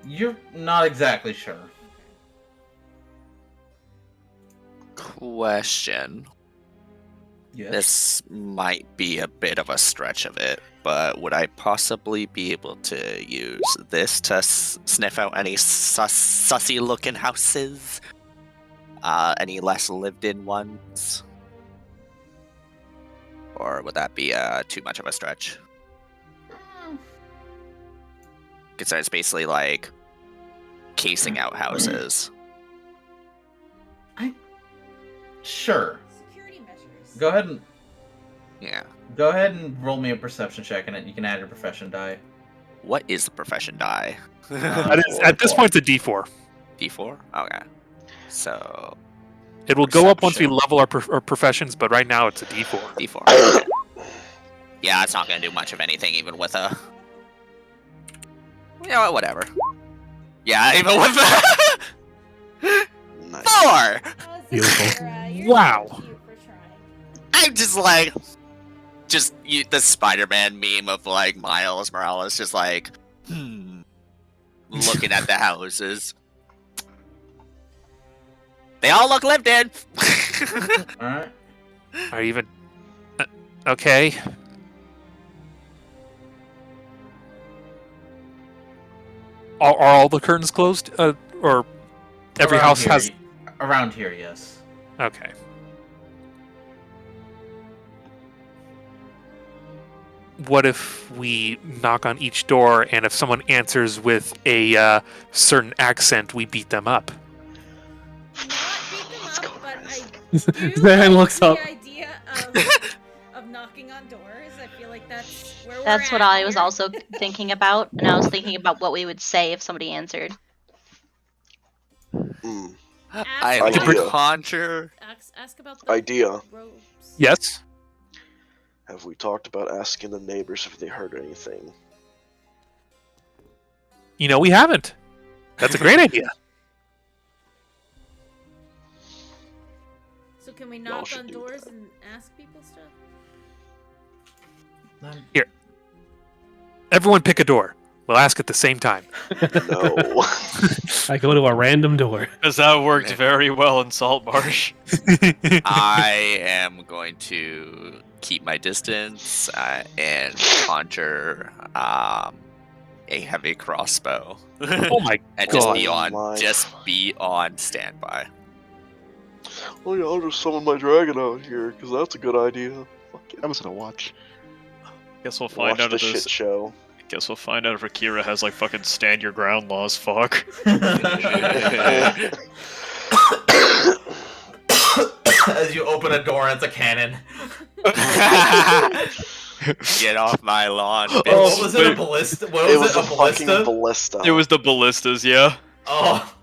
You're not exactly sure. Question. Yes. This might be a bit of a stretch of it, but would I possibly be able to use this to sniff out any sussy looking houses? Any less lived in ones? Or would that be too much of a stretch? Considering it's basically like casing out houses. Sure. Security measures. Go ahead and roll me a perception check, and you can add your profession die. What is the profession die? At this point, it's a D4. D4? Okay. So It will go up once we Perception. level our professions, but right now it's a D4. D4. Okay. Yeah, it's not gonna do much of anything, even with a. You know what? Whatever. Yeah, even with a. Nice. 4. Oh, Beautiful. Zaphira, you're Wow. so cute for trying. I'm just like, the Spider-Man meme of like Miles Morales, just like, looking at the houses. They all look lived in. All right. Are you even okay? Are all the curtains closed? Or every Around house here, has? Around here, yes. Okay. What if we knock on each door, and if someone answers with a certain accent, we beat them up? Not beat them Let's up, go, but guys. I do Zarren like looks the up. idea of knocking on doors. I feel like that's where we're That's what at I was here. also thinking about, and I was thinking about what we would say if somebody answered. Mm. I Idea. conjure. Ask about the Idea. robes. Yes. Have we talked about asking the neighbors if they heard anything? You know, we haven't. That's a great idea. So can we Y'all knock should on do doors that. and ask people stuff? Everyone pick a door. We'll ask at the same time. No. I go to a random door. Because that worked very well in Saltmarsh. I am going to keep my distance and conjure a heavy crossbow. Oh my And god. just be on standby. Oh yeah, I'll just summon my dragon out here, because that's a good idea. Fuck it. I was gonna watch. Guess we'll find Watch out the if this. shit show. Guess we'll find out if Raquira has like fucking stand your ground laws. Fuck. As you open a door, it's a cannon. Get off my lawn, bitch. Oh, What was it? A ballista? What It was was it? a A fucking ballista? ballista. It was the ballistas, yeah. Oh.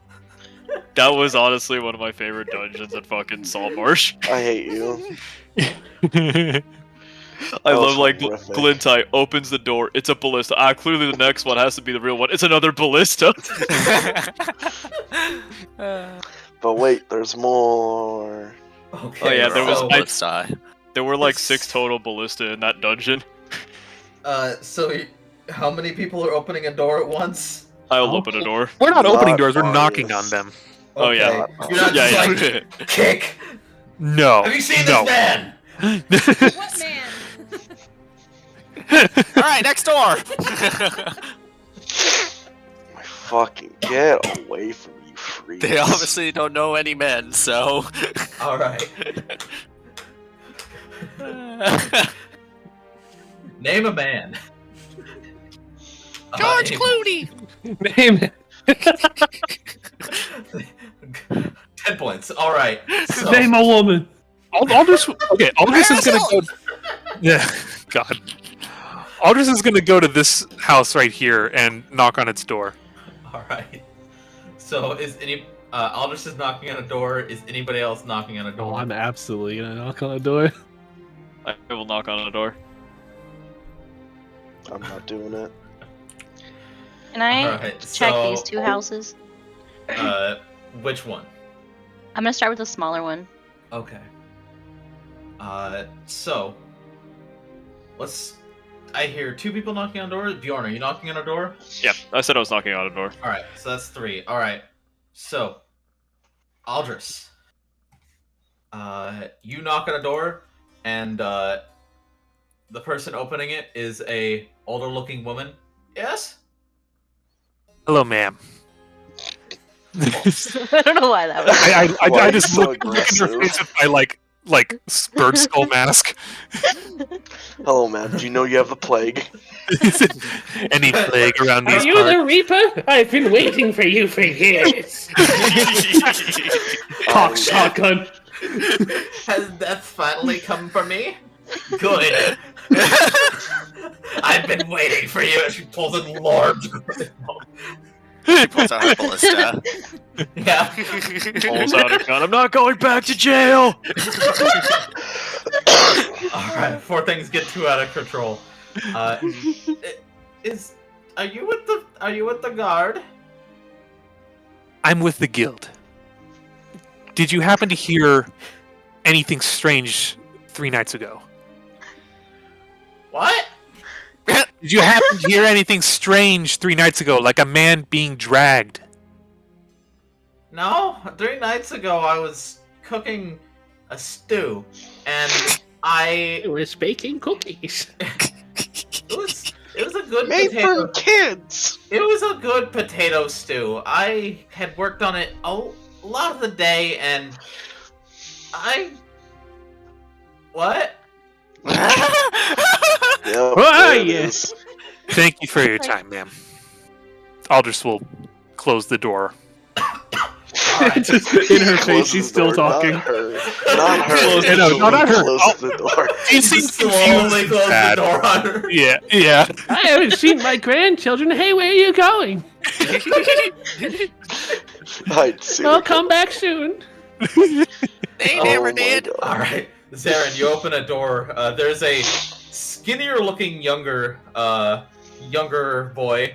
That was honestly one of my favorite dungeons in fucking Saltmarsh. I hate you. I That was love like horrific. Glintai opens the door. It's a ballista. Clearly the next one has to be the real one. It's another ballista. But wait, there's more. Okay. Oh, yeah, there was- so, Let's die. There were like 6 total ballista in that dungeon. How many people are opening a door at once? I'll open a door. We're not opening Not doors, we're Arius. knocking on them. Oh, yeah. You're not Yeah, just yeah. like, kick! No. Have you seen no. this man? What man? Alright, next door! Fucking get away from you, freaks. They obviously don't know any men, so. Alright. Name a man. George Clooney! Name it. 10 points. Alright. So, Name a woman. Aldris is gonna go. Yeah, God. Aldris is gonna go to this house right here and knock on its door. alright. So, is Aldris is knocking on a door. Is anybody else knocking on a door? Oh, I'm absolutely gonna knock on the door. I will knock on the door. I'm not doing it. Can I Alright, check so- these two houses? Which one? I'm gonna start with the smaller one. Okay. So I hear 2 people knocking on doors. Bjorn, are you knocking on a door? Yeah, I said I was knocking on a door. Alright, so that's 3. Alright. So Aldris. You knock on a door, and the person opening it is a older looking woman. Yes? Hello, ma'am. I don't know why that was. I Why just so look in her aggressive? face with my like bird skull mask. Hello, man. Do you know you have the plague? Any plague around these Are you parts? the Reaper? I've been waiting for you for years. Cock shotgun. Has death finally come for me? Good. I've been waiting for you. She pulls in Lord. She pulls out her ballista. Yeah. Pulls out a gun. I'm not going back to jail. Alright, 4 things get too out of control. Are you with the guard? I'm with the guild. Did you happen to hear anything strange 3 nights ago? What? Did you happen to hear anything strange 3 nights ago, like a man being dragged? No, 3 nights ago I was cooking a stew, and You were baking cookies. it was a good Made potato. for kids. It was a good potato stew. I had worked on it a lot of the day, and what? Yep, Where are there it you? is. Thank you for your time, ma'am. Aldris will close the door. Just in her Closes face, she's the still door, talking. Not her. Not her. No, not her. Closes the door. She seems Slowly close the bad. door on her. Yeah. I haven't seen my grandchildren. Hey, where are you going? I'd see I'll her come back soon. They Oh never my did. God. Alright, Zarren, you open a door. There's a skinnier looking younger boy.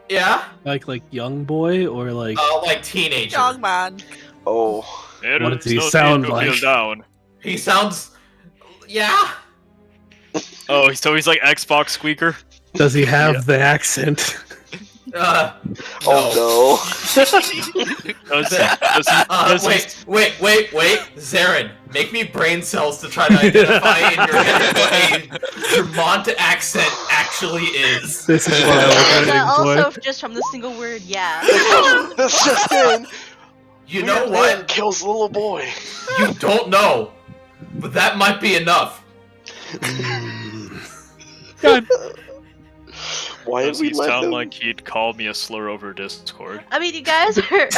Yeah? Like young boy or like Like teenager. Young man. Oh, What does he No sound need to like? feel down. He sounds... Yeah? Oh, so he's like Xbox squeaker. does he have the accent? No. oh Does he, Wait. Zarren, make me brain cells to try to identify in your head what a Vermont accent actually is. This is what I was But waiting also, for. just from the single word, yeah. no! That's just in. You know Man what? kills the little boy. You don't know. But that might be enough. God. Why does did we he let sound him? like he'd call me a slur over Discord? I mean, you guys are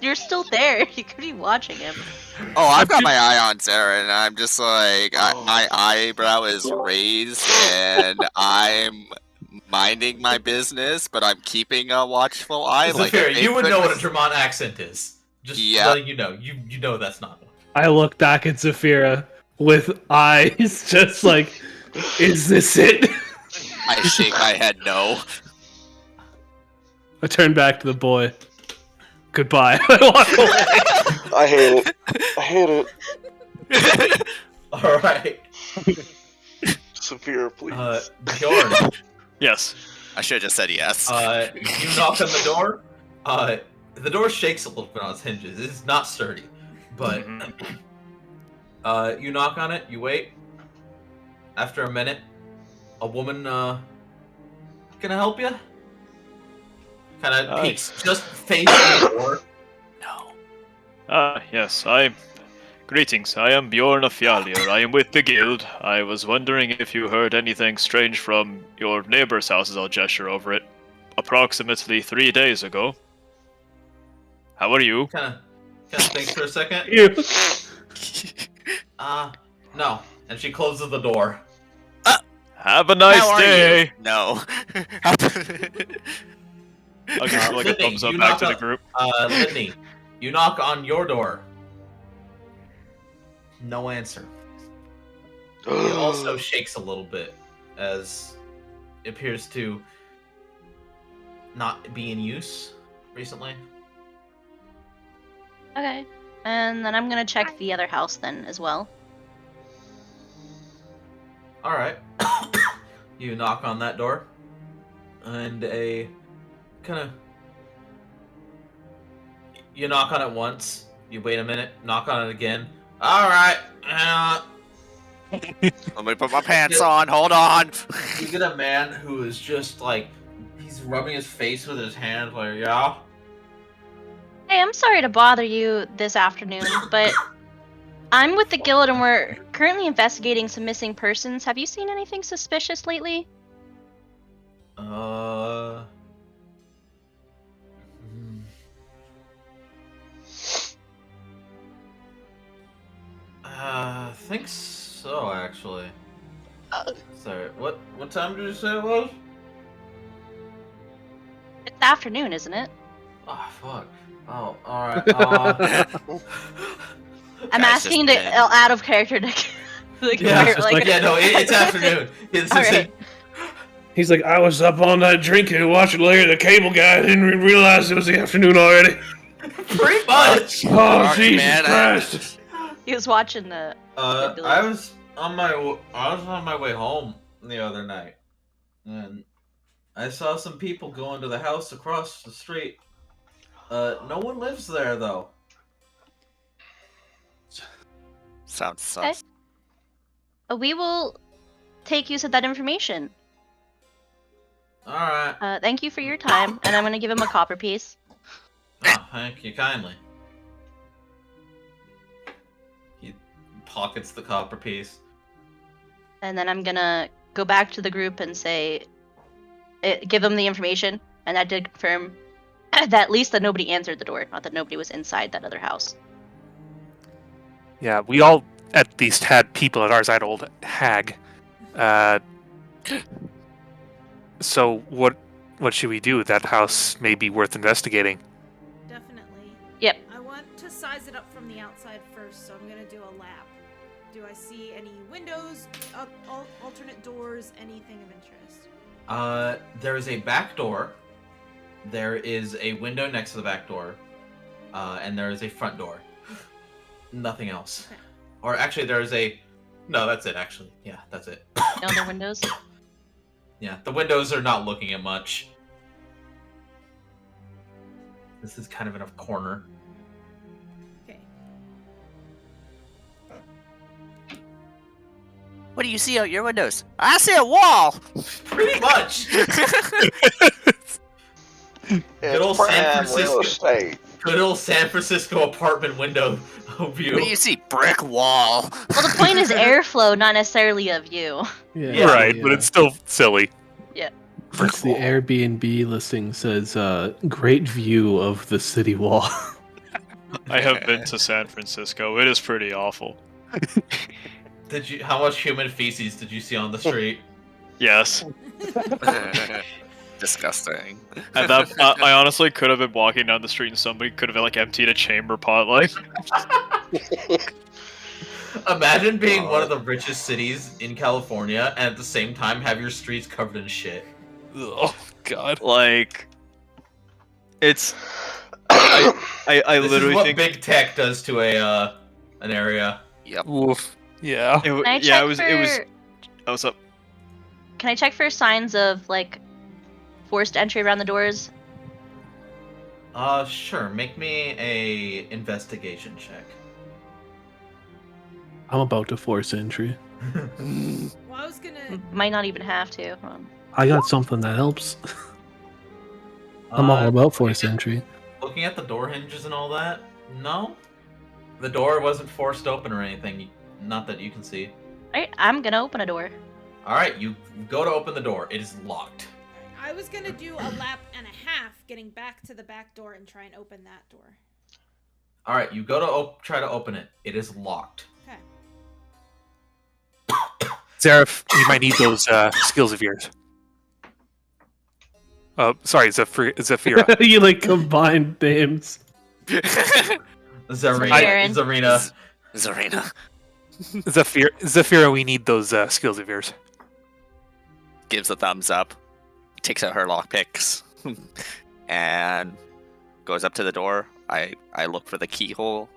you're still there. You could be watching him. Oh, I've got my eye on Sarah, and I'm just like, my eyebrow is raised, and I'm minding my business, but I'm keeping a watchful eye. Zaphira, you would could- know what a Vermont accent is. Just Yeah. letting you know. You know that's not one. I look back at Zaphira with eyes just like, is this it? I shake my head no. I turn back to the boy. Goodbye. I walk away. I hate it. I hate it. Alright. Saphira, please. Bjorn, Yes. I should have just said yes. you knock on the door. The door shakes a little bit on its hinges. It's not sturdy, but you knock on it. You wait. After a minute, a woman, can I help you? Kind of peeks, just facing the door. No. Yes, Greetings, I am Bjorn of Fjallir. I am with the guild. I was wondering if you heard anything strange from your neighbor's houses. I'll gesture over it. Approximately 3 days ago. How are you? Kind of thinks for a second. No. And she closes the door. Have a nice day. You? No. I'll give like a thumbs up back to the group. Lidni, you knock on your door. No answer. It also shakes a little bit as it appears to not be in use recently. Okay. And then I'm gonna check the other house then as well. Alright. You knock on that door. And a kind of... You knock on it once. You wait a minute. Knock on it again. Alright. Let me put my pants on. Hold on. You get a man who is just like... He's rubbing his face with his hand like, yeah? Hey, I'm sorry to bother you this afternoon, but I'm with the guild and we're currently investigating some missing persons. Have you seen anything suspicious lately? I think so, actually. Sorry, what time did you say it was? It's afternoon, isn't it? Oh, fuck. Oh, alright. I'm asking to out of character to it's afternoon. He's like, I was up all night drinking and watching Larry the Cable Guy. I didn't realize it was the afternoon already. Pretty much. Oh, Jesus Christ. He was watching the. I was on my way home the other night, and I saw some people go into the house across the street. No one lives there though. Sounds sus. Okay. We will take use of that information. Alright. Thank you for your time, and I'm gonna give him a copper piece. Oh, thank you kindly. He pockets the copper piece. And then I'm gonna go back to the group and say, give him the information, and I did confirm that at least that nobody answered the door, not that nobody was inside that other house. Yeah, we all at least had people at our side, old hag. So what should we do? That house may be worth investigating. Definitely. Yep. I want to size it up from the outside first, so I'm gonna do a lap. Do I see any windows, alternate doors, anything of interest? There is a back door. There is a window next to the back door. And there is a front door. Nothing else. Okay. Or actually, there is a... No, that's it, actually. Yeah, that's it. No other windows? Yeah, the windows are not looking at much. This is kind of in a corner. Okay. What do you see out your windows? I see a wall! Pretty much! Good old San Francisco apartment window view. What do you see? Brick wall. Well, the point is airflow, not necessarily a view. Yeah, right, but it's still silly. Yeah. That's the Airbnb listing says, great view of the city wall. I have been to San Francisco. It is pretty awful. How much human feces did you see on the street? Yes. Disgusting. And that, I honestly could have been walking down the street and somebody could have like emptied a chamber pot, like. Imagine being one of the richest cities in California and at the same time have your streets covered in shit. Oh God! Like, it's. I this literally is what think big tech does to an area. Yep. Oof. Yeah. Can I yeah, check it was. for... It was. Oh, what's up? Can I check for signs of, like, forced entry around the doors? Sure. Make me a investigation check. I'm about to force entry. Well, I was gonna. Might not even have to. I got something that helps. I'm all about force entry. Looking at the door hinges and all that, no. The door wasn't forced open or anything. Not that you can see. Alright, I'm gonna open a door. Alright, you go to open the door. It is locked. I was gonna do a lap and a half, getting back to the back door and try and open that door. Alright, you go to try to open it. It is locked. Okay. Zareth, you might need those skills of yours. Sorry, Zaphira. You like combined names. Zarren. Zarena. Zaphira, we need those skills of yours. Gives a thumbs up. Takes out her lockpicks. And goes up to the door. I look for the keyhole.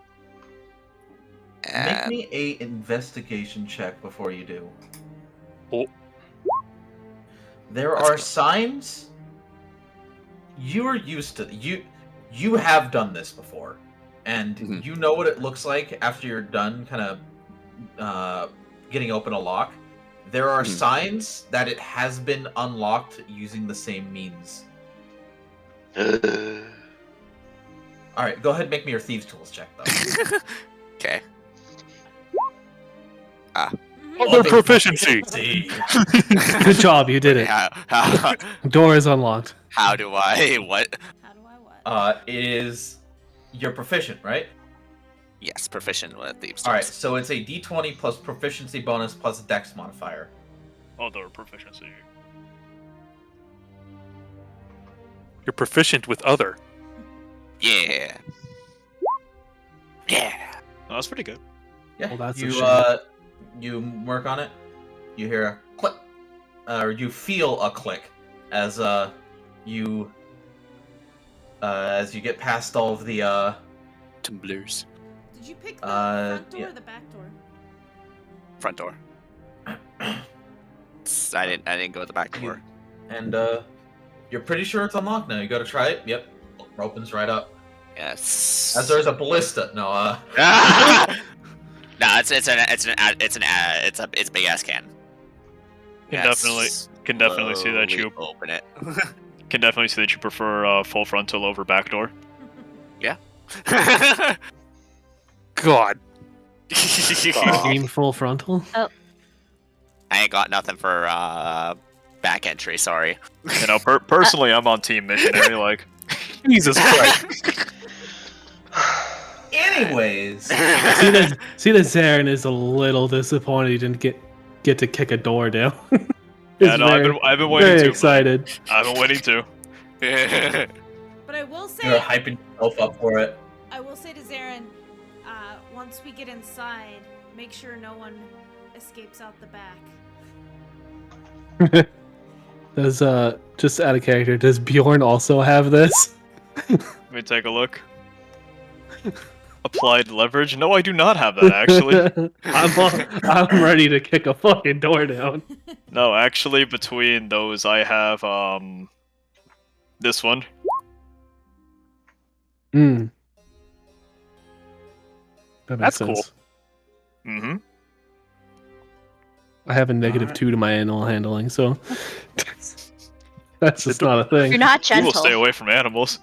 Make And me a investigation check before you do. Oh. There are signs. You are used to you have done this before, and you know what it looks like after you're done kind of getting open a lock. There are signs that it has been unlocked using the same means. Alright, go ahead and make me your Thieves' Tools check, though. okay. Other proficiency. Good job, you did it. How Door is unlocked. how do I what? How do I what? Is you're proficient, right? Yes, proficient with thieves. Alright, so it's a d20 plus proficiency bonus plus dex modifier. Other proficiency. You're proficient with other. Yeah. Yeah. Oh, that's pretty good. Yeah, Well, that's a you shame. you work on it. You hear a click, or you feel a click as you get past all of the Tumblers. Did you pick the front door yeah. or the back door? Front door. I didn't go to the back door. and you're pretty sure it's unlocked now. You got to try it. Yep, opens right up. Yes. As there's a ballista. No, No, it's a big ass can. Can definitely see that you open it. can definitely see that you prefer full frontal over back door. God. Aim full frontal. I ain't got nothing for back entry. Sorry. You know, personally, I'm on team missionary. Like, Jesus Christ. anyways, See that Zarren is a little disappointed he didn't get to kick a door down. yeah, no, I've been waiting very to. excited. I've been waiting to. But I will say, you're hyping yourself up for it. I will say to Zarren, once we get inside, make sure no one escapes out the back. Does just out of character, does Bjorn also have this? Let me take a look. Applied leverage? No, I do not have that actually. I'm ready to kick a fucking door down. No, actually, between those, I have this one. Hmm. That makes That's cool. sense. Mm-hmm. I have a -2 to my animal handling, so that's just not a thing. You're not You will gentle. stay away from animals.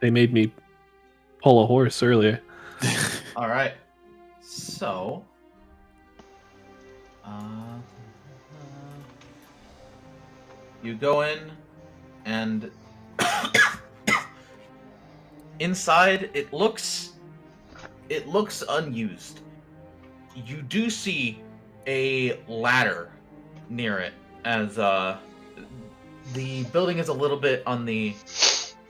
They made me pull a horse earlier. All right, so you go in, and inside it looks unused. You do see a ladder near it, as the building is a little bit on the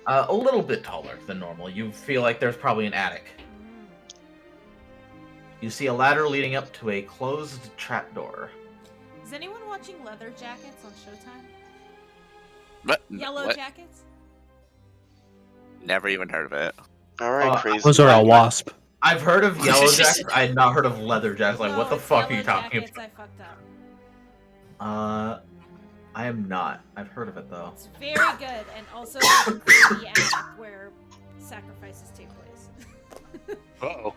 a little bit taller than normal. You feel like there's probably an attic. You see a ladder leading up to a closed trapdoor. Is anyone watching Leather Jackets on Showtime? What? Yellow What? Jackets? Never even heard of it. All right, crazy. Those are a wasp. I've heard of Yellow Jackets. I had not heard of Leather Jackets. Like, No, what the it's fuck are Yellow you talking Jackets, about? I fucked up. I am not. I've heard of it though. It's very good, and also the creepy attic where sacrifices take place. Uh-oh.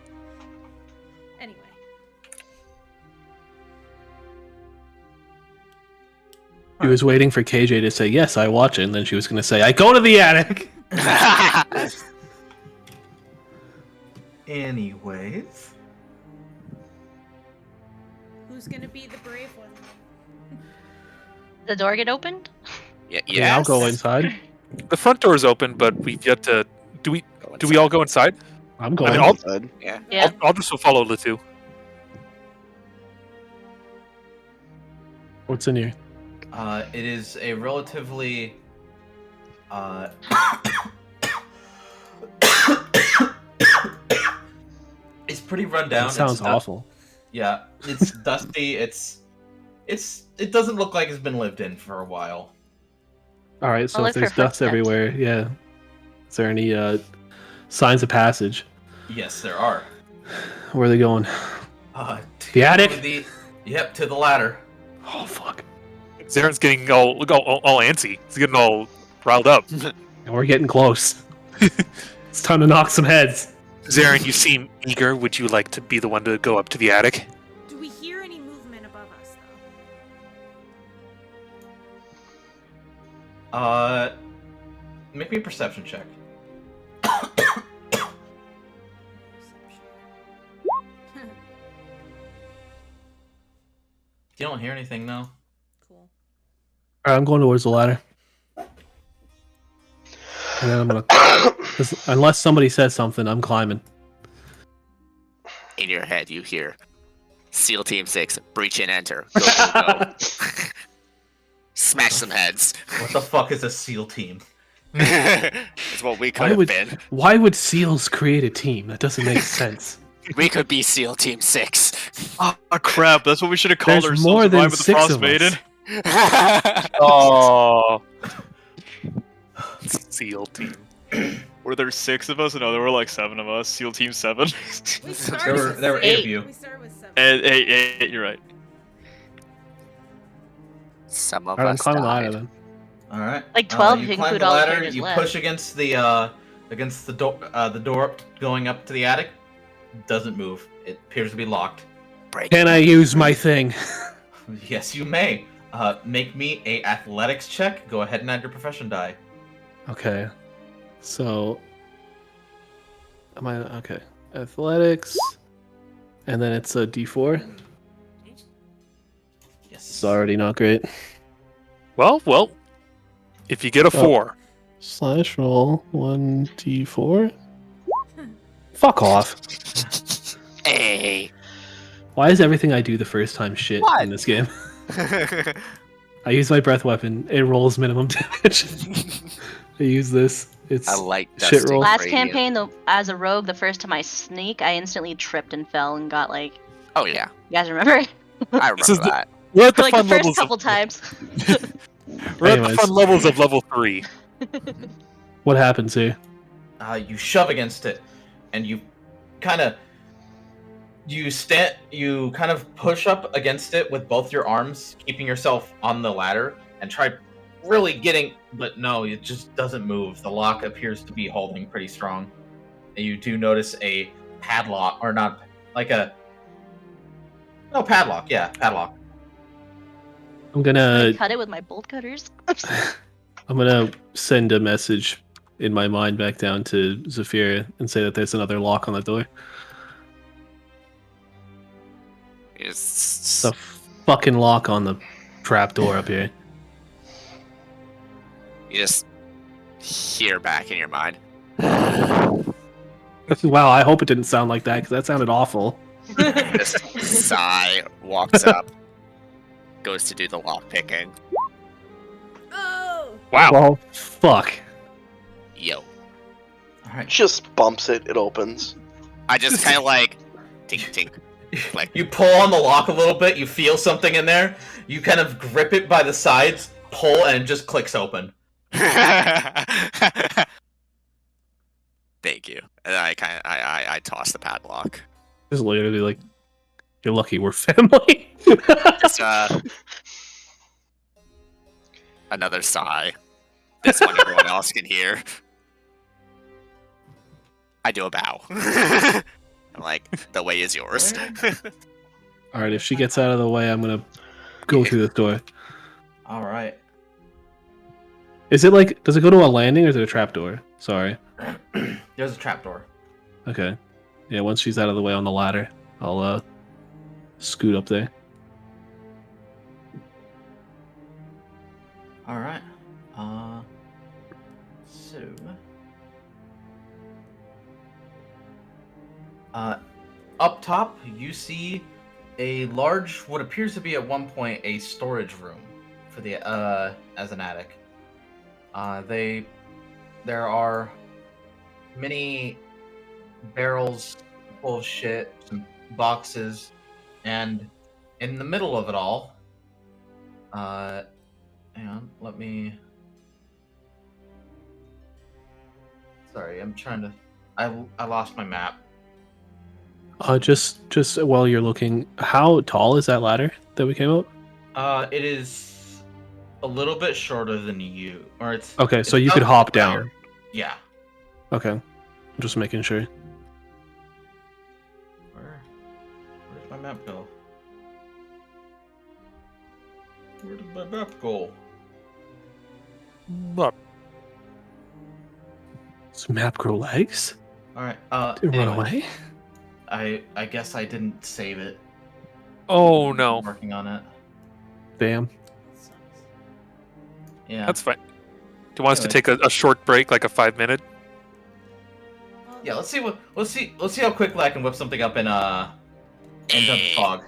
Anyway. She was waiting for KJ to say, yes, I watch it, and then she was going to say, I go to the attic! Anyways. Who's gonna be the brave one? The door get opened? Yeah, I'll go inside. The front door is open, but we've yet to. Do we all go inside? I'm going I'll- inside. Yeah. Yeah. Aldris will follow Lateu. What's in here? It is a relatively it's pretty run down. That sounds It's awful. Yeah, it's dusty. It doesn't look like it's been lived in for a while. Alright, so I'll if look there's for dust footsteps. everywhere, yeah. Is there any signs of passage? Yes, there are. Where are they going? To The attic? Yep, to the ladder. Oh, fuck. Zarren's getting all antsy. He's getting all riled up. And we're getting close. It's time to knock some heads. Zarren, you seem eager. Would you like to be the one to go up to the attic? Do we hear any movement above us, though? Make me a perception check. You don't hear anything though. Cool. Alright, I'm going towards the ladder. And then I'm gonna... 'cause unless somebody says something, I'm climbing. In your head, you hear SEAL Team 6, breach and enter. Go, go, go. Smash some heads. What the fuck is a SEAL team? It's what we could Why have would, been. why would SEALs create a team? That doesn't make sense. We could be SEAL Team 6. Oh crap! That's what we should have called There's ourselves. more than Ride with the 6 Frost of us. Maiden. Oh. SEAL team. Were there 6 of us? No, there were like 7 of us. SEAL Team 7. We started with there were 8 of 7. you. We started with 7. Hey, you're right. Some of Alright, I'm us climbing the ladder died. then. All right. Like 12 if you you climb include the all the ladder. characters You left. push against the door going up to the attic. Doesn't move. It appears to be locked. Break. Can I use my thing? Yes, you may. Make me a athletics check. Go ahead and add your profession die. Okay. So... Am I... Okay. Athletics... And then it's a d4. Yes. It's already not great. Well. If you get a 4, Slash roll 1d4. Fuck off. Hey. Why is everything I do the first time shit What? in this game? I use my breath weapon. It rolls minimum damage. I use this. It's I like shit dusting roll. Last radio. campaign, though, as a rogue, the first time I sneak, I instantly tripped and fell and got like. Oh yeah, You guys remember? I This is remember that. we're at For the like the fun first levels. couple times. We're at the Anyways. fun levels of level 3. What happens here? You shove against it, and you kind of push up against it with both your arms, keeping yourself on the ladder, and try really getting. But no, it just doesn't move. The lock appears to be holding pretty strong. And you do notice a padlock, or not like a padlock. Yeah, padlock. I'm gonna Cut it with my bolt cutters. send a message in my mind back down to Zaphira and say that there's another lock on the door. It's The fucking lock on the trap door up here. you just hear back in your mind. Wow, I hope it didn't sound like that because that sounded awful. Just sigh, walks up, goes to do the lock picking. Oh! Wow. Well, fuck. Yo, All right. Just bumps it. It opens. I just kind of like tink tink. Like You pull on the lock a little bit. You feel something in there. You kind of grip it by the sides, pull, and it just clicks open. Thank you. And I I toss the padlock. Just literally like, you're lucky we're family. Just Another sigh. This one everyone else can hear. I do a bow. I'm like, the way is yours. All right, if she gets out of the way, I'm gonna go through this door. All right. Is it like? Does it go to a landing or is it a trapdoor? Sorry. There's a trapdoor. Okay. Yeah. Once she's out of the way on the ladder, I'll scoot up there. All right. So. Up top, you see a large, what appears to be at one point a storage room for the as an attic. There are many barrels full of shit, some boxes, and in the middle of it all, hang on, let me. Sorry, I'm trying to. I lost my map. Just while you're looking, how tall is that ladder that we came up? It is a little bit shorter than you, or it's Okay, so it's you could up hop higher. down. Yeah. Okay, I'm just making sure. Where's my map go? Where did my map go? Look, Does map grow legs? All right. Did it run Anyway, away? I guess I didn't save it. oh no, I'm working on it. Damn. Yeah. that's fine. Do you want us to Anyway. take a short break, like a 5-minute? Yeah. Let's see how quickly I can whip something up in the fog.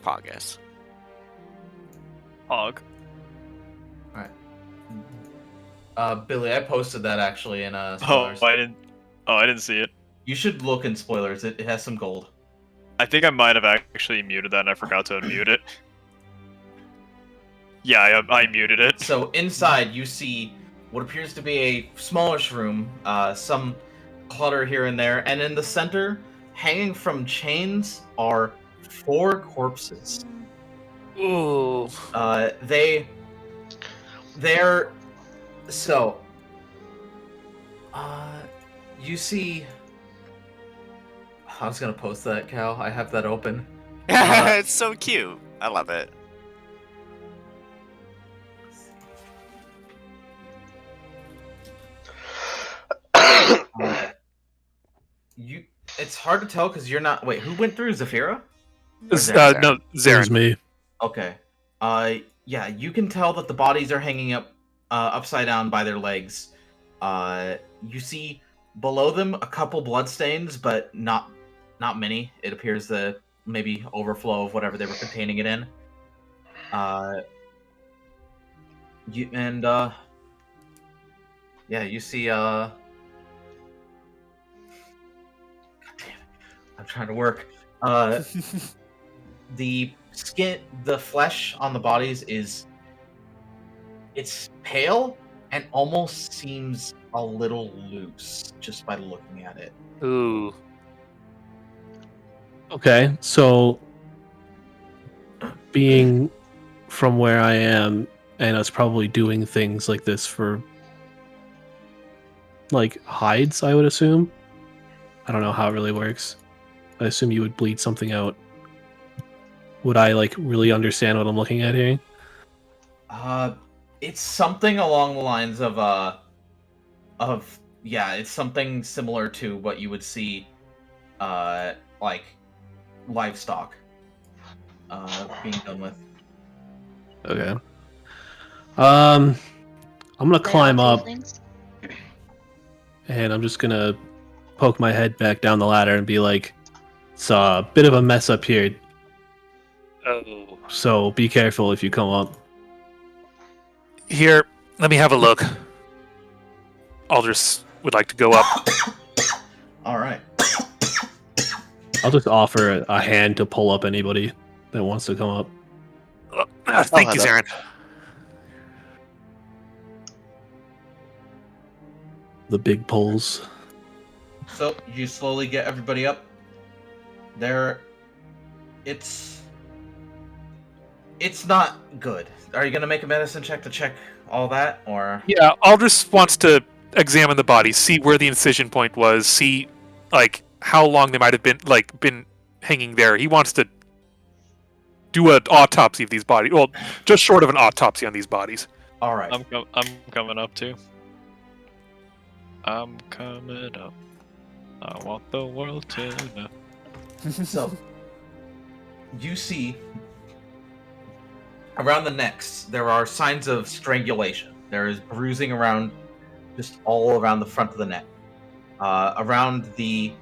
Pogus. Hog. All right. Billy, I posted that actually in Oh, spoilers. I didn't see it. You should look in spoilers. It has some gold. I think I might have actually muted that and I forgot to unmute it. Yeah, I muted it. So inside, you see what appears to be a smallish room, some clutter here and there, and in the center, hanging from chains, are 4 corpses. Ooh. They're so. You see. I was gonna post that, Cal. I have that open. It's so cute. I love it. It's hard to tell because you're not. Wait, who went through Zaphira? No, That was Zarren. me. Okay. Yeah, you can tell that the bodies are hanging up, upside down by their legs. You see below them a couple bloodstains, but not many. It appears that maybe overflow of whatever they were containing it in. You see. God damn it! I'm trying to work. The skin, the flesh on the bodies it's pale and almost seems a little loose just by looking at it. Ooh. Okay, so being from where I am, and us probably doing things like this for like hides, I would assume. I don't know how it really works. I assume you would bleed something out. Would I like really understand what I'm looking at here? It's something along the lines of it's something similar to what you would see like livestock being done with. Okay. I'm gonna climb up and I'm just gonna poke my head back down the ladder and be like, it's a bit of a mess up here. Oh. So be careful if you come up. Here, let me have a look. Aldris would like to go up. All right. I'll just offer a hand to pull up anybody that wants to come up. Thank you, head Zarren. The big pulls. So you slowly get everybody up. There, it's It's not good. Are you gonna make a medicine check to check all that, or? Yeah, Aldris wants to examine the body, see where the incision point was, see like how long they might have been hanging there. He wants to do an autopsy of these bodies. Well, just short of an autopsy on these bodies. All right. I'm coming up too. I'm coming up. I want the world to know. So, you see, around the necks, there are signs of strangulation. There is bruising around, just all around the front of the neck. Around the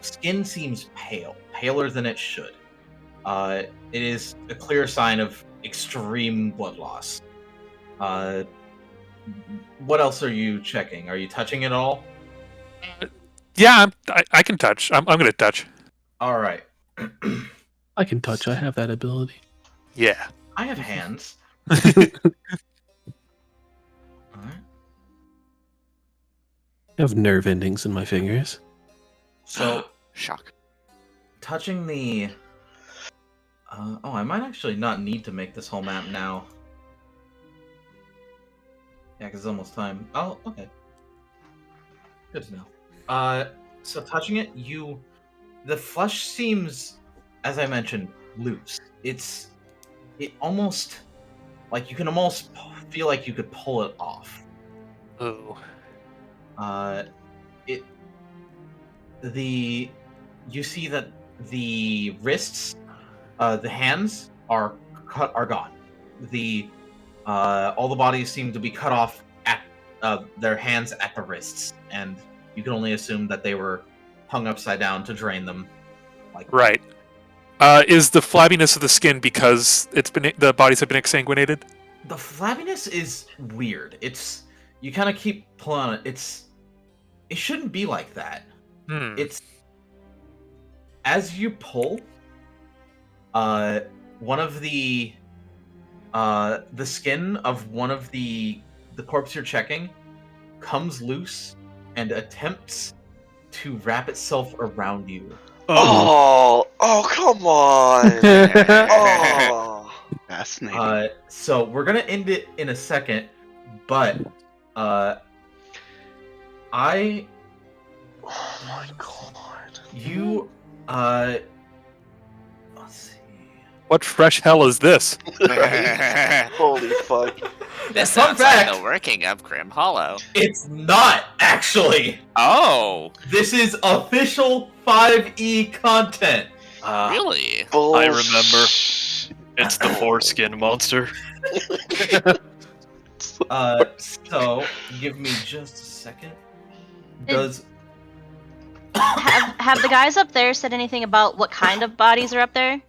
skin seems pale, paler than it should. It is a clear sign of extreme blood loss. What else are you checking? Are you touching it all? Yeah, I can touch. I'm gonna touch. All right. I can touch. I have that ability. Yeah. I have hands. Alright. I have nerve endings in my fingers. So, Shock. touching the... I might actually not need to make this whole map now. Yeah, because it's almost time. Oh, okay. Good to know. So touching it, the flesh seems, as I mentioned, loose. It almost, like you can almost feel like you could pull it off. Oh. You see that the wrists, the hands are gone. All the bodies seem to be cut off at their hands at the wrists, and you can only assume that they were hung upside down to drain them. Right. Is the flabbiness of the skin because the bodies have been exsanguinated? The flabbiness is weird. You kind of keep pulling on it. It shouldn't be like that. It's as you pull, one of the skin of one of the corpse you're checking comes loose and attempts to wrap itself around you. Oh, come on! Oh, Fascinating. So we're gonna end it in a second, but oh my god! You let's see. What fresh hell is this? Holy fuck! This Fun sounds like fact. the working of Grim Hollow. It's not actually. Oh, This is official 5e content. really? I remember. It's the foreskin monster. So give me just a second. Does Have the guys up there said anything about what kind of bodies are up there?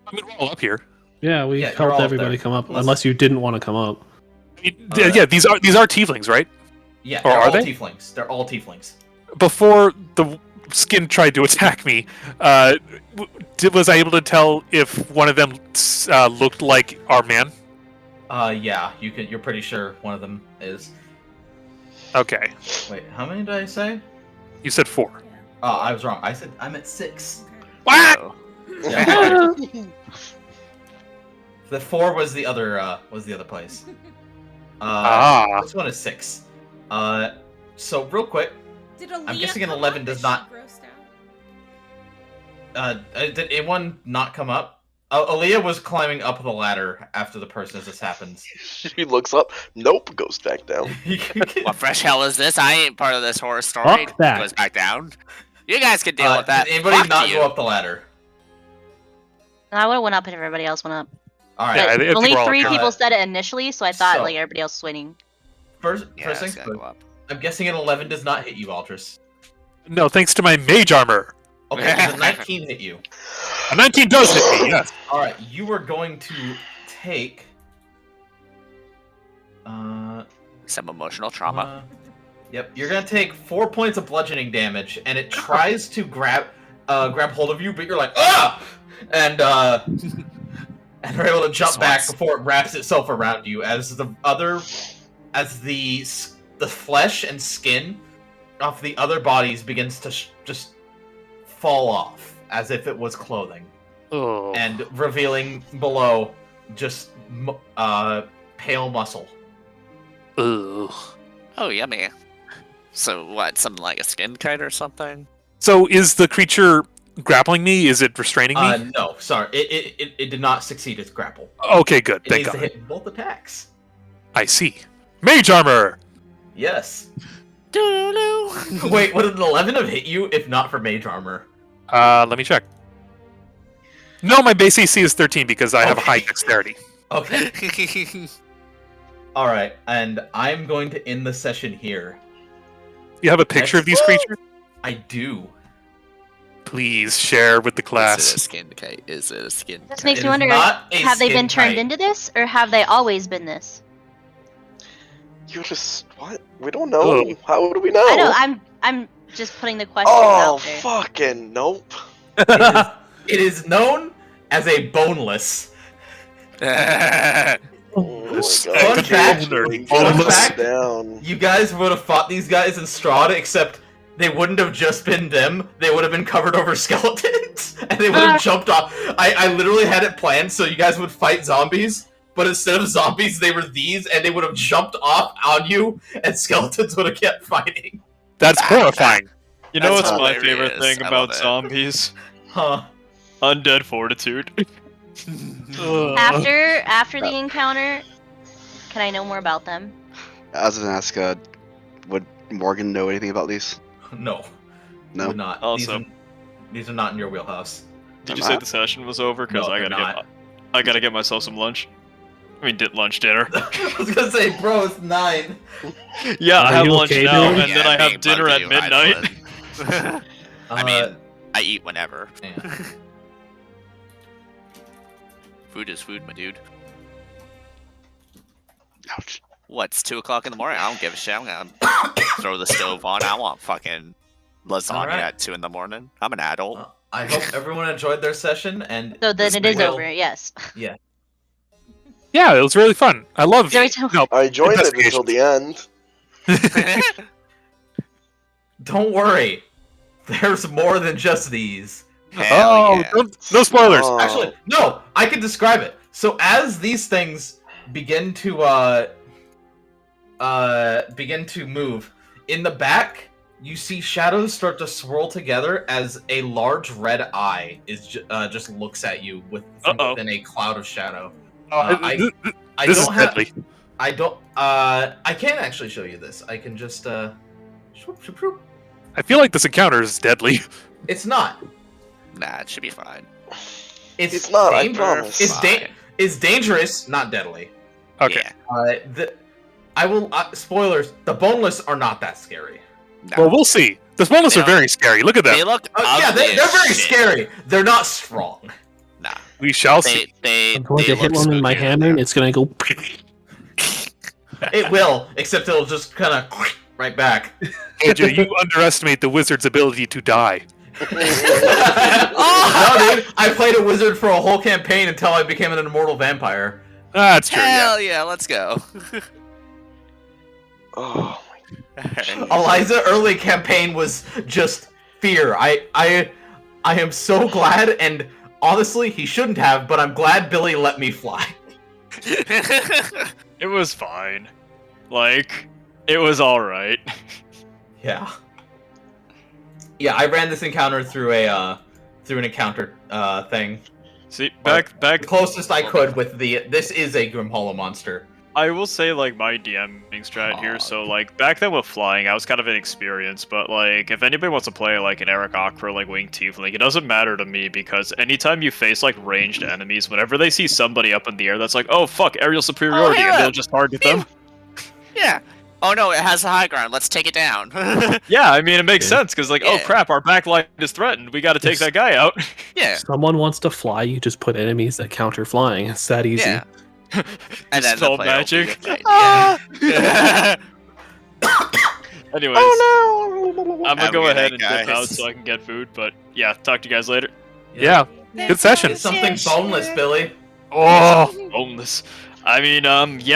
I mean, we're all up here. Yeah, we Yeah, you're helped all up everybody there. come up, Let's- unless you didn't want to come up. I mean, yeah, these are tieflings, right? yeah, Or they're are all they? tieflings. They're all tieflings. Before the skin tried to attack me, was I able to tell if one of them looked like our man? Yeah, you're pretty sure one of them is. Okay. Wait, how many did I say? You said 4. Oh, I was wrong. I'm at 6. What? Oh. Yeah. The 4 was the other place. This one is 6. So real quick, Did Aaliyah I'm guessing an come 11 up? does Is not- she grossed out? did anyone not come up? Aaliyah was climbing up the ladder after the person as this happens. She looks up. Nope, goes back down. What fresh hell is this? I ain't part of this horror story. Fuck that. Goes back down. You guys can deal with that. Did anybody Fuck not you. go up the ladder? I would have went up if everybody else went up. All right. Yeah, I But think only we're all 3 up. people said it initially, so I thought So- like everybody else was waiting. First Yeah, things it's gonna go first. up. I'm guessing an 11 does not hit you, Aldris. No, thanks to my mage armor. Okay, does a 19 hit you? A 19 does hit me, yes. All right, you are going to take. Some emotional trauma. Yep, you're gonna take 4 points of bludgeoning damage, and it tries to grab hold of you, but you're like ah, and and are able to jump back before it wraps itself around you. As the flesh and skin off the other bodies begins to just fall off as if it was clothing. Oh. and revealing below just pale muscle. Ugh. Oh, yummy. So what? Something like a skin kite or something? So is the creature grappling me? Is it restraining me? No, sorry, it did not succeed its grapple. Okay, good. It Thank needs to God. hit both attacks. I see. Mage armor. Yes. Doo-doo-doo. Wait, would an 11 have hit you if not for mage armor? Let me check. No, my base AC is 13 because I have a high Okay. dexterity. Okay. All right, and I'm going to end the session here. You have a picture of these creatures? I do. Please share with the Is it a class. skin kite? Is it a skin This kite? makes It me is wonder, not a have they skin been turned kite. into this, or have they always been this? You just what? We don't know. Oh. How do we know? I know, I'm just putting the question Oh, out there. fucking nope. It is known as a boneless. Oh my This god. Fun fact, Actually, fun get us fact, down. You guys would have fought these guys in Strahd, except they wouldn't have just been them. They would have been covered over skeletons, and they would have jumped off. I literally had it planned so you guys would fight zombies, but instead of zombies, they were these, and they would have jumped off on you, and skeletons would have kept fighting. That's horrifying. You know That's what's my hilarious. favorite thing I about love it. zombies? Huh. Undead fortitude. After the encounter, can I know more about them? I was gonna ask, would Morgan know anything about these? No. No. Would not. Also- These are not in your wheelhouse. Did you say the session was over? Because No, I they're gotta not. I gotta get myself some lunch. I mean, dinner. I was gonna say, bro, it's 9. Yeah, I Are have you lunch okay, now, Bjorn? and then I have dinner at midnight. I mean, I eat whenever. Yeah. Food is food, my dude. Ouch. What's 2 o'clock in the morning? I don't give a shit. I'm gonna throw the stove on. I want fucking lasagna Alright. at 2 in the morning. I'm an adult. I hope everyone enjoyed their session, and So then it is will- over, yes. Yeah, it was really fun. I love There is no- no, I joined it investigation. until the end. Don't worry, there's more than just these. Hell Oh, yeah. no spoilers. Oh. Actually, no, I can describe it. So as these things begin to move, in the back, you see shadows start to swirl together as a large red eye is just looks at you from Uh-oh. within a cloud of shadow. This I is don't have. deadly. I don't. I can't actually show you this. I can just. Shoop, shoop, shoop. I feel like this encounter is deadly. It's not. Nah, it should be fine. It's not, I dang- promise. It's dangerous, not deadly. Okay. Yeah. I will. Spoilers. The boneless are not that scary. Nah. Well, we'll see. The boneless They are very scary. Look at They them. look Yeah, ugly they're as very shit. scary. They're not strong. Nah. We shall see. I'm going to hit one with my hammer, and it's going to go. It will, except it'll just kind of right back. AJ, you underestimate the wizard's ability to die. No, dude. I played a wizard for a whole campaign until I became an immortal vampire. That's true. Yeah. Hell yeah, let's go. Oh, Eliza early campaign was just fear. I am so glad, and honestly, he shouldn't have, but I'm glad Billy let me fly. It was fine. Like, it was alright. Yeah. Yeah, I ran this encounter through an encounter thing. See, back The closest I could with this is a Grim Hollow monster. I will say, like, my DMing strat here, so, like, back then with flying, I was kind of inexperienced, but, like, if anybody wants to play, like, an Eric Aqua, like, Winged Tiefling, it doesn't matter to me, because anytime you face, like, ranged enemies, whenever they see somebody up in the air that's like, oh, fuck, aerial superiority, yeah. and they'll just target them. Yeah. Oh no, it has the high ground. Let's take it down. Yeah, I mean, it makes sense, because, like, oh, Yeah. crap, our backline is threatened, we gotta take that guy out. Yeah. Someone wants to fly, you just put enemies that counter flying. It's that easy. Yeah. And then Spell the player will do magic. it right. Yeah. Anyways, oh no! I'm gonna Have a go good ahead night, and dip out guys. so I can get food, but yeah, talk to you guys later. Yeah. Good session. It's something boneless, Billy. Oh. Boneless. I mean, yeah.